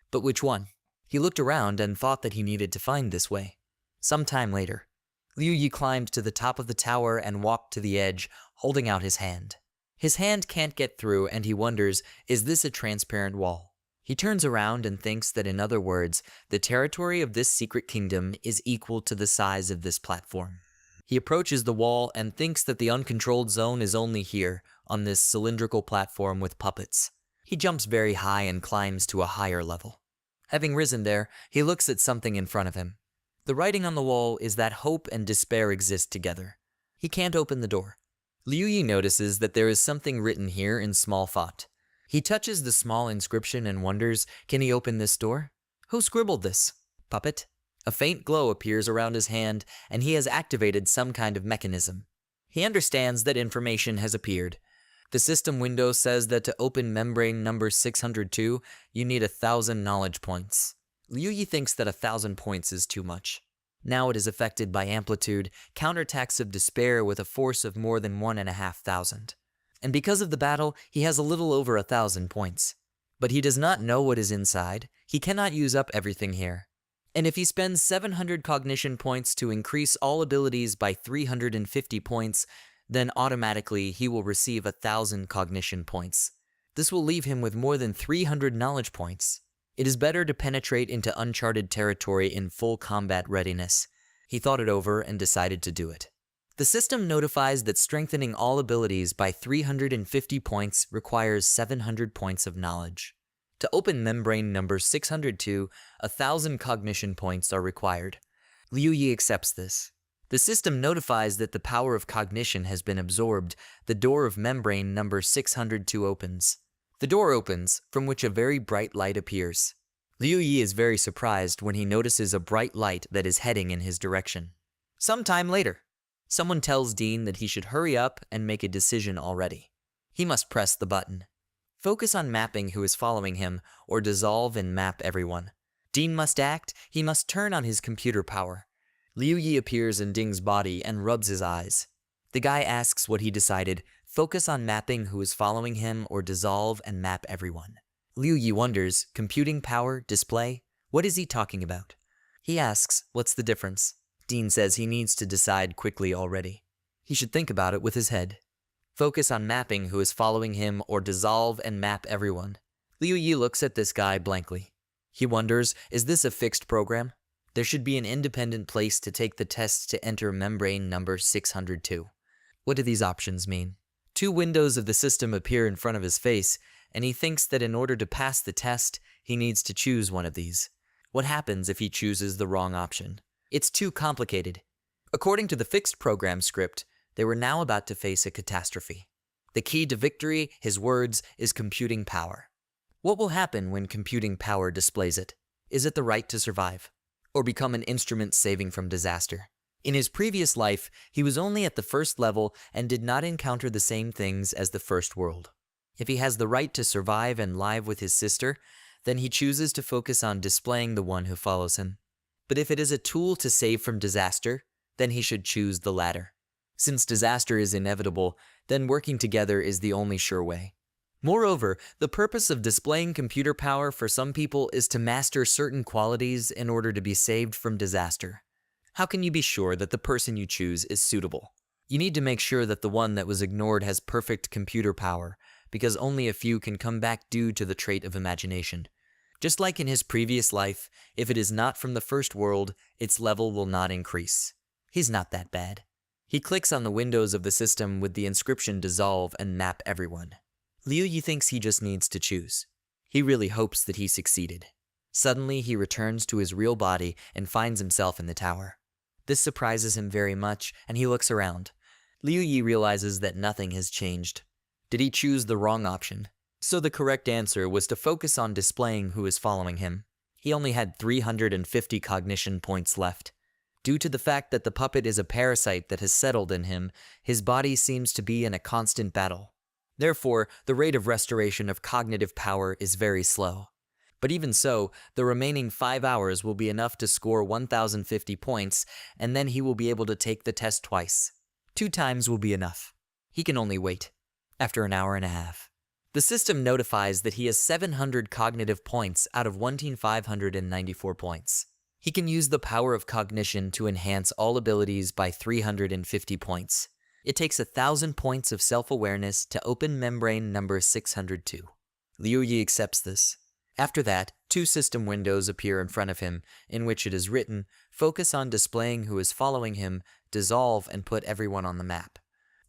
But which one? He looked around and thought that he needed to find this way. Some time later, Liu Yi climbed to the top of the tower and walked to the edge, holding out his hand. His hand can't get through and he wonders, is this a transparent wall? He turns around and thinks that, in other words, the territory of this secret kingdom is equal to the size of this platform. He approaches the wall and thinks that the uncontrolled zone is only here, on this cylindrical platform with puppets. He jumps very high and climbs to a higher level. Having risen there, he looks at something in front of him. The writing on the wall is that hope and despair exist together. He can't open the door. Liu Yi notices that there is something written here in small font. He touches the small inscription and wonders, can he open this door? Who scribbled this? Puppet? A faint glow appears around his hand, and he has activated some kind of mechanism. He understands that information has appeared. The system window says that to open membrane number 602, you need 1,000 knowledge points. Liu Yi thinks that 1,000 points is too much. Now it is affected by amplitude, counterattacks of despair with a force of more than 1,500. And because of the battle, he has a little over 1,000 points. But he does not know what is inside. He cannot use up everything here. And if he spends 700 cognition points to increase all abilities by 350 points, then automatically he will receive 1,000 cognition points. This will leave him with more than 300 knowledge points. It is better to penetrate into uncharted territory in full combat readiness. He thought it over and decided to do it. The system notifies that strengthening all abilities by 350 points requires 700 points of knowledge. To open membrane number 602, 1,000 cognition points are required. Liu Yi accepts this. The system notifies that the power of cognition has been absorbed. The door of membrane number 602 opens. The door opens, from which a very bright light appears. Liu Yi is very surprised when he notices a bright light that is heading in his direction. Sometime later, someone tells Dean that he should hurry up and make a decision already. He must press the button. Focus on mapping who is following him, or dissolve and map everyone. Dean must act. He must turn on his computer power. Liu Yi appears in Ding's body and rubs his eyes. The guy asks what he decided. Focus on mapping who is following him, or dissolve and map everyone. Liu Yi wonders, computing power, display? What is he talking about? He asks, what's the difference? Dean says he needs to decide quickly already. He should think about it with his head. Focus on mapping who is following him, or dissolve and map everyone. Liu Yi looks at this guy blankly. He wonders, is this a fixed program? There should be an independent place to take the test to enter membrane number 602. What do these options mean? 2 windows of the system appear in front of his face, and he thinks that in order to pass the test, he needs to choose one of these. What happens if he chooses the wrong option? It's too complicated. According to the fixed program script, they were now about to face a catastrophe. The key to victory, his words, is computing power. What will happen when computing power displays it? Is it the right to survive, or become an instrument saving from disaster? In his previous life, he was only at the first level and did not encounter the same things as the first world. If he has the right to survive and live with his sister, then he chooses to focus on displaying the one who follows him. But if it is a tool to save from disaster, then he should choose the latter. Since disaster is inevitable, then working together is the only sure way. Moreover, the purpose of displaying computer power for some people is to master certain qualities in order to be saved from disaster. How can you be sure that the person you choose is suitable? You need to make sure that the one that was ignored has perfect computer power, because only a few can come back due to the trait of imagination. Just like in his previous life, if it is not from the first world, its level will not increase. He's not that bad. He clicks on the windows of the system with the inscription dissolve and map everyone. Liu Yi thinks he just needs to choose. He really hopes that he succeeded. Suddenly, he returns to his real body and finds himself in the tower. This surprises him very much, and he looks around. Liu Yi realizes that nothing has changed. Did he choose the wrong option? So the correct answer was to focus on displaying who is following him. He only had 350 cognition points left. Due to the fact that the puppet is a parasite that has settled in him, his body seems to be in a constant battle. Therefore, the rate of restoration of cognitive power is very slow. But even so, the remaining 5 hours will be enough to score 1,050 points, and then he will be able to take the test twice. 2 times will be enough. He can only wait. After an hour and a half. The system notifies that he has 700 cognitive points out of 1,594 points. He can use the power of cognition to enhance all abilities by 350 points. It takes 1,000 points of self-awareness to open membrane number 602. Liu Yi accepts this. After that, 2 system windows appear in front of him, in which it is written, focus on displaying who is following him, dissolve and put everyone on the map.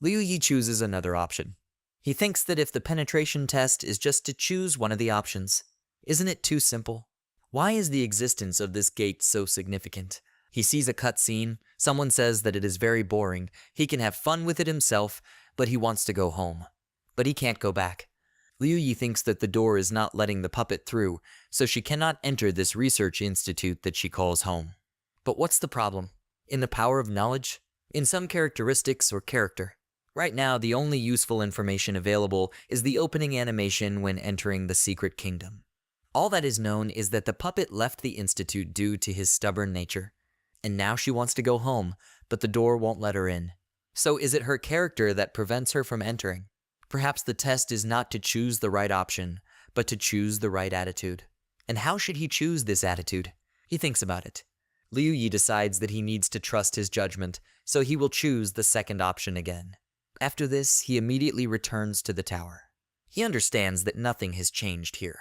Liu Yi chooses another option. He thinks that if the penetration test is just to choose one of the options. Isn't it too simple? Why is the existence of this gate so significant? He sees a cutscene, someone says that it is very boring, he can have fun with it himself, but he wants to go home. But he can't go back. Liu Yi thinks that the door is not letting the puppet through, so she cannot enter this research institute that she calls home. But what's the problem? In the power of knowledge? In some characteristics or character? Right now, the only useful information available is the opening animation when entering the secret kingdom. All that is known is that the puppet left the institute due to his stubborn nature. And now she wants to go home, but the door won't let her in. So is it her character that prevents her from entering? Perhaps the test is not to choose the right option, but to choose the right attitude. And how should he choose this attitude? He thinks about it. Liu Yi decides that he needs to trust his judgment, so he will choose the second option again. After this, he immediately returns to the tower. He understands that nothing has changed here.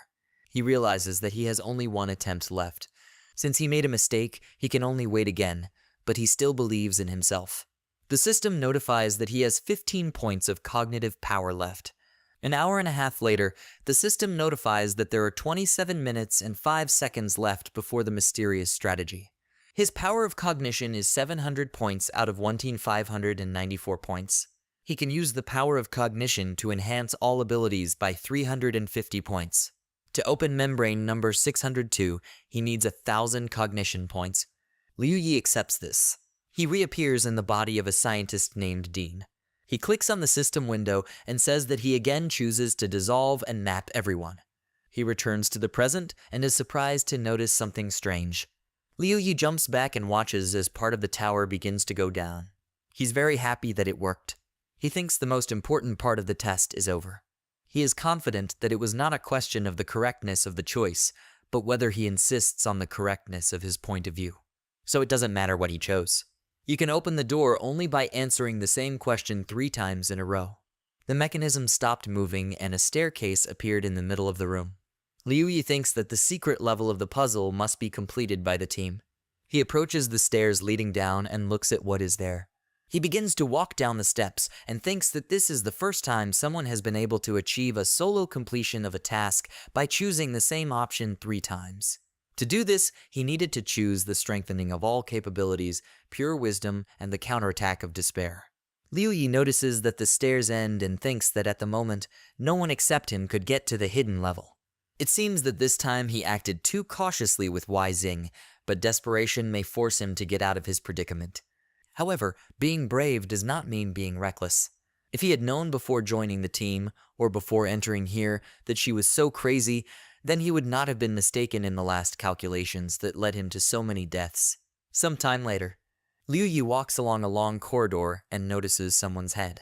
He realizes that he has only one attempt left. Since he made a mistake, he can only wait again, but he still believes in himself. The system notifies that he has 15 points of cognitive power left. An hour and a half later, the system notifies that there are 27 minutes and 5 seconds left before the mysterious strategy. His power of cognition is 700 points out of 1,594 points. He can use the power of cognition to enhance all abilities by 350 points. To open membrane number 602, he needs 1,000 cognition points. Liu Yi accepts this. He reappears in the body of a scientist named Dean. He clicks on the system window and says that he again chooses to dissolve and map everyone. He returns to the present and is surprised to notice something strange. Liu Yi jumps back and watches as part of the tower begins to go down. He's very happy that it worked. He thinks the most important part of the test is over. He is confident that it was not a question of the correctness of the choice, but whether he insists on the correctness of his point of view. So it doesn't matter what he chose. You can open the door only by answering the same question 3 times in a row. The mechanism stopped moving and a staircase appeared in the middle of the room. Liu Yi thinks that the secret level of the puzzle must be completed by the team. He approaches the stairs leading down and looks at what is there. He begins to walk down the steps and thinks that this is the first time someone has been able to achieve a solo completion of a task by choosing the same option 3 times. To do this, he needed to choose the strengthening of all capabilities, pure wisdom, and the counterattack of despair. Liu Yi notices that the stairs end and thinks that at the moment, no one except him could get to the hidden level. It seems that this time he acted too cautiously with Wei Xing, but desperation may force him to get out of his predicament. However, being brave does not mean being reckless. If he had known before joining the team, or before entering here, that she was so crazy, then he would not have been mistaken in the last calculations that led him to so many deaths. Some time later, Liu Yi walks along a long corridor and notices someone's head.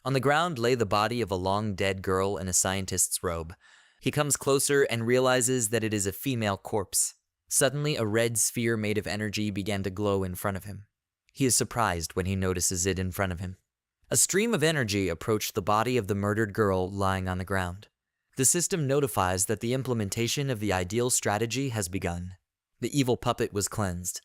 On the ground lay the body of a long-dead girl in a scientist's robe. He comes closer and realizes that it is a female corpse. Suddenly, a red sphere made of energy began to glow in front of him. He is surprised when he notices it in front of him. A stream of energy approached the body of the murdered girl lying on the ground. The system notifies that the implementation of the ideal strategy has begun. The evil puppet was cleansed.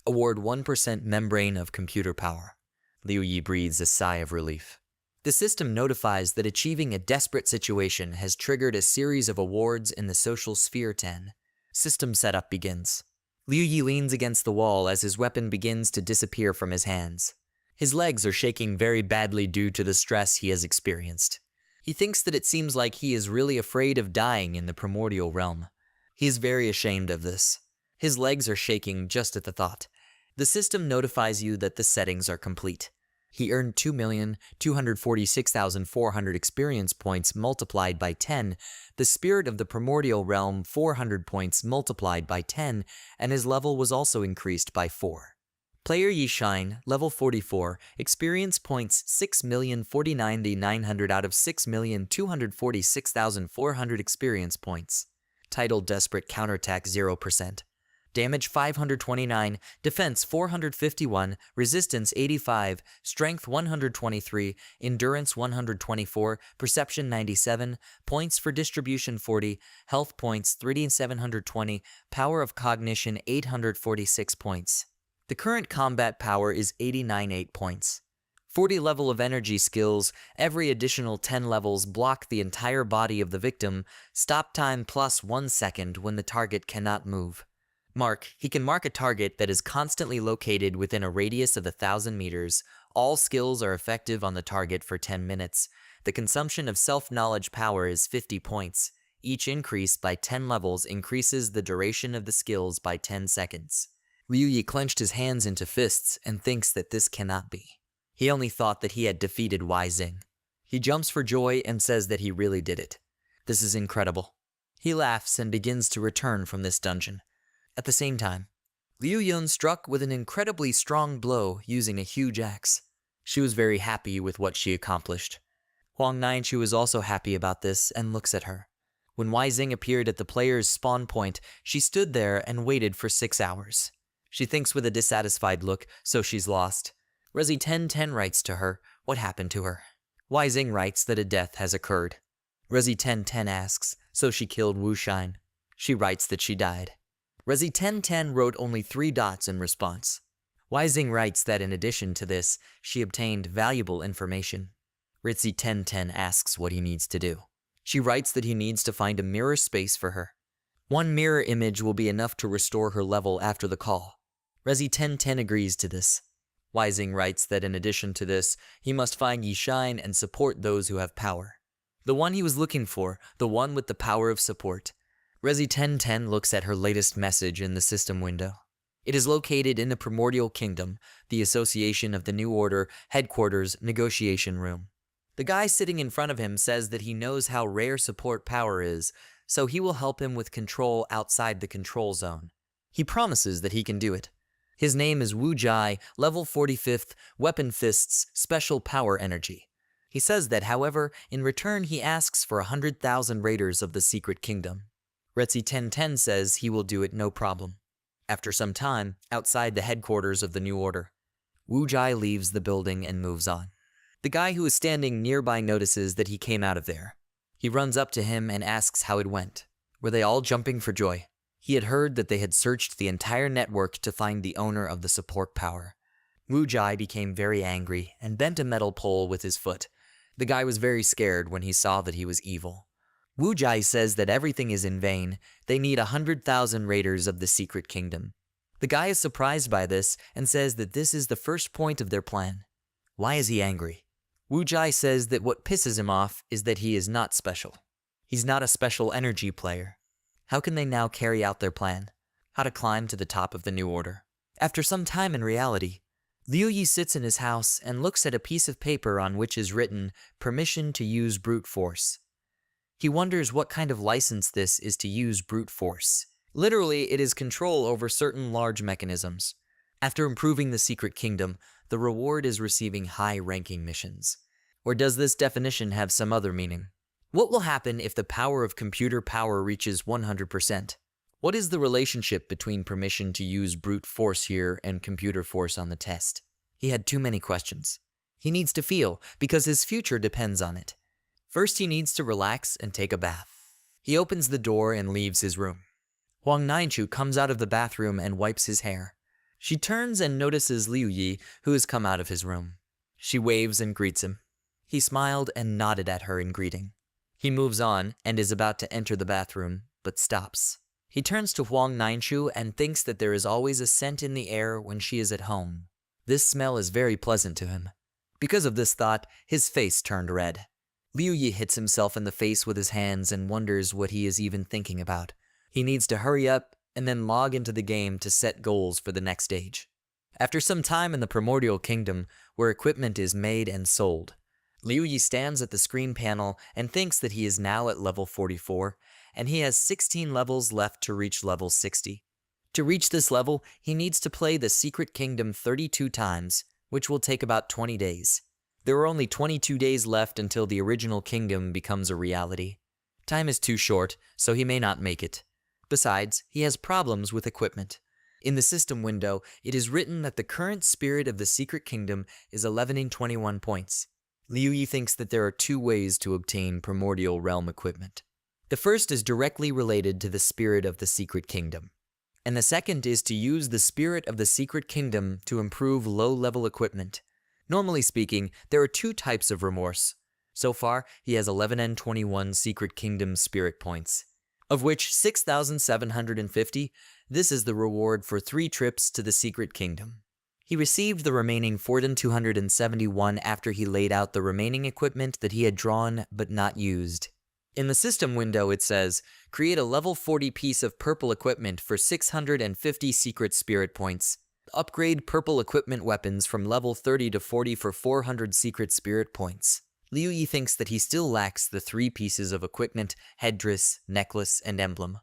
Award 1% membrane of computer power. Liu Yi breathes a sigh of relief. The system notifies that achieving a desperate situation has triggered a series of awards in the social sphere 10. System setup begins. Liu Yi leans against the wall as his weapon begins to disappear from his hands. His legs are shaking very badly due to the stress he has experienced. He thinks that it seems like he is really afraid of dying in the primordial realm. He is very ashamed of this. His legs are shaking just at the thought. The system notifies you that the settings are complete. He earned 2,246,400 experience points multiplied by 10, the spirit of the primordial realm 400 points multiplied by 10, and his level was also increased by 4. Player Yishine, level 44, experience points 6,049,900 out of 6,246,400 experience points. Title Desperate Counterattack 0%. Damage 529, Defense 451, Resistance 85, Strength 123, Endurance 124, Perception 97, Points for Distribution 40, Health Points 3,720, Power of Cognition 846 points. The current combat power is 89.8 points. 40 level of energy skills, every additional 10 levels block the entire body of the victim, stop time plus 1 second when the target cannot move. He can mark a target that is constantly located within a radius of 1,000 meters. All skills are effective on the target for 10 minutes. The consumption of self-knowledge power is 50 points. Each increase by 10 levels increases the duration of the skills by 10 seconds. Liu Yi clenched his hands into fists and thinks that this cannot be. He only thought that he had defeated Wei Xing. He jumps for joy and says that he really did it. This is incredible. He laughs and begins to return from this dungeon. At the same time, Liu Yun struck with an incredibly strong blow using a huge axe. She was very happy with what she accomplished. Huang Nainshu was also happy about this and looks at her. When Wei Xing appeared at the player's spawn point, she stood there and waited for 6 hours. She thinks with a dissatisfied look, so she's lost. Resi 1010 writes to her, what happened to her? Wei Xing writes that a death has occurred. Resi 1010 asks, so she killed Wu Shine. She writes that she died. Resi 1010 wrote only 3 dots in response. Weising writes that in addition to this, she obtained valuable information. Ritzy 1010 asks what he needs to do. She writes that he needs to find a mirror space for her. 1 mirror image will be enough to restore her level after the call. Resi 1010 agrees to this. Weising writes that in addition to this, he must find Yi Shine and support those who have power. The one he was looking for, the one with the power of support. Resi 1010 looks at her latest message in the system window. It is located in the Primordial Kingdom, the Association of the New Order Headquarters Negotiation Room. The guy sitting in front of him says that he knows how rare support power is, so he will help him with control outside the control zone. He promises that he can do it. His name is Wu Jai, level 45th, Weapon Fists, Special Power Energy. He says that, however, in return he asks for 100,000 raiders of the Secret Kingdom. Retzi 1010 says he will do it no problem. After some time, outside the headquarters of the New Order, Wu Jai leaves the building and moves on. The guy who is standing nearby notices that he came out of there. He runs up to him and asks how it went. Were they all jumping for joy? He had heard that they had searched the entire network to find the owner of the support power. Wu Jai became very angry and bent a metal pole with his foot. The guy was very scared when he saw that he was evil. Wu Jai says that everything is in vain. They need 100,000 raiders of the Secret Kingdom. The guy is surprised by this and says that this is the first point of their plan. Why is he angry? Wu Jai says that what pisses him off is that he is not special. He's not a special energy player. How can they now carry out their plan? How to climb to the top of the New Order? After some time in reality, Liu Yi sits in his house and looks at a piece of paper on which is written, "Permission to use brute force." He wonders what kind of license this is to use brute force. Literally, it is control over certain large mechanisms. After improving the Secret Kingdom, the reward is receiving high-ranking missions. Or does this definition have some other meaning? What will happen if the power of computer power reaches 100%? What is the relationship between permission to use brute force here and computer force on the test? He had too many questions. He needs to feel, because his future depends on it. First, he needs to relax and take a bath. He opens the door and leaves his room. Huang Nainchu comes out of the bathroom and wipes his hair. She turns and notices Liu Yi, who has come out of his room. She waves and greets him. He smiled and nodded at her in greeting. He moves on and is about to enter the bathroom, but stops. He turns to Huang Nainchu and thinks that there is always a scent in the air when she is at home. This smell is very pleasant to him. Because of this thought, his face turned red. Liu Yi hits himself in the face with his hands and wonders what he is even thinking about. He needs to hurry up and then log into the game to set goals for the next stage. After some time in the Primordial Kingdom, where equipment is made and sold, Liu Yi stands at the screen panel and thinks that he is now at level 44, and he has 16 levels left to reach level 60. To reach this level, he needs to play the Secret Kingdom 32 times, which will take about 20 days. There are only 22 days left until the original kingdom becomes a reality. Time is too short, so he may not make it. Besides, he has problems with equipment. In the system window, it is written that the current spirit of the Secret Kingdom is 1121 points. Liu Yi thinks that there are 2 ways to obtain Primordial Realm equipment. The first is directly related to the spirit of the Secret Kingdom, and the second is to use the spirit of the Secret Kingdom to improve low-level equipment. Normally speaking, there are 2 types of remorse. So far, he has 1121 Secret Kingdom spirit points, of which 6,750, this is the reward for 3 trips to the Secret Kingdom. He received the remaining 4,271 after he laid out the remaining equipment that he had drawn but not used. In the system window it says, create a level 40 piece of purple equipment for 650 secret spirit points. Upgrade purple equipment weapons from level 30 to 40 for 400 secret spirit points. Liu Yi thinks that he still lacks the 3 pieces of equipment, headdress, necklace, and emblem.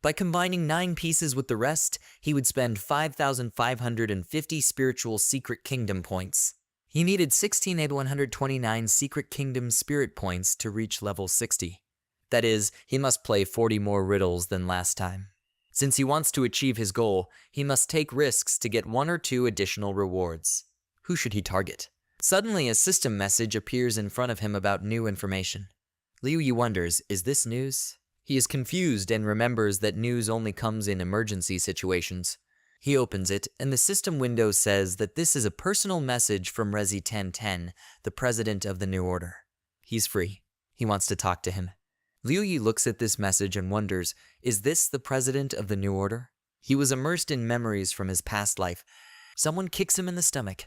By combining 9 pieces with the rest, he would spend 5,550 spiritual Secret Kingdom points. He needed 16,129 Secret Kingdom spirit points to reach level 60. That is, he must play 40 more riddles than last time. Since he wants to achieve his goal, he must take risks to get 1 or 2 additional rewards. Who should he target? Suddenly, a system message appears in front of him about new information. Liu Yi wonders, is this news? He is confused and remembers that news only comes in emergency situations. He opens it, and the system window says that this is a personal message from Resi 1010, the president of the New Order. He's free. He wants to talk to him. Liu Yi looks at this message and wonders, is this the president of the New Order? He was immersed in memories from his past life. Someone kicks him in the stomach.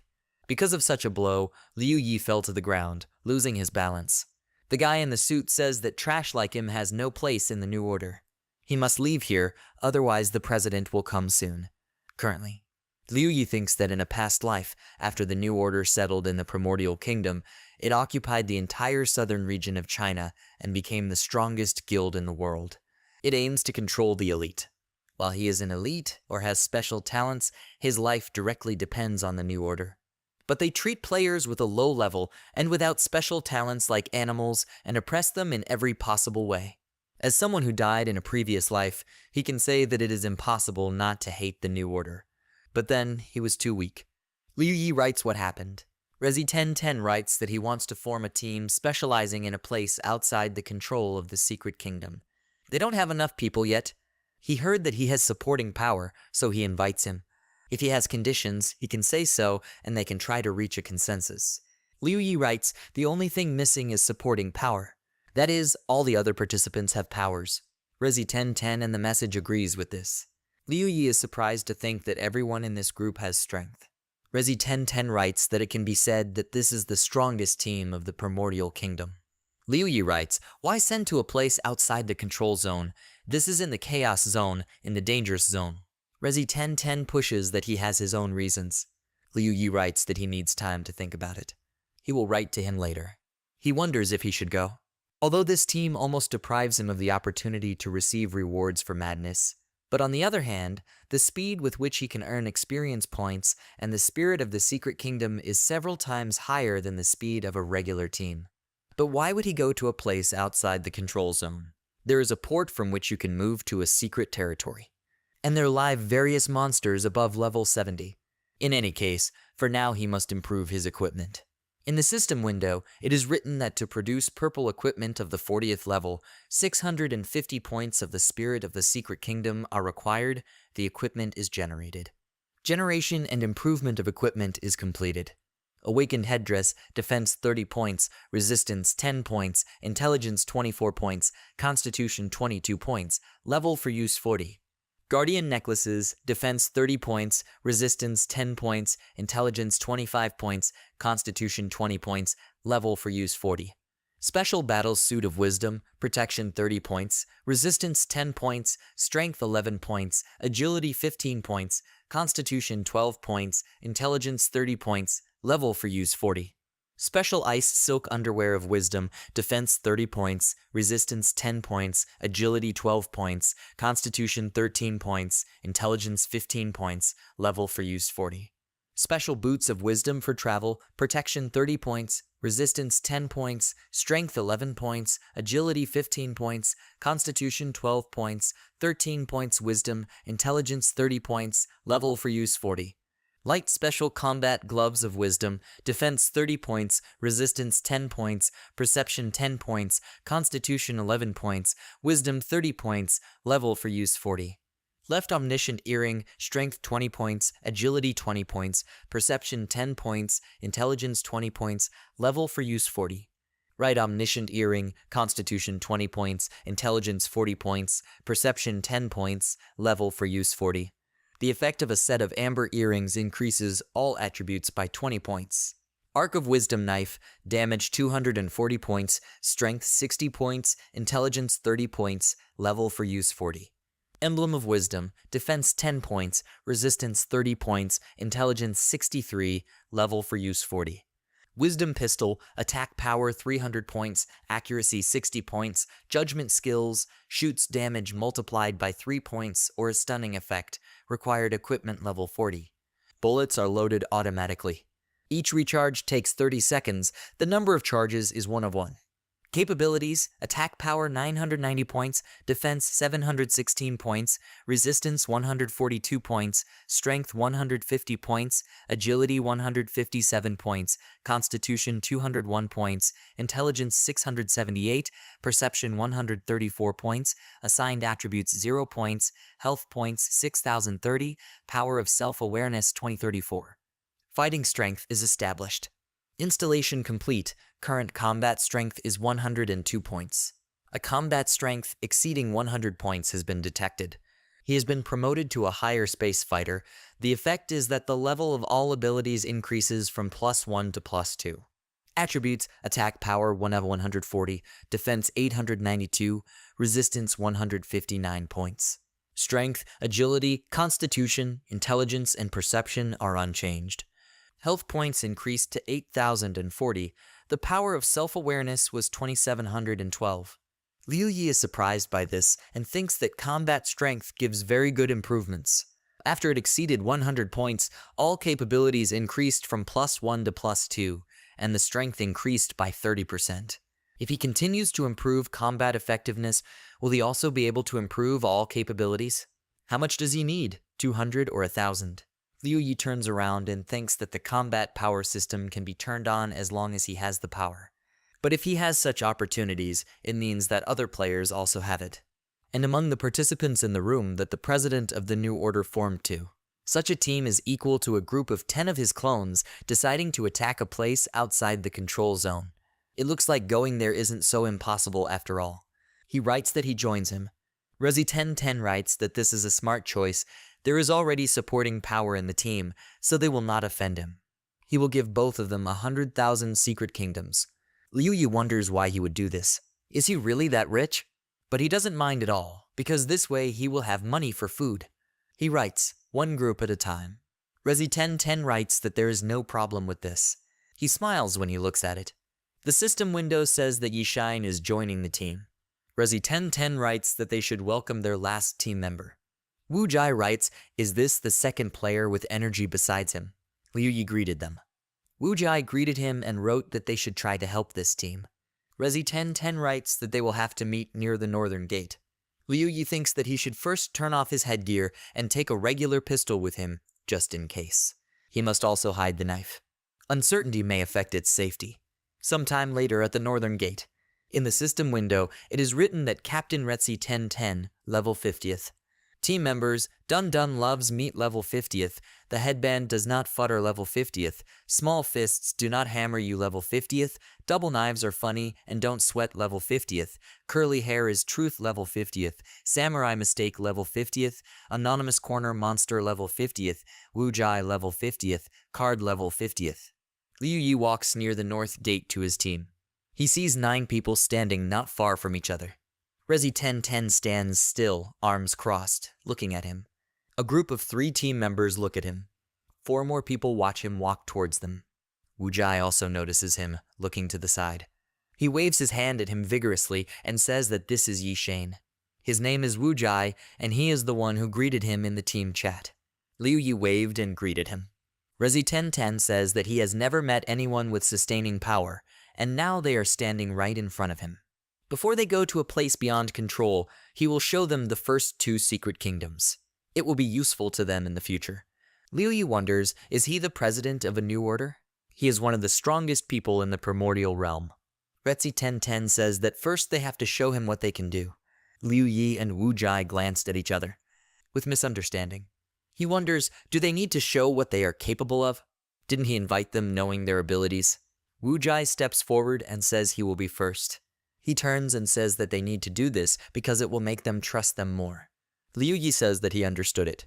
Because of such a blow, Liu Yi fell to the ground, losing his balance. The guy in the suit says that trash like him has no place in the New Order. He must leave here, otherwise the president will come soon. Currently, Liu Yi thinks that in a past life, after the New Order settled in the Primordial Kingdom, it occupied the entire southern region of China and became the strongest guild in the world. It aims to control the elite. While he is an elite or has special talents, his life directly depends on the New Order. But they treat players with a low level and without special talents like animals and oppress them in every possible way. As someone who died in a previous life, he can say that it is impossible not to hate the New Order. But then, he was too weak. Liu Yi writes what happened. Resi 1010 writes that he wants to form a team specializing in a place outside the control of the Secret Kingdom. They don't have enough people yet. He heard that he has supporting power, so he invites him. If he has conditions, he can say so, and they can try to reach a consensus. Liu Yi writes, the only thing missing is supporting power. That is, all the other participants have powers. Resi 1010 and the message agrees with this. Liu Yi is surprised to think that everyone in this group has strength. Resi 1010 writes that it can be said that this is the strongest team of the Primordial Kingdom. Liu Yi writes, why send to a place outside the control zone? This is in the chaos zone, in the dangerous zone. Resi 1010 pushes that he has his own reasons. Liu Yi writes that he needs time to think about it. He will write to him later. He wonders if he should go. Although this team almost deprives him of the opportunity to receive rewards for madness, but on the other hand, the speed with which he can earn experience points and the spirit of the Secret Kingdom is several times higher than the speed of a regular team. But why would he go to a place outside the control zone? There is a port from which you can move to a secret territory. And there lie various monsters above level 70. In any case, for now he must improve his equipment. In the system window, it is written that to produce purple equipment of the 40th level, 650 points of the Spirit of the Secret Kingdom are required. The equipment is generated. Generation and improvement of equipment is completed. Awakened Headdress, Defense 30 points, Resistance 10 points, Intelligence 24 points, Constitution 22 points, Level for use 40. Guardian Necklaces, Defense 30 points, Resistance 10 points, Intelligence 25 points, Constitution 20 points, Level for use 40. Special Battle Suit of Wisdom, Protection 30 points, Resistance 10 points, Strength 11 points, Agility 15 points, Constitution 12 points, Intelligence 30 points, Level for use 40. Special Ice Silk Underwear of Wisdom, Defense 30 points, Resistance 10 points, Agility 12 points, Constitution 13 points, Intelligence 15 points, Level for use 40. Special Boots of Wisdom for Travel, Protection 30 points, Resistance 10 points, Strength 11 points, Agility 15 points, Constitution 12 points, 13 points Wisdom, Intelligence 30 points, Level for use 40. Light Special Combat Gloves of Wisdom, Defense 30 points, Resistance 10 points, Perception 10 points, Constitution 11 points, Wisdom 30 points, Level for use 40. Left Omniscient Earring, Strength 20 points, Agility 20 points, Perception 10 points, Intelligence 20 points, Level for use 40. Right Omniscient Earring, Constitution 20 points, Intelligence 40 points, Perception 10 points, Level for use 40. The effect of a set of amber earrings increases all attributes by 20 points. Arc of Wisdom Knife, damage 240 points, strength 60 points, intelligence 30 points, level for use 40. Emblem of Wisdom, defense 10 points, resistance 30 points, intelligence 63, level for use 40. Wisdom Pistol, attack power 300 points, accuracy 60 points, judgment skills, shoots damage multiplied by 3 points or a stunning effect, required equipment level 40. Bullets are loaded automatically. Each recharge takes 30 seconds, the number of charges is 1 of 1. Capabilities: attack power 990 points, defense 716 points, resistance 142 points, strength 150 points, agility 157 points, constitution 201 points, intelligence 678, perception 134 points, assigned attributes 0 points, health points 6030, power of self-awareness 2034. Fighting strength is established. Installation complete. Current combat strength is 102 points. A combat strength exceeding 100 points has been detected. He has been promoted to a higher space fighter. The effect is that the level of all abilities increases from +1 to +2. Attributes: attack power 1 of 140, defense 892, resistance 159 points. Strength, agility, constitution, intelligence, and perception are unchanged. Health points increased to 8,040. The power of self-awareness was 2,712. Liu Yi is surprised by this and thinks that combat strength gives very good improvements. After it exceeded 100 points, all capabilities increased from +1 to +2, and the strength increased by 30%. If he continues to improve combat effectiveness, will he also be able to improve all capabilities? How much does he need? 200 or 1,000? Liu Yi turns around and thinks that the combat power system can be turned on as long as he has the power. But if he has such opportunities, it means that other players also have it. And among the participants in the room that the president of the new order formed too. Such a team is equal to a group of 10 of his clones deciding to attack a place outside the control zone. It looks like going there isn't so impossible after all. He writes that he joins him. Resi1010 writes that this is a smart choice. There is already supporting power in the team, so they will not offend him. He will give both of them 100,000 secret kingdoms. Liu Yi wonders why he would do this. Is he really that rich? But he doesn't mind at all, because this way he will have money for food. He writes, one group at a time. Resi1010 writes that there is no problem with this. He smiles when he looks at it. The system window says that Yishine is joining the team. Resi1010 writes that they should welcome their last team member. Wu Jai writes, is this the second player with energy besides him? Liu Yi greeted them. Wu Jai greeted him and wrote that they should try to help this team. Resi1010 writes that they will have to meet near the northern gate. Liu Yi thinks that he should first turn off his headgear and take a regular pistol with him, just in case. He must also hide the knife. Uncertainty may affect its safety. Sometime later at the northern gate. In the system window, it is written that Captain Resi1010, level 50th. Team members: Dun Dun loves meat, level 50th. The headband does not futter, level 50th. Small fists do not hammer you, level 50th. Double knives are funny and don't sweat, level 50th. Curly hair is truth, level 50th. Samurai mistake, level 50th. Anonymous corner monster, level 50th. Wu Jai, level 50th. Card, level 50th. Liu Yi walks near the north gate to his team. He sees 9 people standing not far from each other. Resi1010 stands still, arms crossed, looking at him. A group of 3 team members look at him. 4 more people watch him walk towards them. Wu Jai also notices him, looking to the side. He waves his hand at him vigorously and says that this is Yishane. His name is Wu Jai, and he is the one who greeted him in the team chat. Liu Yi waved and greeted him. Resi1010 says that he has never met anyone with sustaining power, and now they are standing right in front of him. Before they go to a place beyond control, he will show them the first 2 secret kingdoms. It will be useful to them in the future. Liu Yi wonders, is he the president of a new order? He is one of the strongest people in the primordial realm. Resi1010 says that first they have to show him what they can do. Liu Yi and Wu Jai glanced at each other, with misunderstanding. He wonders, do they need to show what they are capable of? Didn't he invite them knowing their abilities? Wu Jai steps forward and says he will be first. He turns and says that they need to do this because it will make them trust them more. Liu Yi says that he understood it.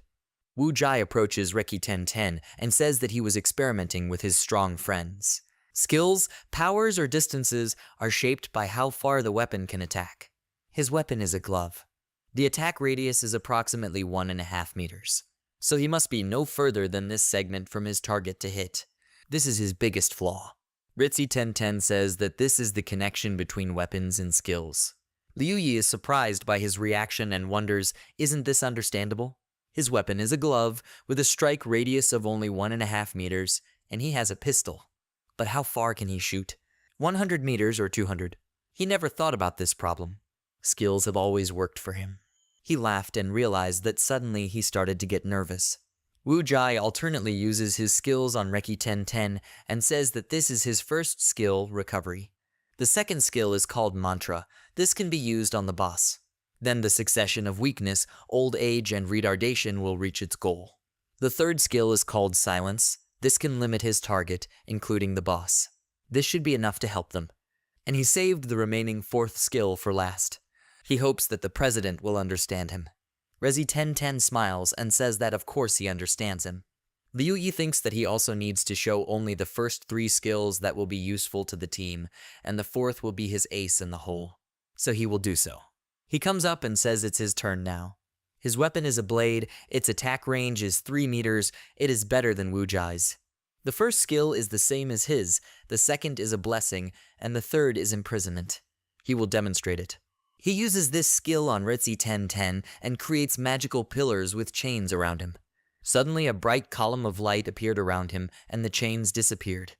Wu Jai approaches Reki1010 and says that he was experimenting with his strong friends. Skills, powers, or distances are shaped by how far the weapon can attack. His weapon is a glove. The attack radius is approximately 1.5 meters. So he must be no further than this segment from his target to hit. This is his biggest flaw. Resi1010 says that this is the connection between weapons and skills. Liu Yi is surprised by his reaction and wonders, isn't this understandable? His weapon is a glove with a strike radius of only 1.5 meters, and he has a pistol. But how far can he shoot? 100 meters or 200? He never thought about this problem. Skills have always worked for him. He laughed and realized that suddenly he started to get nervous. Wu Jai alternately uses his skills on Reki 1010 and says that this is his first skill, recovery. The second skill is called mantra. This can be used on the boss. Then the succession of weakness, old age, and retardation will reach its goal. The third skill is called silence. This can limit his target, including the boss. This should be enough to help them. And he saved the remaining fourth skill for last. He hopes that the president will understand him. Resi 1010 smiles and says that of course he understands him. Liu Yi thinks that he also needs to show only the first 3 skills that will be useful to the team, and the fourth will be his ace in the hole. So he will do so. He comes up and says it's his turn now. His weapon is a blade, its attack range is 3 meters, it is better than Wu Jai's. The first skill is the same as his, the second is a blessing, and the third is imprisonment. He will demonstrate it. He uses this skill on Ritzy 1010 and creates magical pillars with chains around him. Suddenly a bright column of light appeared around him and the chains disappeared.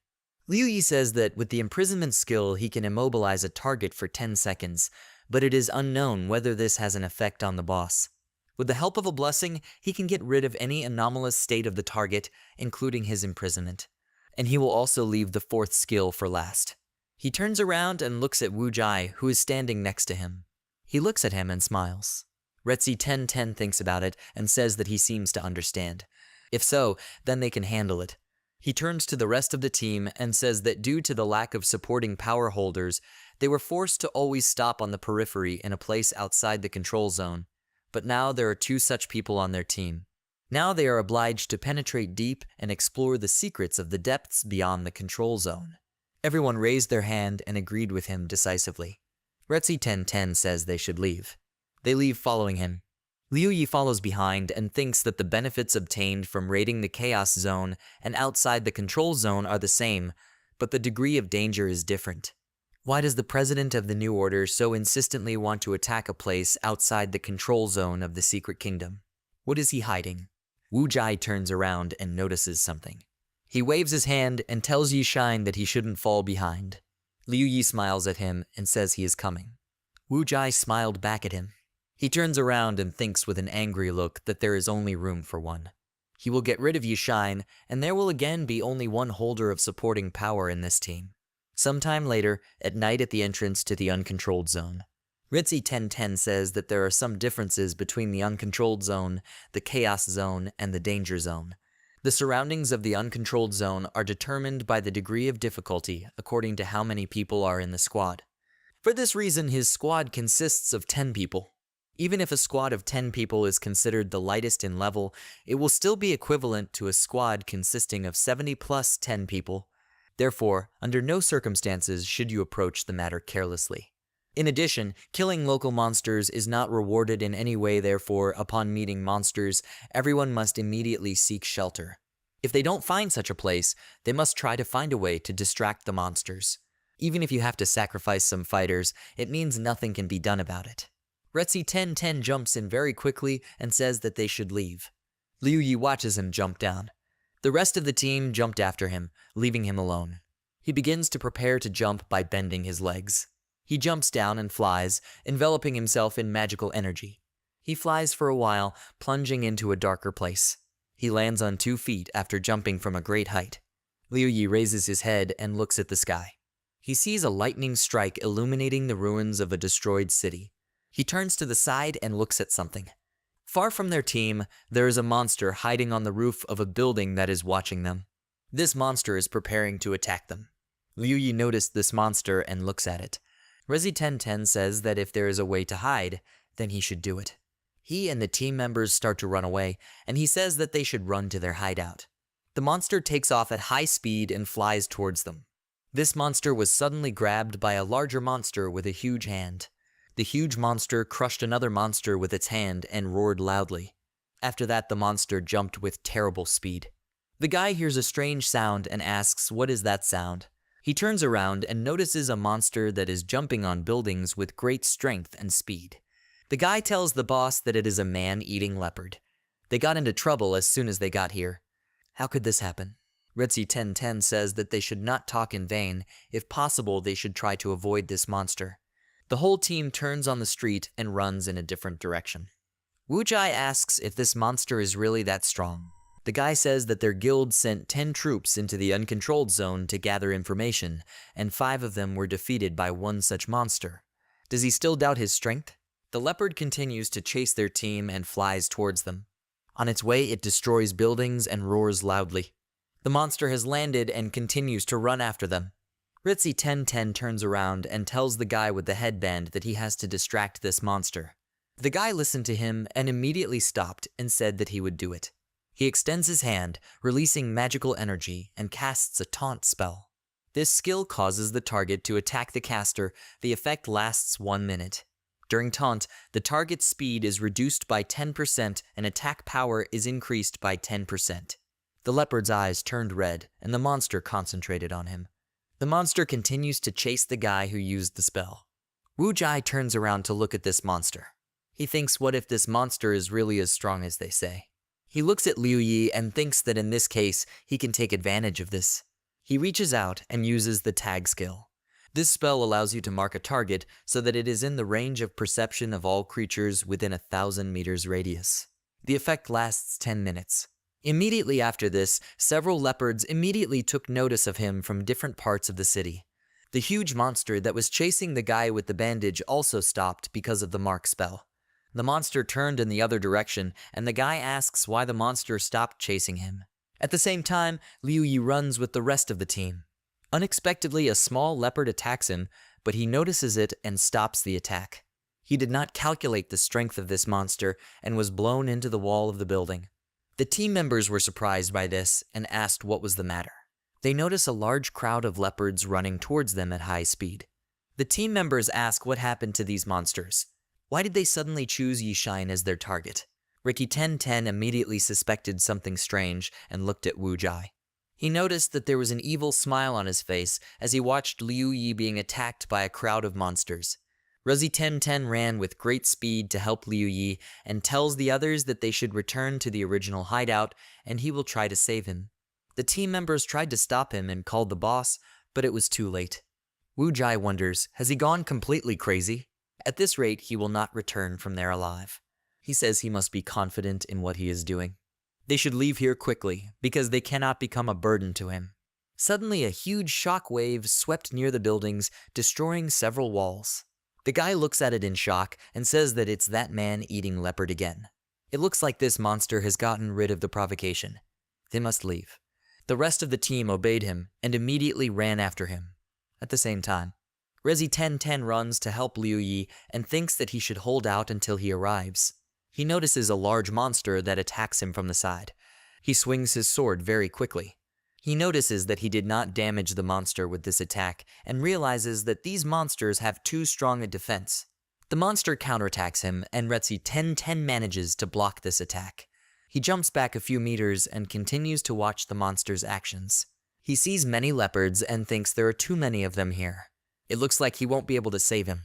Liu Yi says that with the imprisonment skill he can immobilize a target for 10 seconds, but it is unknown whether this has an effect on the boss. With the help of a blessing, he can get rid of any anomalous state of the target, including his imprisonment. And he will also leave the fourth skill for last. He turns around and looks at Wu Jai, who is standing next to him. He looks at him and smiles. Retzi 1010 thinks about it and says that he seems to understand. If so, then they can handle it. He turns to the rest of the team and says that due to the lack of supporting power holders, they were forced to always stop on the periphery in a place outside the control zone. But now there are 2 such people on their team. Now they are obliged to penetrate deep and explore the secrets of the depths beyond the control zone. Everyone raised their hand and agreed with him decisively. Retzi 1010 says they should leave. They leave following him. Liu Yi follows behind and thinks that the benefits obtained from raiding the chaos zone and outside the control zone are the same, but the degree of danger is different. Why does the president of the New Order so insistently want to attack a place outside the control zone of the Secret Kingdom? What is he hiding? Wu Jai turns around and notices something. He waves his hand and tells Yi Shine that he shouldn't fall behind. Liu Yi smiles at him and says he is coming. Wu Jai smiled back at him. He turns around and thinks with an angry look that there is only room for one. He will get rid of Yi Shine, and there will again be only one holder of supporting power in this team. Sometime later, at night at the entrance to the uncontrolled zone. Ritzy 1010 says that there are some differences between the uncontrolled zone, the chaos zone, and the danger zone. The surroundings of the uncontrolled zone are determined by the degree of difficulty according to how many people are in the squad. For this reason, his squad consists of 10 people. Even if a squad of 10 people is considered the lightest in level, it will still be equivalent to a squad consisting of 70 plus 10 people. Therefore, under no circumstances should you approach the matter carelessly. In addition, killing local monsters is not rewarded in any way, therefore, upon meeting monsters, everyone must immediately seek shelter. If they don't find such a place, they must try to find a way to distract the monsters. Even if you have to sacrifice some fighters, it means nothing can be done about it. Retzi 1010 jumps in very quickly and says that they should leave. Liu Yi watches him jump down. The rest of the team jumped after him, leaving him alone. He begins to prepare to jump by bending his legs. He jumps down and flies, enveloping himself in magical energy. He flies for a while, plunging into a darker place. He lands on 2 feet after jumping from a great height. Liu Yi raises his head and looks at the sky. He sees a lightning strike illuminating the ruins of a destroyed city. He turns to the side and looks at something. Far from their team, there is a monster hiding on the roof of a building that is watching them. This monster is preparing to attack them. Liu Yi noticed this monster and looks at it. Resi 1010 says that if there is a way to hide, then he should do it. He and the team members start to run away, and he says that they should run to their hideout. The monster takes off at high speed and flies towards them. This monster was suddenly grabbed by a larger monster with a huge hand. The huge monster crushed another monster with its hand and roared loudly. After that, the monster jumped with terrible speed. The guy hears a strange sound and asks, "What is that sound?" He turns around and notices a monster that is jumping on buildings with great strength and speed. The guy tells the boss that it is a man-eating leopard. They got into trouble as soon as they got here. How could this happen? Ritzy 1010 says that they should not talk in vain. If possible, they should try to avoid this monster. The whole team turns on the street and runs in a different direction. Wu-Jai asks if this monster is really that strong. The guy says that their guild sent 10 troops into the uncontrolled zone to gather information, and 5 of them were defeated by one such monster. Does he still doubt his strength? The leopard continues to chase their team and flies towards them. On its way, it destroys buildings and roars loudly. The monster has landed and continues to run after them. Ritzy 1010 turns around and tells the guy with the headband that he has to distract this monster. The guy listened to him and immediately stopped and said that he would do it. He extends his hand, releasing magical energy, and casts a taunt spell. This skill causes the target to attack the caster. The effect lasts 1 minute. During taunt, the target's speed is reduced by 10% and attack power is increased by 10%. The leopard's eyes turned red, and the monster concentrated on him. The monster continues to chase the guy who used the spell. Wu-Jai turns around to look at this monster. He thinks, what if this monster is really as strong as they say? He looks at Liu Yi and thinks that in this case, he can take advantage of this. He reaches out and uses the tag skill. This spell allows you to mark a target so that it is in the range of perception of all creatures within 1,000 meters radius. The effect lasts 10 minutes. Immediately after this, several leopards immediately took notice of him from different parts of the city. The huge monster that was chasing the guy with the bandage also stopped because of the mark spell. The monster turned in the other direction, and the guy asks why the monster stopped chasing him. At the same time, Liu Yi runs with the rest of the team. Unexpectedly, a small leopard attacks him, but he notices it and stops the attack. He did not calculate the strength of this monster and was blown into the wall of the building. The team members were surprised by this and asked what was the matter. They notice a large crowd of leopards running towards them at high speed. The team members ask what happened to these monsters. Why did they suddenly choose Yishine as their target? Ricky 1010 immediately suspected something strange and looked at Wu-Jai. He noticed that there was an evil smile on his face as he watched Liu Yi being attacked by a crowd of monsters. Ruzzy 1010 ran with great speed to help Liu Yi and tells the others that they should return to the original hideout and he will try to save him. The team members tried to stop him and called the boss, but it was too late. Wu-Jai wonders, has he gone completely crazy? At this rate, he will not return from there alive. He says he must be confident in what he is doing. They should leave here quickly, because they cannot become a burden to him. Suddenly, a huge shock wave swept near the buildings, destroying several walls. The guy looks at it in shock and says that it's that man eating leopard again. It looks like this monster has gotten rid of the provocation. They must leave. The rest of the team obeyed him and immediately ran after him. At the same time, Rezi 1010 runs to help Liu Yi and thinks that he should hold out until he arrives. He notices a large monster that attacks him from the side. He swings his sword very quickly. He notices that he did not damage the monster with this attack and realizes that these monsters have too strong a defense. The monster counterattacks him and Rezi 1010 manages to block this attack. He jumps back a few meters and continues to watch the monster's actions. He sees many leopards and thinks there are too many of them here. It looks like he won't be able to save him.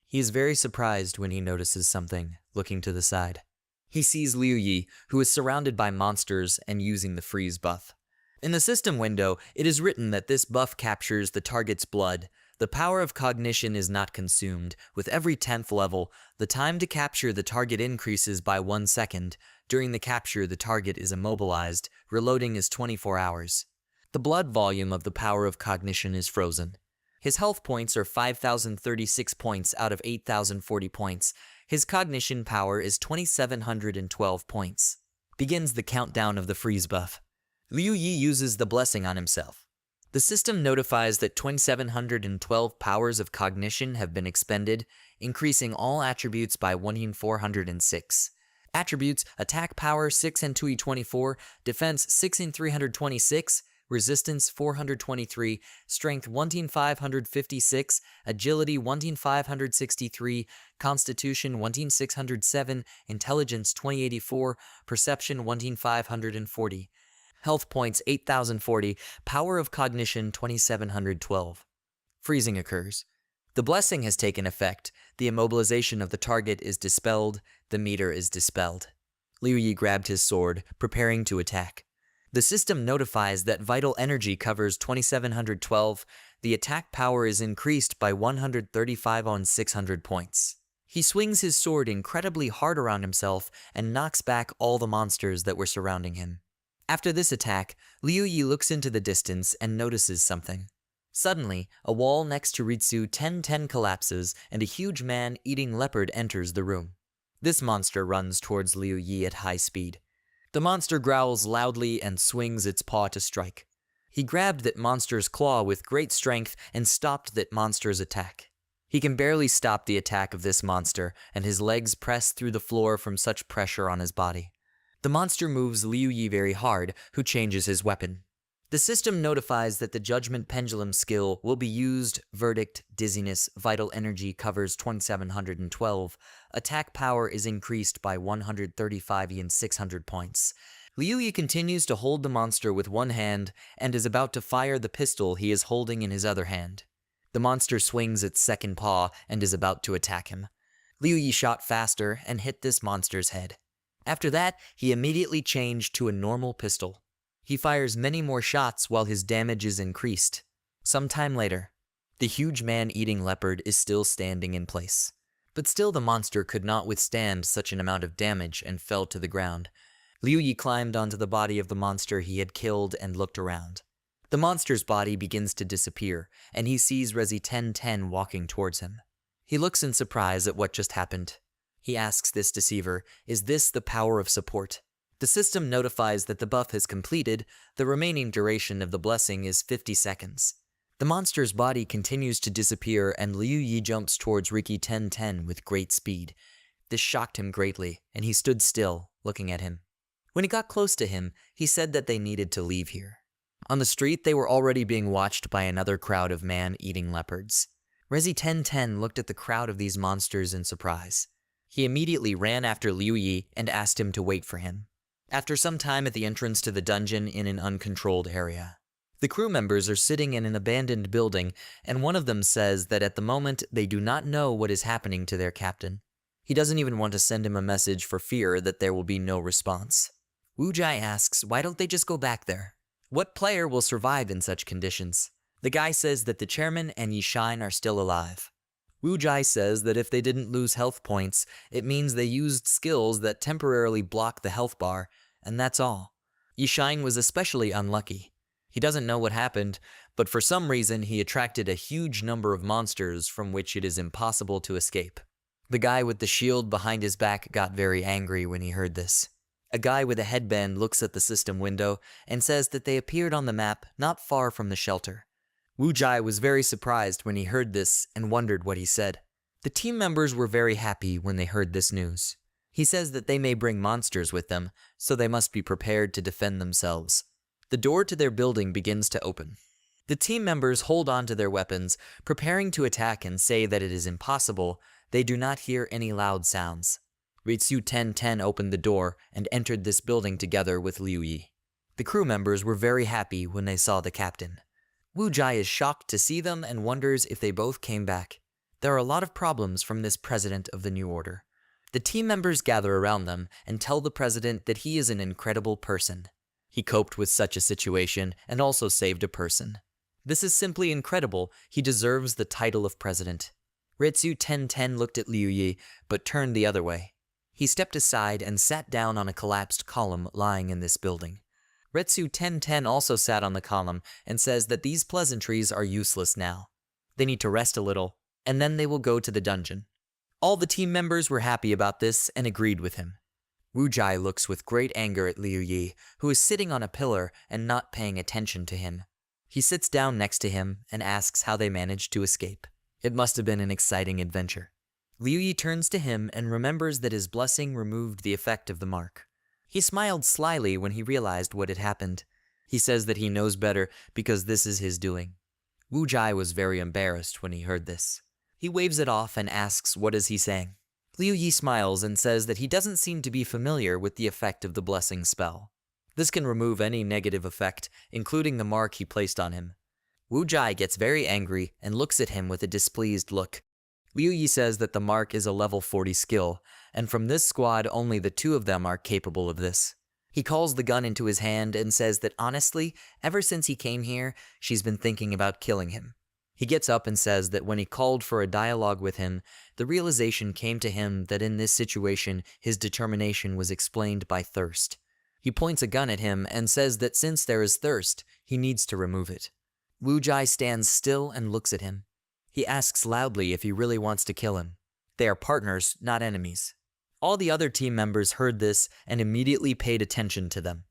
He is very surprised when he notices something, looking to the side. He sees Liu Yi, who is surrounded by monsters and using the freeze buff. In the system window, it is written that this buff captures the target's blood. The power of cognition is not consumed. With every 10th level, the time to capture the target increases by 1 second. During the capture, the target is immobilized. Reloading is 24 hours. The blood volume of the power of cognition is frozen. His health points are 5,036 points out of 8,040 points. His cognition power is 2,712 points. Begins the countdown of the freeze buff. Liu Yi uses the blessing on himself. The system notifies that 2,712 powers of cognition have been expended, increasing all attributes by 1,406. Attributes: attack power 6 and 2e24, defense 6 and 326, resistance 423, strength 1,556, agility 1,563, constitution 1,607, intelligence 2,084, perception 1,540. Health points 8,040, power of cognition 2,712. Freezing occurs. The blessing has taken effect. The immobilization of the target is dispelled. The meter is dispelled. Liu Yi grabbed his sword, preparing to attack. The system notifies that vital energy covers 2712. The attack power is increased by 135 on 600 points. He swings his sword incredibly hard around himself and knocks back all the monsters that were surrounding him. After this attack, Liu Yi looks into the distance and notices something. Suddenly, a wall next to Ritsu 1010 collapses and a huge man-eating leopard enters the room. This monster runs towards Liu Yi at high speed. The monster growls loudly and swings its paw to strike. He grabbed that monster's claw with great strength and stopped that monster's attack. He can barely stop the attack of this monster, and his legs press through the floor from such pressure on his body. The monster moves Liu Yi very hard, who changes his weapon. The system notifies that the Judgment Pendulum skill will be used. Verdict, dizziness, vital energy covers 2712. Attack power is increased by 135 and 600 points. Liu Yi continues to hold the monster with one hand and is about to fire the pistol he is holding in his other hand. The monster swings its second paw and is about to attack him. Liu Yi shot faster and hit this monster's head. After that, he immediately changed to a normal pistol. He fires many more shots while his damage is increased. Some time later, the huge man-eating leopard is still standing in place. But still the monster could not withstand such an amount of damage and fell to the ground. Liu Yi climbed onto the body of the monster he had killed and looked around. The monster's body begins to disappear, and he sees Resi 1010 walking towards him. He looks in surprise at what just happened. He asks this deceiver, "Is this the power of support?" The system notifies that the buff is completed. The remaining duration of the blessing is 50 seconds. The monster's body continues to disappear, and Liu Yi jumps towards Riki 1010 with great speed. This shocked him greatly, and he stood still, looking at him. When he got close to him, he said that they needed to leave here. On the street, they were already being watched by another crowd of man-eating leopards. Resi 1010 looked at the crowd of these monsters in surprise. He immediately ran after Liu Yi and asked him to wait for him. After some time at the entrance to the dungeon in an uncontrolled area, the crew members are sitting in an abandoned building, and one of them says that at the moment they do not know what is happening to their captain. He doesn't even want to send him a message for fear that there will be no response. Wu Jai asks, why don't they just go back there? What player will survive in such conditions? The guy says that the chairman and Yishine are still alive. Wu Jai says that if they didn't lose health points, it means they used skills that temporarily block the health bar, and that's all. Yishine was especially unlucky. He doesn't know what happened, but for some reason he attracted a huge number of monsters from which it is impossible to escape. The guy with the shield behind his back got very angry when he heard this. A guy with a headband looks at the system window and says that they appeared on the map not far from the shelter. Wu Jai was very surprised when he heard this and wondered what he said. The team members were very happy when they heard this news. He says that they may bring monsters with them, so they must be prepared to defend themselves. The door to their building begins to open. The team members hold on to their weapons, preparing to attack and say that it is impossible. They do not hear any loud sounds. Ritsu 1010 opened the door and entered this building together with Liu Yi. The crew members were very happy when they saw the captain. Wu Jai is shocked to see them and wonders if they both came back. There are a lot of problems from this president of the New Order. The team members gather around them and tell the president that he is an incredible person. He coped with such a situation and also saved a person. This is simply incredible. He deserves the title of president. Ritsu 1010 looked at Liu Yi, but turned the other way. He stepped aside and sat down on a collapsed column lying in this building. Ritsu 1010 also sat on the column and says that these pleasantries are useless now. They need to rest a little, and then they will go to the dungeon. All the team members were happy about this and agreed with him. Wu Jai looks with great anger at Liu Yi, who is sitting on a pillar and not paying attention to him. He sits down next to him and asks how they managed to escape. It must have been an exciting adventure. Liu Yi turns to him and remembers that his blessing removed the effect of the mark. He smiled slyly when he realized what had happened. He says that he knows better because this is his doing. Wu Jai was very embarrassed when he heard this. He waves it off and asks what is he saying. Liu Yi smiles and says that he doesn't seem to be familiar with the effect of the blessing spell. This can remove any negative effect, including the mark he placed on him. Wu Jai gets very angry and looks at him with a displeased look. Liu Yi says that the mark is a level 40 skill, and from this squad only the two of them are capable of this. He calls the gun into his hand and says that honestly, ever since he came here, she's been thinking about killing him. He gets up and says that when he called for a dialogue with him, the realization came to him that in this situation, his determination was explained by thirst. He points a gun at him and says that since there is thirst, he needs to remove it. Wu-Jai stands still and looks at him. He asks loudly if he really wants to kill him. They are partners, not enemies. All the other team members heard this and immediately paid attention to them.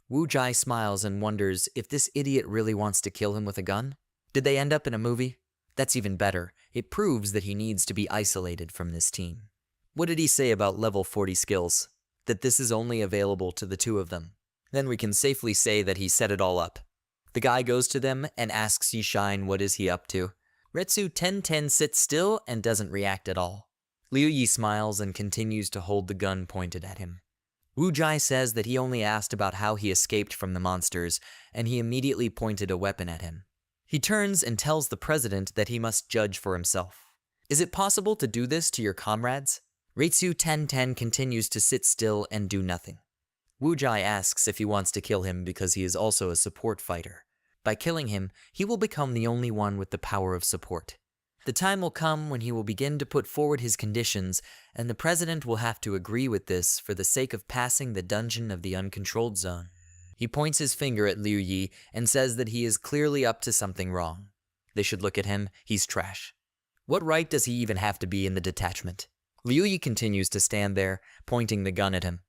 Wu-Jai smiles and wonders if this idiot really wants to kill him with a gun. Did they end up in a movie? That's even better. It proves that he needs to be isolated from this team. What did he say about level 40 skills? That this is only available to the two of them. Then we can safely say that he set it all up. The guy goes to them and asks Yishine what is he up to. Retsu 1010 sits still and doesn't react at all. Liu Yi smiles and continues to hold the gun pointed at him. Wu-Jai says that he only asked about how he escaped from the monsters, and he immediately pointed a weapon at him. He turns and tells the president that he must judge for himself. Is it possible to do this to your comrades? Retsu 1010 continues to sit still and do nothing. Wu-Jai asks if he wants to kill him because he is also a support fighter. By killing him, he will become the only one with the power of support. The time will come when he will begin to put forward his conditions, and the president will have to agree with this for the sake of passing the dungeon of the uncontrolled zone. He points his finger at Liu Yi and says that he is clearly up to something wrong. They should look at him, he's trash. What right does he even have to be in the detachment? Liu Yi continues to stand there, pointing the gun at him.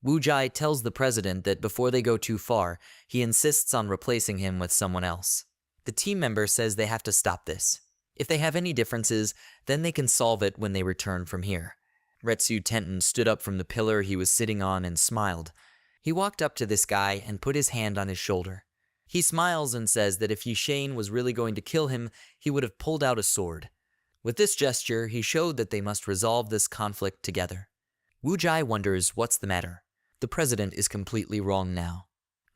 Wu-Jai tells the president that before they go too far, he insists on replacing him with someone else. The team member says they have to stop this. If they have any differences, then they can solve it when they return from here. Retsu Tenten stood up from the pillar he was sitting on and smiled. He walked up to this guy and put his hand on his shoulder. He smiles and says that if Yishane was really going to kill him, he would have pulled out a sword. With this gesture, he showed that they must resolve this conflict together. Wu-Jai wonders what's the matter. The president is completely wrong now.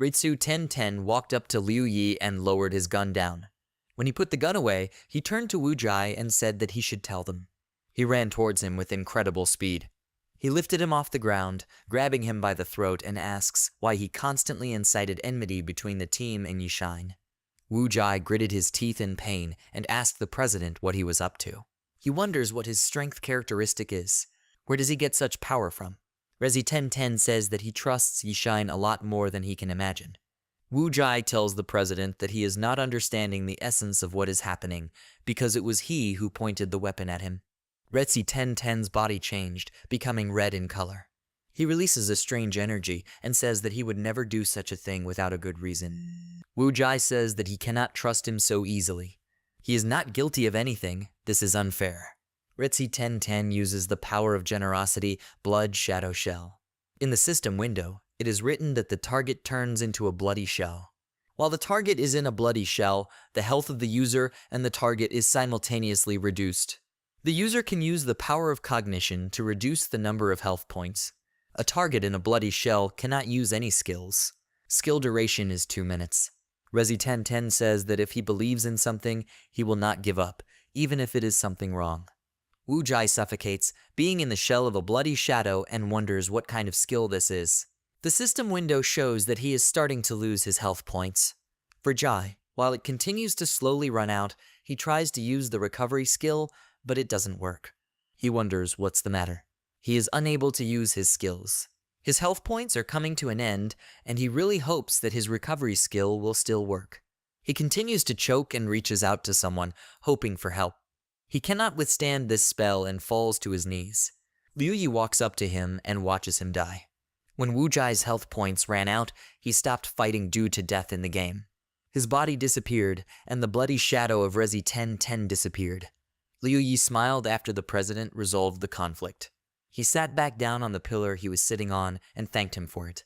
Retsu 1010 walked up to Liu Yi and lowered his gun down. When he put the gun away, he turned to Wu-Jai and said that he should tell them. He ran towards him with incredible speed. He lifted him off the ground, grabbing him by the throat, and asks why he constantly incited enmity between the team and Yishine. Wu-Jai gritted his teeth in pain and asked the president what he was up to. He wonders what his strength characteristic is. Where does he get such power from? Resi 1010 says that he trusts Yishine a lot more than he can imagine. Wu-Jai tells the president that he is not understanding the essence of what is happening because it was he who pointed the weapon at him. Retsi 1010's body changed, becoming red in color. He releases a strange energy and says that he would never do such a thing without a good reason. Wu-Jai says that he cannot trust him so easily. He is not guilty of anything. This is unfair. Retsi 1010 uses the power of generosity, blood shadow shell. In the system window, it is written that the target turns into a bloody shell. While the target is in a bloody shell, the health of the user and the target is simultaneously reduced. The user can use the power of cognition to reduce the number of health points. A target in a bloody shell cannot use any skills. Skill duration is 2 minutes. Resi 1010 says that if he believes in something, he will not give up, even if it is something wrong. Wu-Jai suffocates, being in the shell of a bloody shadow, and wonders what kind of skill this is. The system window shows that he is starting to lose his health points. For Jai, while it continues to slowly run out, he tries to use the recovery skill, but it doesn't work. He wonders what's the matter. He is unable to use his skills. His health points are coming to an end, and he really hopes that his recovery skill will still work. He continues to choke and reaches out to someone, hoping for help. He cannot withstand this spell and falls to his knees. Liu Yi walks up to him and watches him die. When Wu-Jai's health points ran out, he stopped fighting due to death in the game. His body disappeared, and the bloody shadow of Resi 1010 disappeared. Liu Yi smiled after the president resolved the conflict. He sat back down on the pillar he was sitting on and thanked him for it.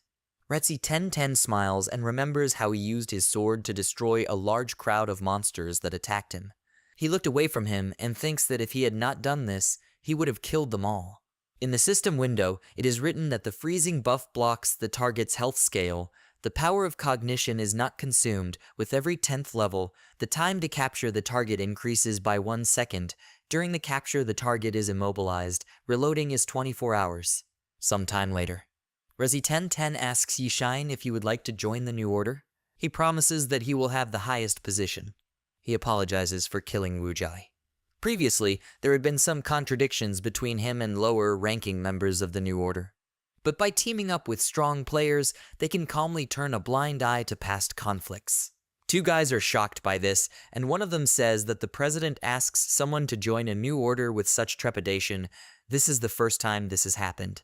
Resi 1010 smiles and remembers how he used his sword to destroy a large crowd of monsters that attacked him. He looked away from him and thinks that if he had not done this, he would have killed them all. In the system window, it is written that the freezing buff blocks the target's health scale. The power of cognition is not consumed. With every 10th level, the time to capture the target increases by 1 second. During the capture, the target is immobilized. Reloading is 24 hours. Some time later. Resi 1010 asks Yishine if he would like to join the New Order. He promises that he will have the highest position. He apologizes for killing Wujai. Previously, there had been some contradictions between him and lower-ranking members of the New Order. But by teaming up with strong players, they can calmly turn a blind eye to past conflicts. Two guys are shocked by this, and one of them says that the president asks someone to join a new order with such trepidation. This is the first time this has happened.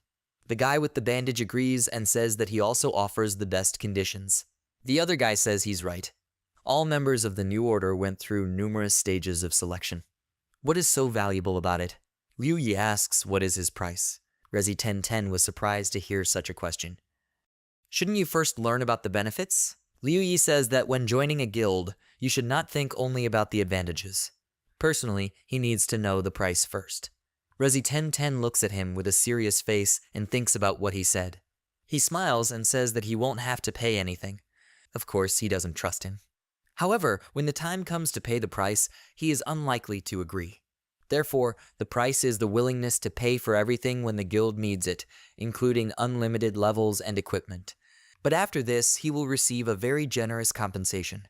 The guy with the bandage agrees and says that he also offers the best conditions. The other guy says he's right. All members of the new order went through numerous stages of selection. What is so valuable about it? Liu Yi asks what is his price. Resi 1010 was surprised to hear such a question. Shouldn't you first learn about the benefits? Liu Yi says that when joining a guild, you should not think only about the advantages. Personally, he needs to know the price first. Resi 1010 looks at him with a serious face and thinks about what he said. He smiles and says that he won't have to pay anything. Of course, he doesn't trust him. However, when the time comes to pay the price, he is unlikely to agree. Therefore, the price is the willingness to pay for everything when the guild needs it, including unlimited levels and equipment. But after this, he will receive a very generous compensation.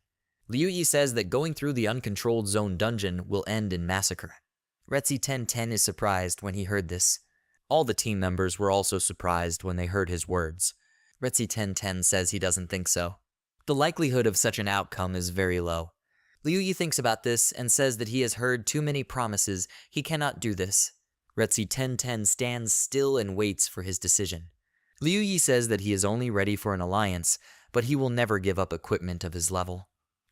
Liu Yi says that going through the uncontrolled zone dungeon will end in massacre. Resi 1010 is surprised when he heard this. All the team members were also surprised when they heard his words. Resi 1010 says he doesn't think so. The likelihood of such an outcome is very low. Liu Yi thinks about this and says that he has heard too many promises, he cannot do this. Resi 1010 stands still and waits for his decision. Liu Yi says that he is only ready for an alliance, but he will never give up equipment of his level.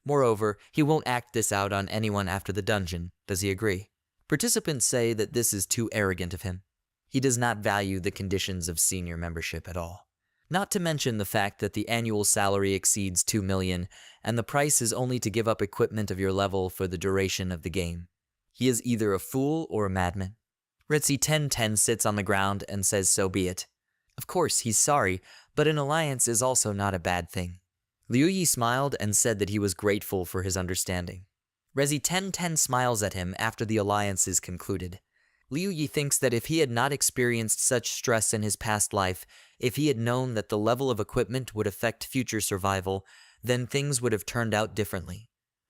Moreover, he won't act this out on anyone after the dungeon. Does he agree? Participants say that this is too arrogant of him. He does not value the conditions of senior membership at all. Not to mention the fact that the annual salary exceeds 2 million, and the price is only to give up equipment of your level for the duration of the game. He is either a fool or a madman. Resi 1010 sits on the ground and says so be it. Of course, he's sorry, but an alliance is also not a bad thing. Liu Yi smiled and said that he was grateful for his understanding. Resi 1010 smiles at him after the alliance is concluded. Liu Yi thinks that if he had not experienced such stress in his past life, if he had known that the level of equipment would affect future survival, then things would have turned out differently.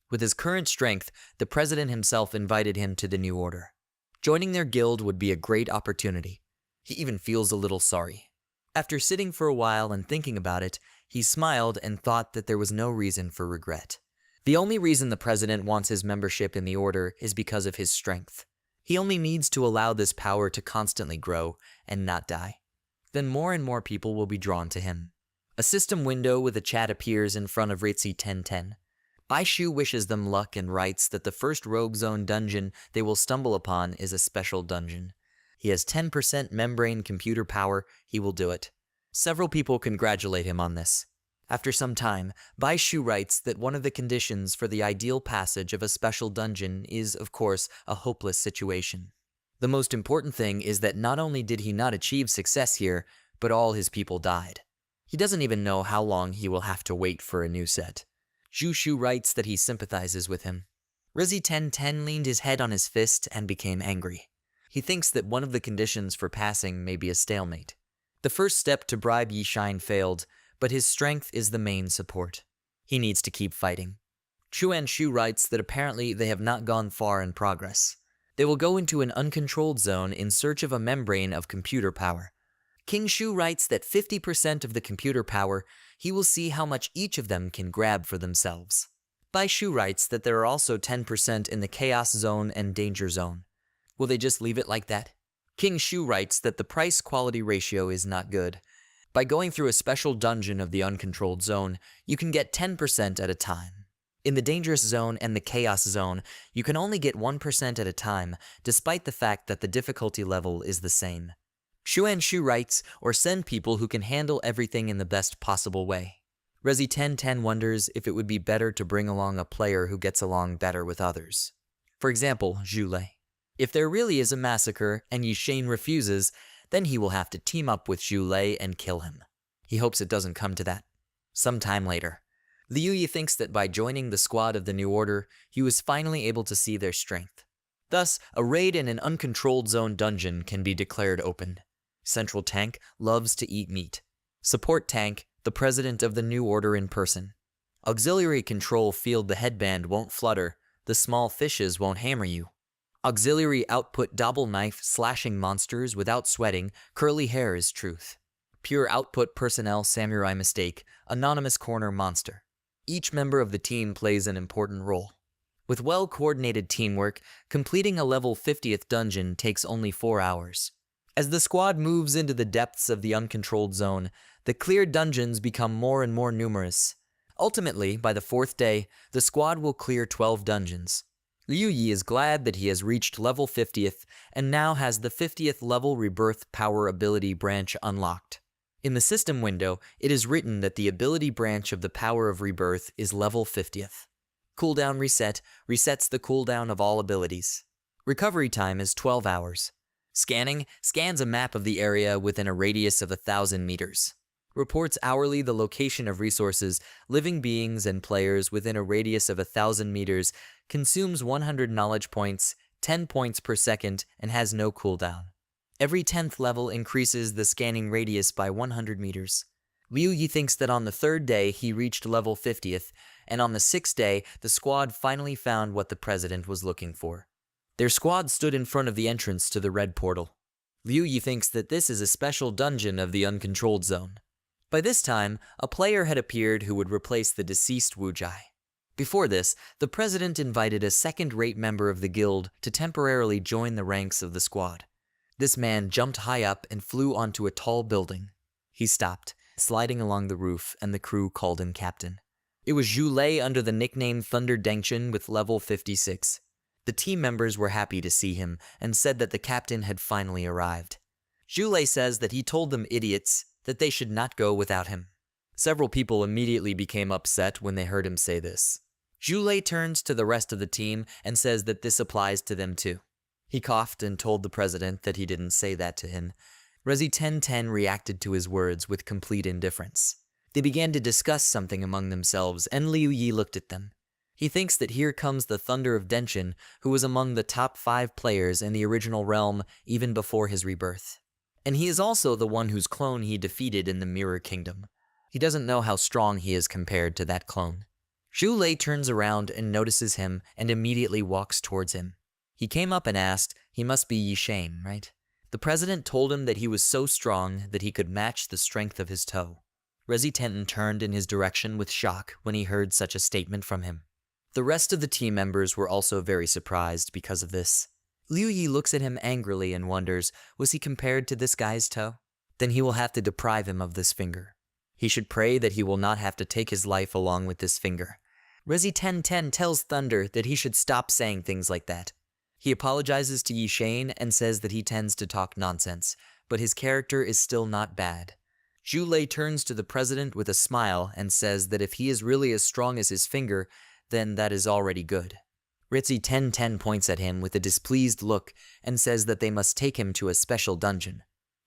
With his current strength, the president himself invited him to the new order. Joining their guild would be a great opportunity. He even feels a little sorry. After sitting for a while and thinking about it, he smiled and thought that there was no reason for regret. The only reason the president wants his membership in the order is because of his strength. He only needs to allow this power to constantly grow and not die. Then more and more people will be drawn to him. A system window with a chat appears in front of Resi 1010. Baishu wishes them luck and writes that the first Rogue Zone dungeon they will stumble upon is a special dungeon. He has 10% membrane computer power, he will do it. Several people congratulate him on this. After some time, Baishu writes that one of the conditions for the ideal passage of a special dungeon is, of course, a hopeless situation. The most important thing is that not only did he not achieve success here, but all his people died. He doesn't even know how long he will have to wait for a new set. Jushu writes that he sympathizes with him. Resi 1010 leaned his head on his fist and became angry. He thinks that one of the conditions for passing may be a stalemate. The first step to bribe Yishine failed, but his strength is the main support. He needs to keep fighting. Chuan Shu writes that apparently they have not gone far in progress. They will go into an uncontrolled zone in search of a membrane of computer power. King Shu writes that 50% of the computer power, he will see how much each of them can grab for themselves. Bai Shu writes that there are also 10% in the chaos zone and danger zone. Will they just leave it like that? King Shu writes that the price-quality ratio is not good. By going through a special dungeon of the uncontrolled zone, you can get 10% at a time. In the dangerous zone and the chaos zone, you can only get 1% at a time, despite the fact that the difficulty level is the same. Xuan Shu writes, or send people who can handle everything in the best possible way. Resi 1010 wonders if it would be better to bring along a player who gets along better with others. For example, Zhule. If there really is a massacre and Yishane refuses, then he will have to team up with Zhule and kill him. He hopes it doesn't come to that. Sometime later, Liu Yi thinks that by joining the squad of the New Order, he was finally able to see their strength. Thus, a raid in an uncontrolled zone dungeon can be declared open. Central Tank loves to eat meat. Support tank, the president of the new order in person. Auxiliary control field, the headband won't flutter, the small fishes won't hammer you. Auxiliary output, double knife, slashing monsters without sweating, curly hair is truth. Pure output personnel, samurai mistake, anonymous corner monster. Each member of the team plays an important role. With well-coordinated teamwork, completing a level 50th dungeon takes only 4 hours. As the squad moves into the depths of the uncontrolled zone, the cleared dungeons become more and more numerous. Ultimately, by the 4th day, the squad will clear 12 dungeons. Liu Yi is glad that he has reached level 50th and now has the 50th level rebirth power ability branch unlocked. In the system window, it is written that the ability branch of the power of rebirth is level 50th. Cooldown reset resets the cooldown of all abilities. Recovery time is 12 hours. Scanning scans a map of the area within a radius of 1,000 meters. Reports hourly the location of resources, living beings, and players within a radius of 1,000 meters, consumes 100 knowledge points, 10 points per second, and has no cooldown. Every 10th level increases the scanning radius by 100 meters. Liu Yi thinks that on the 3rd day he reached level 50th, and on the 6th day the squad finally found what the president was looking for. Their squad stood in front of the entrance to the red portal. Liu Yi thinks that this is a special dungeon of the uncontrolled zone. By this time, a player had appeared who would replace the deceased Wu Jai. Before this, the president invited a second-rate member of the guild to temporarily join the ranks of the squad. This man jumped high up and flew onto a tall building. He stopped, sliding along the roof, and the crew called him captain. It was Zhu Lei under the nickname Thunder Dengshin with level 56. The team members were happy to see him and said that the captain had finally arrived. Zhu Lei says that he told them idiots that they should not go without him. Several people immediately became upset when they heard him say this. Zhu Lei turns to the rest of the team and says that this applies to them too. He coughed and told the president that he didn't say that to him. Resi 1010 reacted to his words with complete indifference. They began to discuss something among themselves, and Liu Yi looked at them. He thinks that here comes the Thunder of Denshin, who was among the top 5 players in the original realm even before his rebirth. And he is also the one whose clone he defeated in the Mirror Kingdom. He doesn't know how strong he is compared to that clone. Zhu Lei turns around and notices him and immediately walks towards him. He came up and asked, he must be Yi Shane, right? The president told him that he was so strong that he could match the strength of his toe. Resi Tenten turned in his direction with shock when he heard such a statement from him. The rest of the team members were also very surprised because of this. Liu Yi looks at him angrily and wonders, was he compared to this guy's toe? Then he will have to deprive him of this finger. He should pray that he will not have to take his life along with this finger. Resi 1010 tells Thunder that he should stop saying things like that. He apologizes to Yi Shane and says that he tends to talk nonsense, but his character is still not bad. Zhu Lei turns to the president with a smile and says that if he is really as strong as his finger, then that is already good. Resi 1010 points at him with a displeased look and says that they must take him to a special dungeon.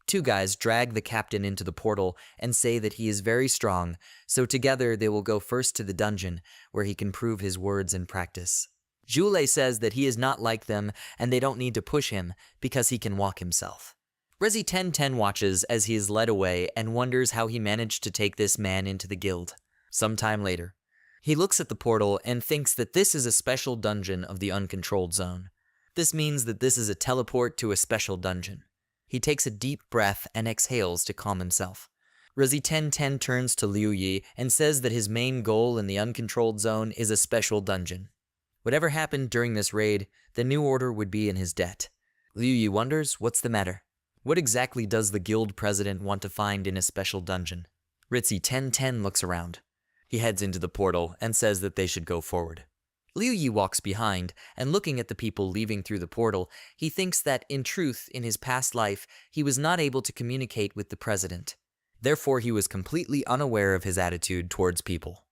2 guys drag the captain into the portal and say that he is very strong, so together they will go first to the dungeon, where he can prove his words in practice. Zhu Lei says that he is not like them and they don't need to push him because he can walk himself. Resi 1010 watches as he is led away and wonders how he managed to take this man into the guild. Sometime later, he looks at the portal and thinks that this is a special dungeon of the uncontrolled zone. This means that this is a teleport to a special dungeon. He takes a deep breath and exhales to calm himself. Resi 1010 turns to Liu Yi and says that his main goal in the uncontrolled zone is a special dungeon. Whatever happened during this raid, the new order would be in his debt. Liu Yi wonders, what's the matter? What exactly does the guild president want to find in a special dungeon? Resi 1010 looks around. He heads into the portal and says that they should go forward. Liu Yi walks behind, and looking at the people leaving through the portal, he thinks that, in truth, in his past life, he was not able to communicate with the president. Therefore, he was completely unaware of his attitude towards people.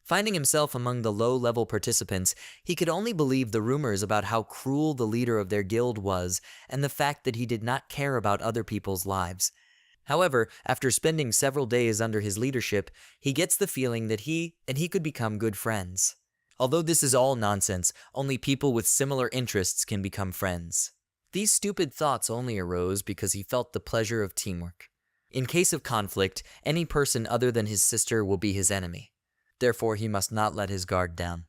Finding himself among the low-level participants, he could only believe the rumors about how cruel the leader of their guild was, and the fact that he did not care about other people's lives. However, after spending several days under his leadership, he gets the feeling that he could become good friends. Although this is all nonsense, only people with similar interests can become friends. These stupid thoughts only arose because he felt the pleasure of teamwork. In case of conflict, any person other than his sister will be his enemy. Therefore, he must not let his guard down.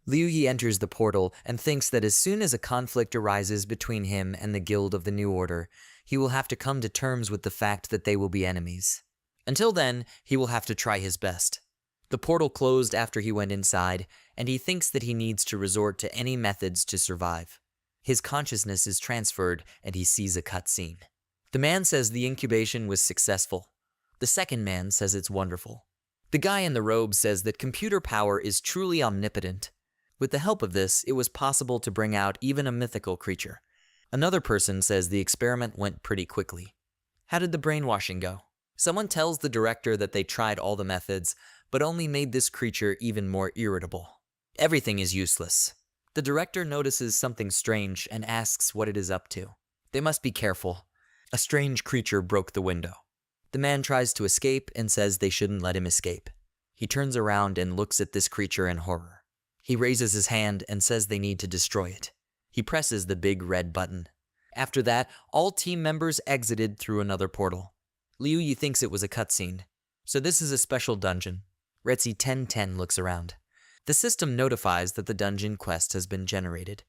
Liu Yi enters the portal and thinks that as soon as a conflict arises between him and the Guild of the New Order, he will have to come to terms with the fact that they will be enemies. Until then, he will have to try his best. The portal closed after he went inside, and he thinks that he needs to resort to any methods to survive. His consciousness is transferred, and he sees a cutscene. The man says the incubation was successful. The second man says it's wonderful. The guy in the robe says that computer power is truly omnipotent. With the help of this, it was possible to bring out even a mythical creature. Another person says the experiment went pretty quickly. How did the brainwashing go? Someone tells the director that they tried all the methods, but only made this creature even more irritable. Everything is useless. The director notices something strange and asks what it is up to. They must be careful. A strange creature broke the window. The man tries to escape and says they shouldn't let him escape. He turns around and looks at this creature in horror. He raises his hand and says they need to destroy it. He presses the big red button. After that, all team members exited through another portal. Liu Yi thinks it was a cutscene. So this is a special dungeon. Retzi 1010 looks around. The system notifies that the dungeon quest has been generated.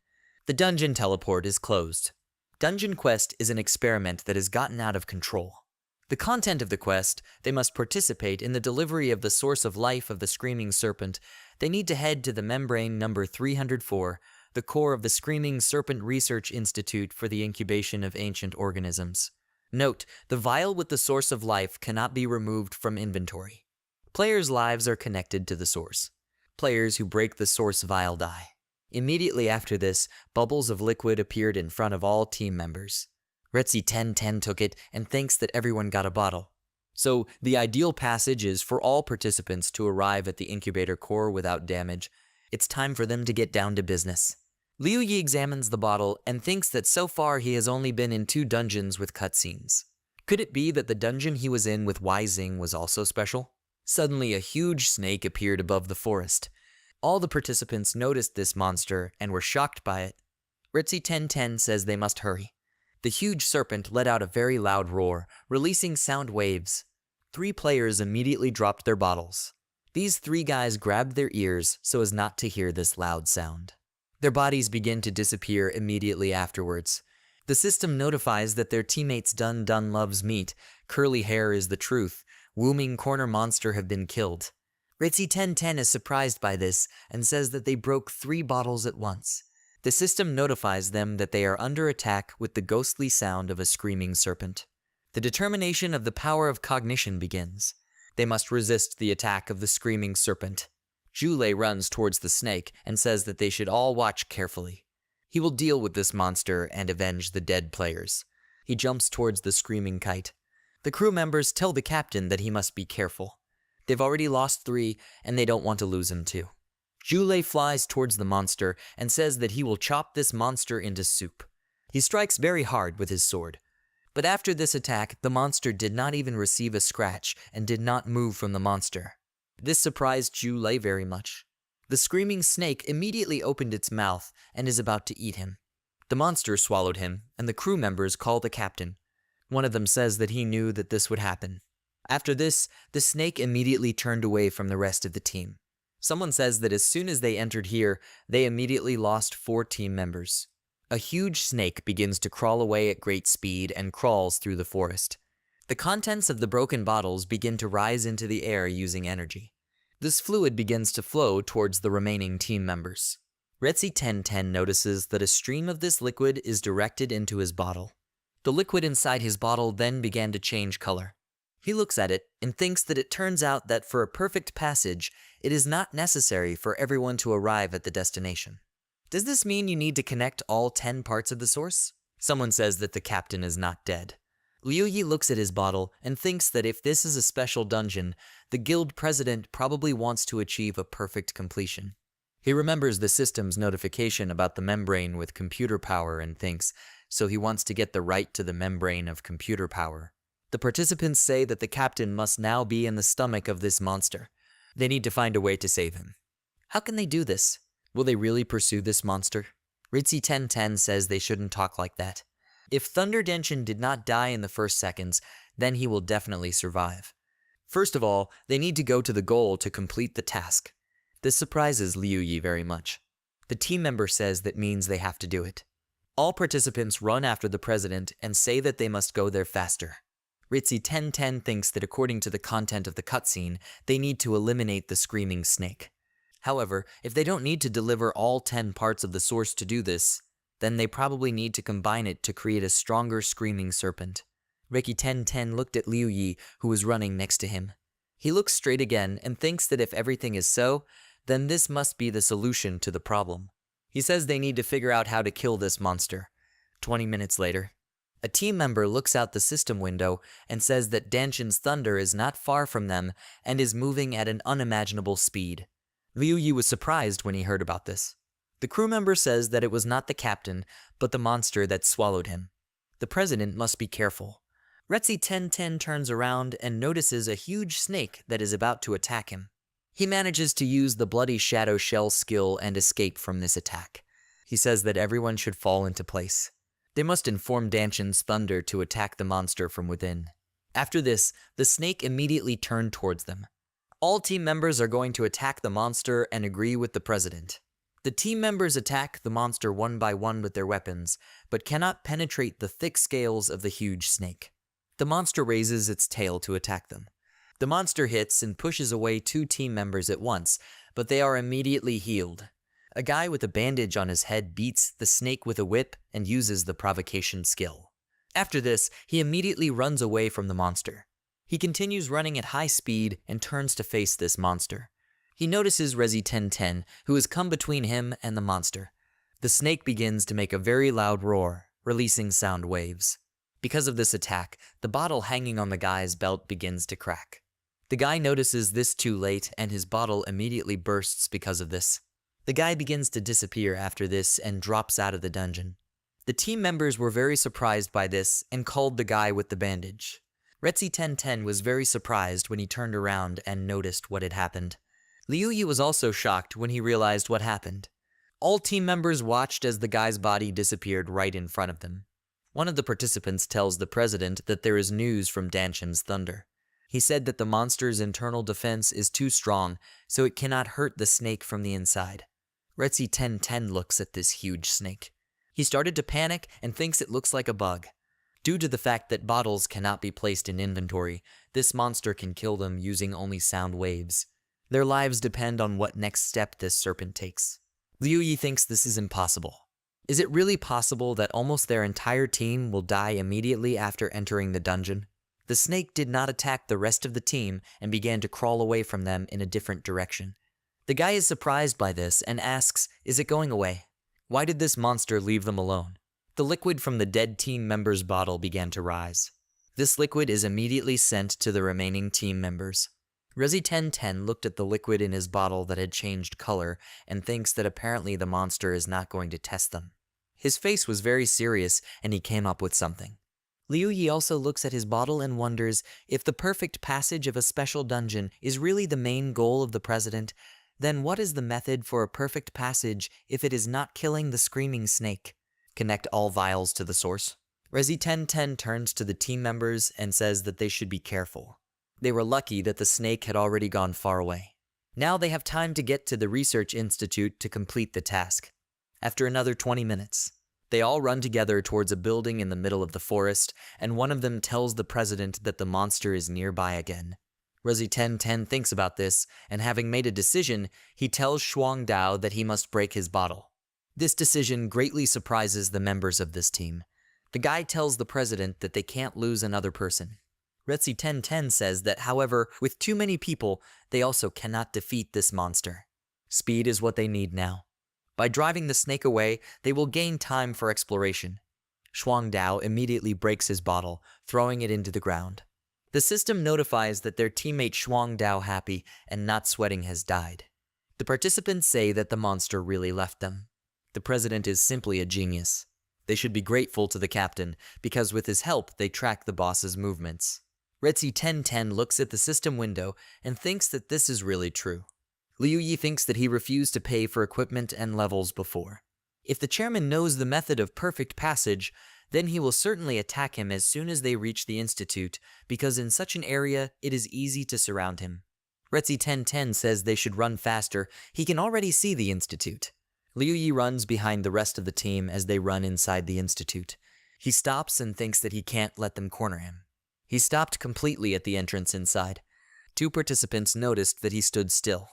The dungeon teleport is closed. Dungeon quest is an experiment that has gotten out of control. The content of the quest, they must participate in the delivery of the source of life of the Screaming Serpent. They need to head to the membrane number 304, the core of the Screaming Serpent Research Institute for the incubation of ancient organisms. Note, the vial with the source of life cannot be removed from inventory. Players' lives are connected to the source. Players who break the source vial die. Immediately after this, bubbles of liquid appeared in front of all team members. Retzi 1010 took it and thinks that everyone got a bottle. So, the ideal passage is for all participants to arrive at the incubator core without damage. It's time for them to get down to business. Liu Yi examines the bottle and thinks that so far he has only been in 2 dungeons with cutscenes. Could it be that the dungeon he was in with Wai Xing was also special? Suddenly, a huge snake appeared above the forest. All the participants noticed this monster and were shocked by it. Ritzy 1010 says they must hurry. The huge serpent let out a very loud roar, releasing sound waves. 3 players immediately dropped their bottles. These 3 guys grabbed their ears so as not to hear this loud sound. Their bodies begin to disappear immediately afterwards. The system notifies that their teammates Dun Dun loves meat, curly hair is the truth, Wooming corner monster have been killed. Ritzy 1010 is surprised by this and says that they broke 3 bottles at once. The system notifies them that they are under attack with the ghostly sound of a screaming serpent. The determination of the power of cognition begins. They must resist the attack of the screaming serpent. Jule runs towards the snake and says that they should all watch carefully. He will deal with this monster and avenge the dead players. He jumps towards the screaming kite. The crew members tell the captain that he must be careful. They've already lost 3, and they don't want to lose him too. Jule flies towards the monster and says that he will chop this monster into soup. He strikes very hard with his sword. But after this attack, the monster did not even receive a scratch and did not move from the monster. This surprised Jule very much. The screaming snake immediately opened its mouth and is about to eat him. The monster swallowed him, and the crew members call the captain. One of them says that he knew that this would happen. After this, the snake immediately turned away from the rest of the team. Someone says that as soon as they entered here, they immediately lost 4 team members. A huge snake begins to crawl away at great speed and crawls through the forest. The contents of the broken bottles begin to rise into the air using energy. This fluid begins to flow towards the remaining team members. Retzi 1010 notices that a stream of this liquid is directed into his bottle. The liquid inside his bottle then began to change color. He looks at it and thinks that it turns out that for a perfect passage, it is not necessary for everyone to arrive at the destination. Does this mean you need to connect all 10 parts of the source? Someone says that the captain is not dead. Liu Yi looks at his bottle and thinks that if this is a special dungeon, the guild president probably wants to achieve a perfect completion. He remembers the system's notification about the membrane with computer power and thinks, so he wants to get the right to the membrane of computer power. The participants say that the captain must now be in the stomach of this monster. They need to find a way to save him. How can they do this? Will they really pursue this monster? Ritzy 1010 says they shouldn't talk like that. If Thunder Denshin did not die in the first seconds, then he will definitely survive. First of all, they need to go to the goal to complete the task. This surprises Liu Yi very much. The team member says that means they have to do it. All participants run after the president and say that they must go there faster. Ritzy 1010 thinks that according to the content of the cutscene, they need to eliminate the screaming snake. However, if they don't need to deliver all 10 parts of the source to do this, then they probably need to combine it to create a stronger screaming serpent. Ricky 1010 looked at Liu Yi, who was running next to him. He looks straight again and thinks that if everything is so, then this must be the solution to the problem. He says they need to figure out how to kill this monster. 20 minutes later, a team member looks out the system window and says that Danshin's thunder is not far from them and is moving at an unimaginable speed. Liu Yi was surprised when he heard about this. The crew member says that it was not the captain, but the monster that swallowed him. The president must be careful. Retzi 1010 turns around and notices a huge snake that is about to attack him. He manages to use the Bloody Shadow Shell skill and escape from this attack. He says that everyone should fall into place. They must inform Danshin's thunder to attack the monster from within. After this, the snake immediately turned towards them. All team members are going to attack the monster and agree with the president. The team members attack the monster one by one with their weapons, but cannot penetrate the thick scales of the huge snake. The monster raises its tail to attack them. The monster hits and pushes away 2 team members at once, but they are immediately healed. A guy with a bandage on his head beats the snake with a whip and uses the provocation skill. After this, he immediately runs away from the monster. He continues running at high speed and turns to face this monster. He notices Rezi 1010, who has come between him and the monster. The snake begins to make a very loud roar, releasing sound waves. Because of this attack, the bottle hanging on the guy's belt begins to crack. The guy notices this too late, and his bottle immediately bursts because of this. The guy begins to disappear after this and drops out of the dungeon. The team members were very surprised by this and called the guy with the bandage. Retzi 1010 was very surprised when he turned around and noticed what had happened. Liu Yi was also shocked when he realized what happened. All team members watched as the guy's body disappeared right in front of them. One of the participants tells the president that there is news from Danshin's thunder. He said that the monster's internal defense is too strong, so it cannot hurt the snake from the inside. Retzi 1010 looks at this huge snake. He started to panic and thinks it looks like a bug. Due to the fact that bottles cannot be placed in inventory, this monster can kill them using only sound waves. Their lives depend on what next step this serpent takes. Liu Yi thinks this is impossible. Is it really possible that almost their entire team will die immediately after entering the dungeon? The snake did not attack the rest of the team and began to crawl away from them in a different direction. The guy is surprised by this and asks, is it going away? Why did this monster leave them alone? The liquid from the dead team member's bottle began to rise. This liquid is immediately sent to the remaining team members. Rezi 1010 looked at the liquid in his bottle that had changed color and thinks that apparently the monster is not going to test them. His face was very serious and he came up with something. Liu Yi also looks at his bottle and wonders if the perfect passage of a special dungeon is really the main goal of the president, then what is the method for a perfect passage if it is not killing the screaming snake? Connect all vials to the source. Rezi 1010 turns to the team members and says that they should be careful. They were lucky that the snake had already gone far away. Now they have time to get to the research institute to complete the task. After another 20 minutes, they all run together towards a building in the middle of the forest, and one of them tells the president that the monster is nearby again. Rezi 1010 thinks about this, and having made a decision, he tells Shuang Dao that he must break his bottle. This decision greatly surprises the members of this team. The guy tells the president that they can't lose another person. Retzi 1010 says that, however, with too many people, they also cannot defeat this monster. Speed is what they need now. By driving the snake away, they will gain time for exploration. Shuang Dao immediately breaks his bottle, throwing it into the ground. The system notifies that their teammate Shuang Dao Happy and Not Sweating has died. The participants say that the monster really left them. The president is simply a genius. They should be grateful to the captain, because with his help they track the boss's movements. Retzi 1010 looks at the system window and thinks that this is really true. Liu Yi thinks that he refused to pay for equipment and levels before. If the chairman knows the method of perfect passage, Then he will certainly attack him as soon as they reach the institute, because in such an area, it is easy to surround him. Retzi 1010 says they should run faster. He can already see the institute. Liu Yi runs behind the rest of the team as they run inside the institute. He stops and thinks that he can't let them corner him. He stopped completely at the entrance inside. Two participants noticed that he stood still.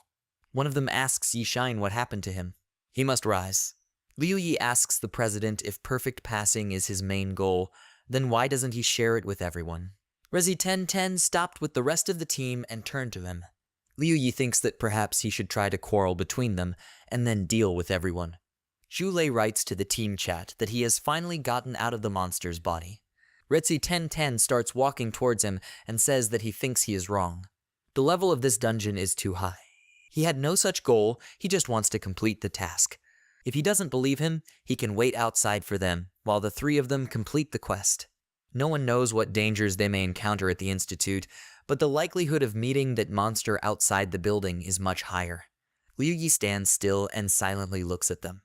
One of them asks Yi Shine what happened to him. He must rise. Liu Yi asks the president if perfect passing is his main goal, then why doesn't he share it with everyone? Rezi 1010 stopped with the rest of the team and turned to him. Liu Yi thinks that perhaps he should try to quarrel between them and then deal with everyone. Zhu Lei writes to the team chat that he has finally gotten out of the monster's body. Retzi 1010 starts walking towards him and says that he thinks he is wrong. The level of this dungeon is too high. He had no such goal, he just wants to complete the task. If he doesn't believe him, he can wait outside for them, while the three of them complete the quest. No one knows what dangers they may encounter at the Institute, but the likelihood of meeting that monster outside the building is much higher. Liu Yi stands still and silently looks at them.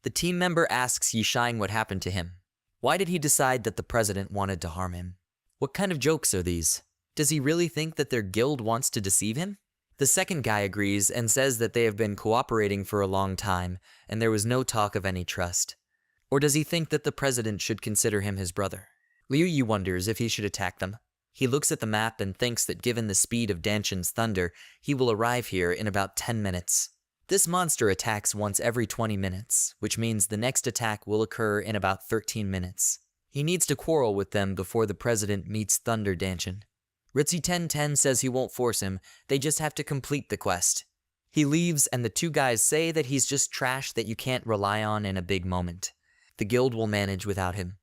The team member asks Yi Shine what happened to him. Why did he decide that the president wanted to harm him? What kind of jokes are these? Does he really think that their guild wants to deceive him? The second guy agrees and says that they have been cooperating for a long time, and there was no talk of any trust. Or does he think that the president should consider him his brother? Liu Yi wonders if he should attack them. He looks at the map and thinks that given the speed of Danshin's thunder, he will arrive here in about 10 minutes. This monster attacks once every 20 minutes, which means the next attack will occur in about 13 minutes. He needs to quarrel with them before the president meets Thunder Danshin. Ritzy 1010 says he won't force him, they just have to complete the quest. He leaves and the two guys say that he's just trash that you can't rely on in a big moment. The guild will manage without him.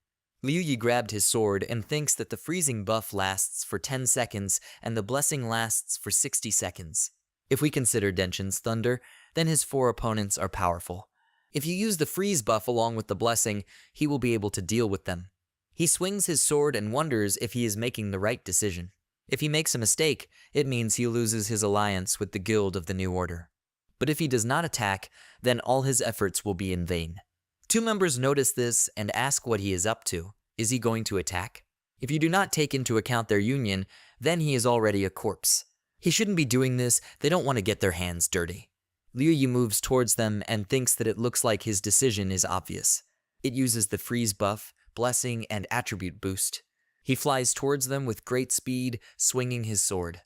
Liu Yi grabbed his sword and thinks that the freezing buff lasts for 10 seconds and the blessing lasts for 60 seconds. If we consider Danshin's thunder, then his 4 opponents are powerful. If you use the freeze buff along with the blessing, he will be able to deal with them. He swings his sword and wonders if he is making the right decision. If he makes a mistake, it means he loses his alliance with the Guild of the New Order. But if he does not attack, then all his efforts will be in vain. 2 members notice this and ask what he is up to. Is he going to attack? If you do not take into account their union, then he is already a corpse. He shouldn't be doing this, they don't want to get their hands dirty. Liu Yi moves towards them and thinks that it looks like his decision is obvious. It uses the freeze buff, blessing, and attribute boost. He flies towards them with great speed, swinging his sword.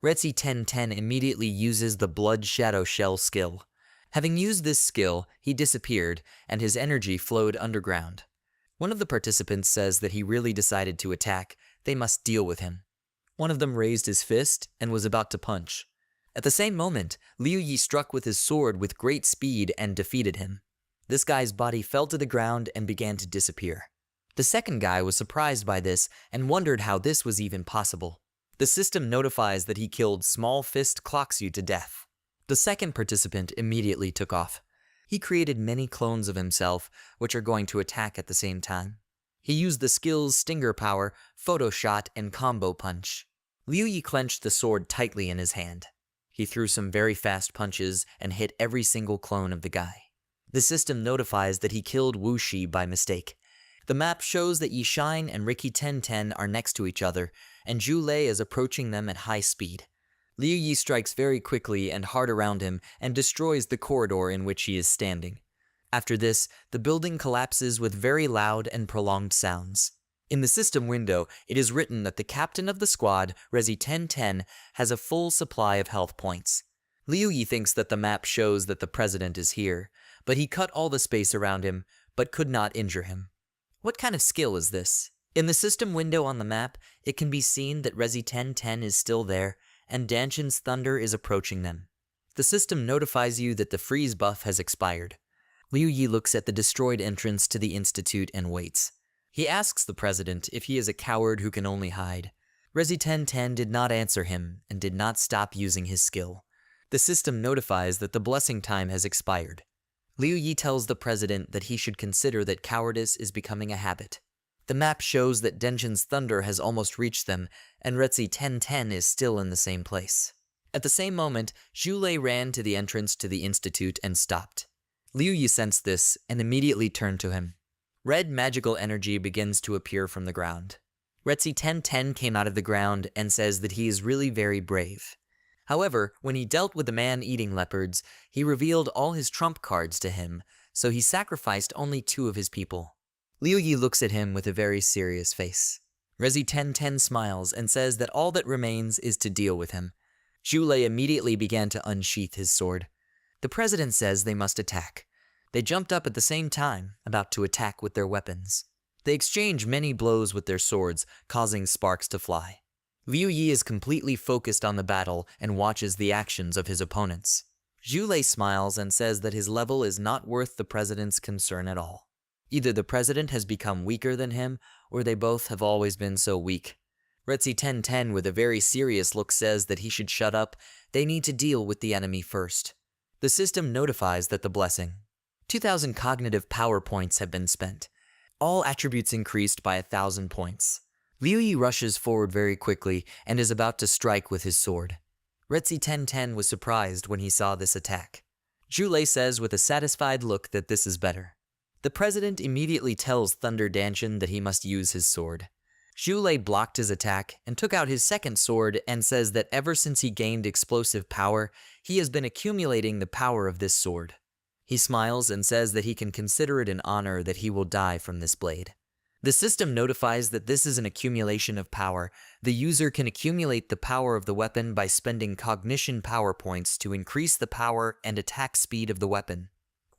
Retzi 1010 immediately uses the Blood Shadow Shell skill. Having used this skill, he disappeared, and his energy flowed underground. One of the participants says that he really decided to attack, they must deal with him. One of them raised his fist and was about to punch. At the same moment, Liu Yi struck with his sword with great speed and defeated him. This guy's body fell to the ground and began to disappear. The second guy was surprised by this and wondered how this was even possible. The system notifies that he killed Small Fist clocks you to death. The second participant immediately took off. He created many clones of himself, which are going to attack at the same time. He used the skills Stinger Power, Photo Shot, and Combo Punch. Liu Yi clenched the sword tightly in his hand. He threw some very fast punches and hit every single clone of the guy. The system notifies that he killed Wu Shi by mistake. The map shows that Yi Shine and Ricky 1010 are next to each other, and Zhu Lei is approaching them at high speed. Liu Yi strikes very quickly and hard around him and destroys the corridor in which he is standing. After this, the building collapses with very loud and prolonged sounds. In the system window, it is written that the captain of the squad, Rezi 1010, has a full supply of health points. Liu Yi thinks that the map shows that the president is here, but he cut all the space around him, but could not injure him. What kind of skill is this? In the system window on the map, it can be seen that Rezi 1010 is still there, and Danshin's thunder is approaching them. The system notifies you that the freeze buff has expired. Liu Yi looks at the destroyed entrance to the institute and waits. He asks the president if he is a coward who can only hide. Rezi 1010 did not answer him and did not stop using his skill. The system notifies that the blessing time has expired. Liu Yi tells the president that he should consider that cowardice is becoming a habit. The map shows that Danshin's thunder has almost reached them, and Retzi 1010 is still in the same place. At the same moment, Zhu Lei ran to the entrance to the institute and stopped. Liu Yi sensed this and immediately turned to him. Red magical energy begins to appear from the ground. Retzi 1010 came out of the ground and says that he is really very brave. However, when he dealt with the man-eating leopards, he revealed all his trump cards to him, so he sacrificed only 2 of his people. Liu Yi looks at him with a very serious face. Rezi 1010 smiles and says that all that remains is to deal with him. Zhu Lei immediately began to unsheath his sword. The president says they must attack. They jumped up at the same time, about to attack with their weapons. They exchange many blows with their swords, causing sparks to fly. Liu Yi is completely focused on the battle and watches the actions of his opponents. Zhu Lei smiles and says that his level is not worth the president's concern at all. Either the president has become weaker than him, or they both have always been so weak. Retzi 1010 with a very serious look says that he should shut up. They need to deal with the enemy first. The system notifies that the blessing. 2,000 cognitive power points have been spent. All attributes increased by 1,000 points. Liu Yi rushes forward very quickly and is about to strike with his sword. Retzi 1010 was surprised when he saw this attack. Zhu Lei says with a satisfied look that this is better. The president immediately tells Thunder Danshin that he must use his sword. Zhu Lei blocked his attack and took out his second sword and says that ever since he gained explosive power, he has been accumulating the power of this sword. He smiles and says that he can consider it an honor that he will die from this blade. The system notifies that this is an accumulation of power. The user can accumulate the power of the weapon by spending cognition power points to increase the power and attack speed of the weapon.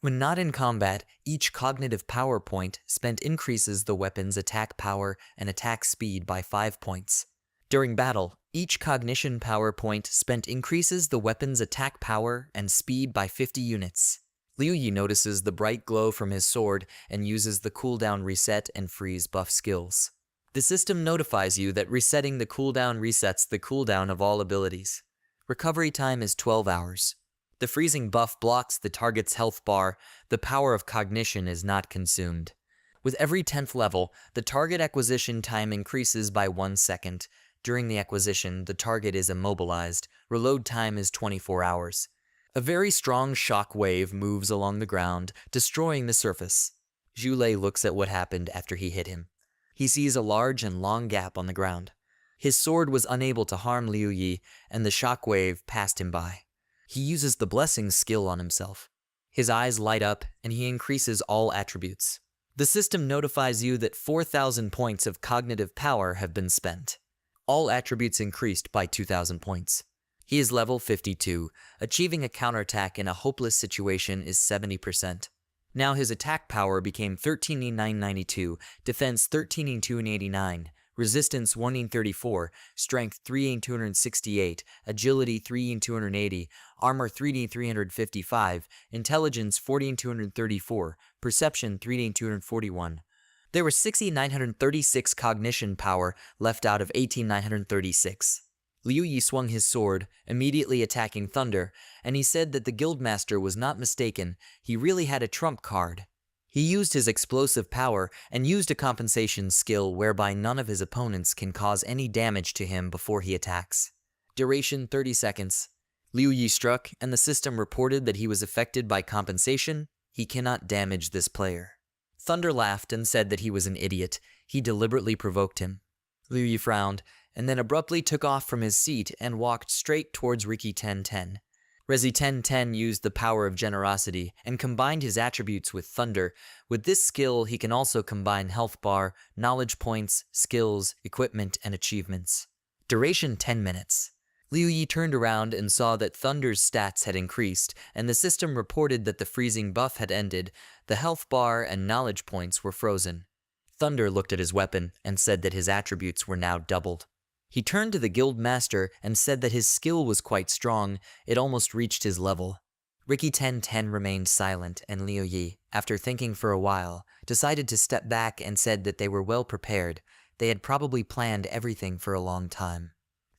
When not in combat, each cognitive power point spent increases the weapon's attack power and attack speed by 5 points. During battle, each cognition power point spent increases the weapon's attack power and speed by 50 units. Liu Yi notices the bright glow from his sword and uses the cooldown reset and freeze buff skills. The system notifies you that resetting the cooldown resets the cooldown of all abilities. Recovery time is 12 hours. The freezing buff blocks the target's health bar. The power of cognition is not consumed. With every 10th level, the target acquisition time increases by 1 second. During the acquisition, the target is immobilized. Reload time is 24 hours. A very strong shock wave moves along the ground, destroying the surface. Zhu Lei looks at what happened after he hit him. He sees a large and long gap on the ground. His sword was unable to harm Liu Yi, and the shock wave passed him by. He uses the blessing skill on himself. His eyes light up, and he increases all attributes. The system notifies you that 4,000 points of cognitive power have been spent. All attributes increased by 2,000 points. He is level 52. Achieving a counterattack in a hopeless situation is 70%. Now his attack power became 13,992, defense 13,289, resistance 1,34, strength 3,268, agility 3,280, armor 3,355, intelligence 4,234, perception 3,241. There were 6,936 cognition power left out of 18,936. Liu Yi swung his sword, immediately attacking Thunder, and he said that the guildmaster was not mistaken. He really had a trump card. He used his explosive power and used a compensation skill whereby none of his opponents can cause any damage to him before he attacks. Duration 30 seconds. Liu Yi struck, and the system reported that he was affected by compensation. He cannot damage this player. Thunder laughed and said that he was an idiot. He deliberately provoked him. Liu Yi frowned, and then abruptly took off from his seat and walked straight towards Riki 1010. Rezi 1010 used the power of generosity and combined his attributes with Thunder. With this skill, he can also combine health bar, knowledge points, skills, equipment, and achievements. Duration 10 minutes. Liu Yi turned around and saw that Thunder's stats had increased, and the system reported that the freezing buff had ended. The health bar and knowledge points were frozen. Thunder looked at his weapon and said that his attributes were now doubled. He turned to the guild master and said that his skill was quite strong. It almost reached his level. Riki 1010 remained silent, and Liu Yi, after thinking for a while, decided to step back and said that they were well prepared. They had probably planned everything for a long time.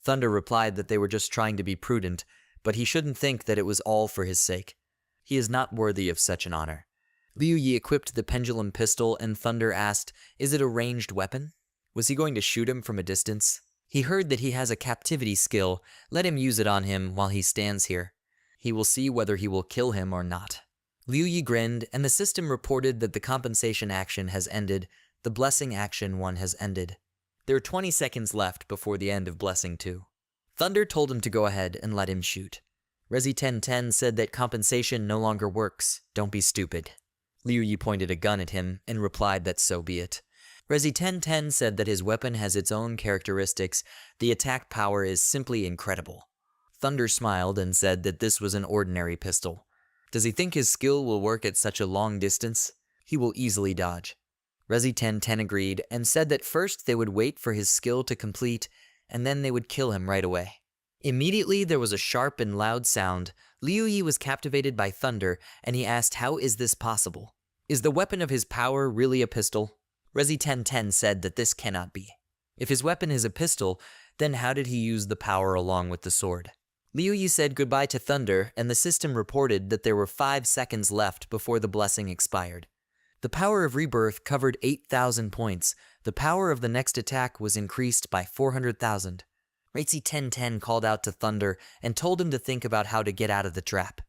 Thunder replied that they were just trying to be prudent, but he shouldn't think that it was all for his sake. He is not worthy of such an honor. Liu Yi equipped the pendulum pistol, and Thunder asked, "Is it a ranged weapon?" Was he going to shoot him from a distance? He heard that he has a captivity skill. Let him use it on him while he stands here. He will see whether he will kill him or not. Liu Yi grinned, and the system reported that the compensation action has ended. The blessing action 1 has ended. There are 20 seconds left before the end of Blessing 2. Thunder told him to go ahead and let him shoot. Resi 1010 said that compensation no longer works. Don't be stupid. Liu Yi pointed a gun at him and replied that so be it. Resi 1010 said that his weapon has its own characteristics. The attack power is simply incredible. Thunder smiled and said that this was an ordinary pistol. Does he think his skill will work at such a long distance? He will easily dodge. Resi 1010 agreed and said that first they would wait for his skill to complete, and then they would kill him right away. Immediately there was a sharp and loud sound. Liu Yi was captivated by thunder, and he asked, how is this possible? Is the weapon of his power really a pistol? Resi 1010 said that this cannot be. If his weapon is a pistol, then how did he use the power along with the sword? Liu Yi said goodbye to thunder, and the system reported that there were 5 seconds left before the blessing expired. The power of rebirth covered 8,000 points. The power of the next attack was increased by 400,000. Resi 1010 called out to Thunder and told him to think about how to get out of the trap.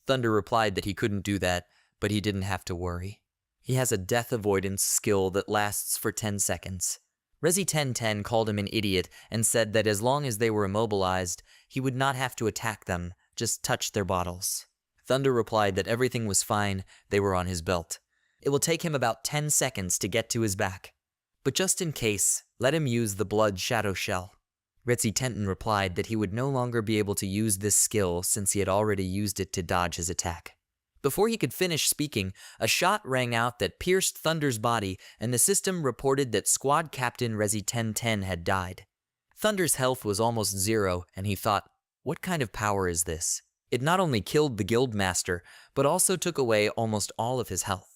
Thunder replied that he couldn't do that, but he didn't have to worry. He has a death avoidance skill that lasts for 10 seconds. Resi 1010 called him an idiot and said that as long as they were immobilized, he would not have to attack them, just touch their bottles. Thunder replied that everything was fine, they were on his belt. It will take him about 10 seconds to get to his back. But just in case, let him use the blood shadow shell. Resi 1010 replied that he would no longer be able to use this skill since he had already used it to dodge his attack. Before he could finish speaking, a shot rang out that pierced Thunder's body, and the system reported that Squad Captain Resi 1010 had died. Thunder's health was almost 0, and he thought, what kind of power is this? It not only killed the Guildmaster, but also took away almost all of his health.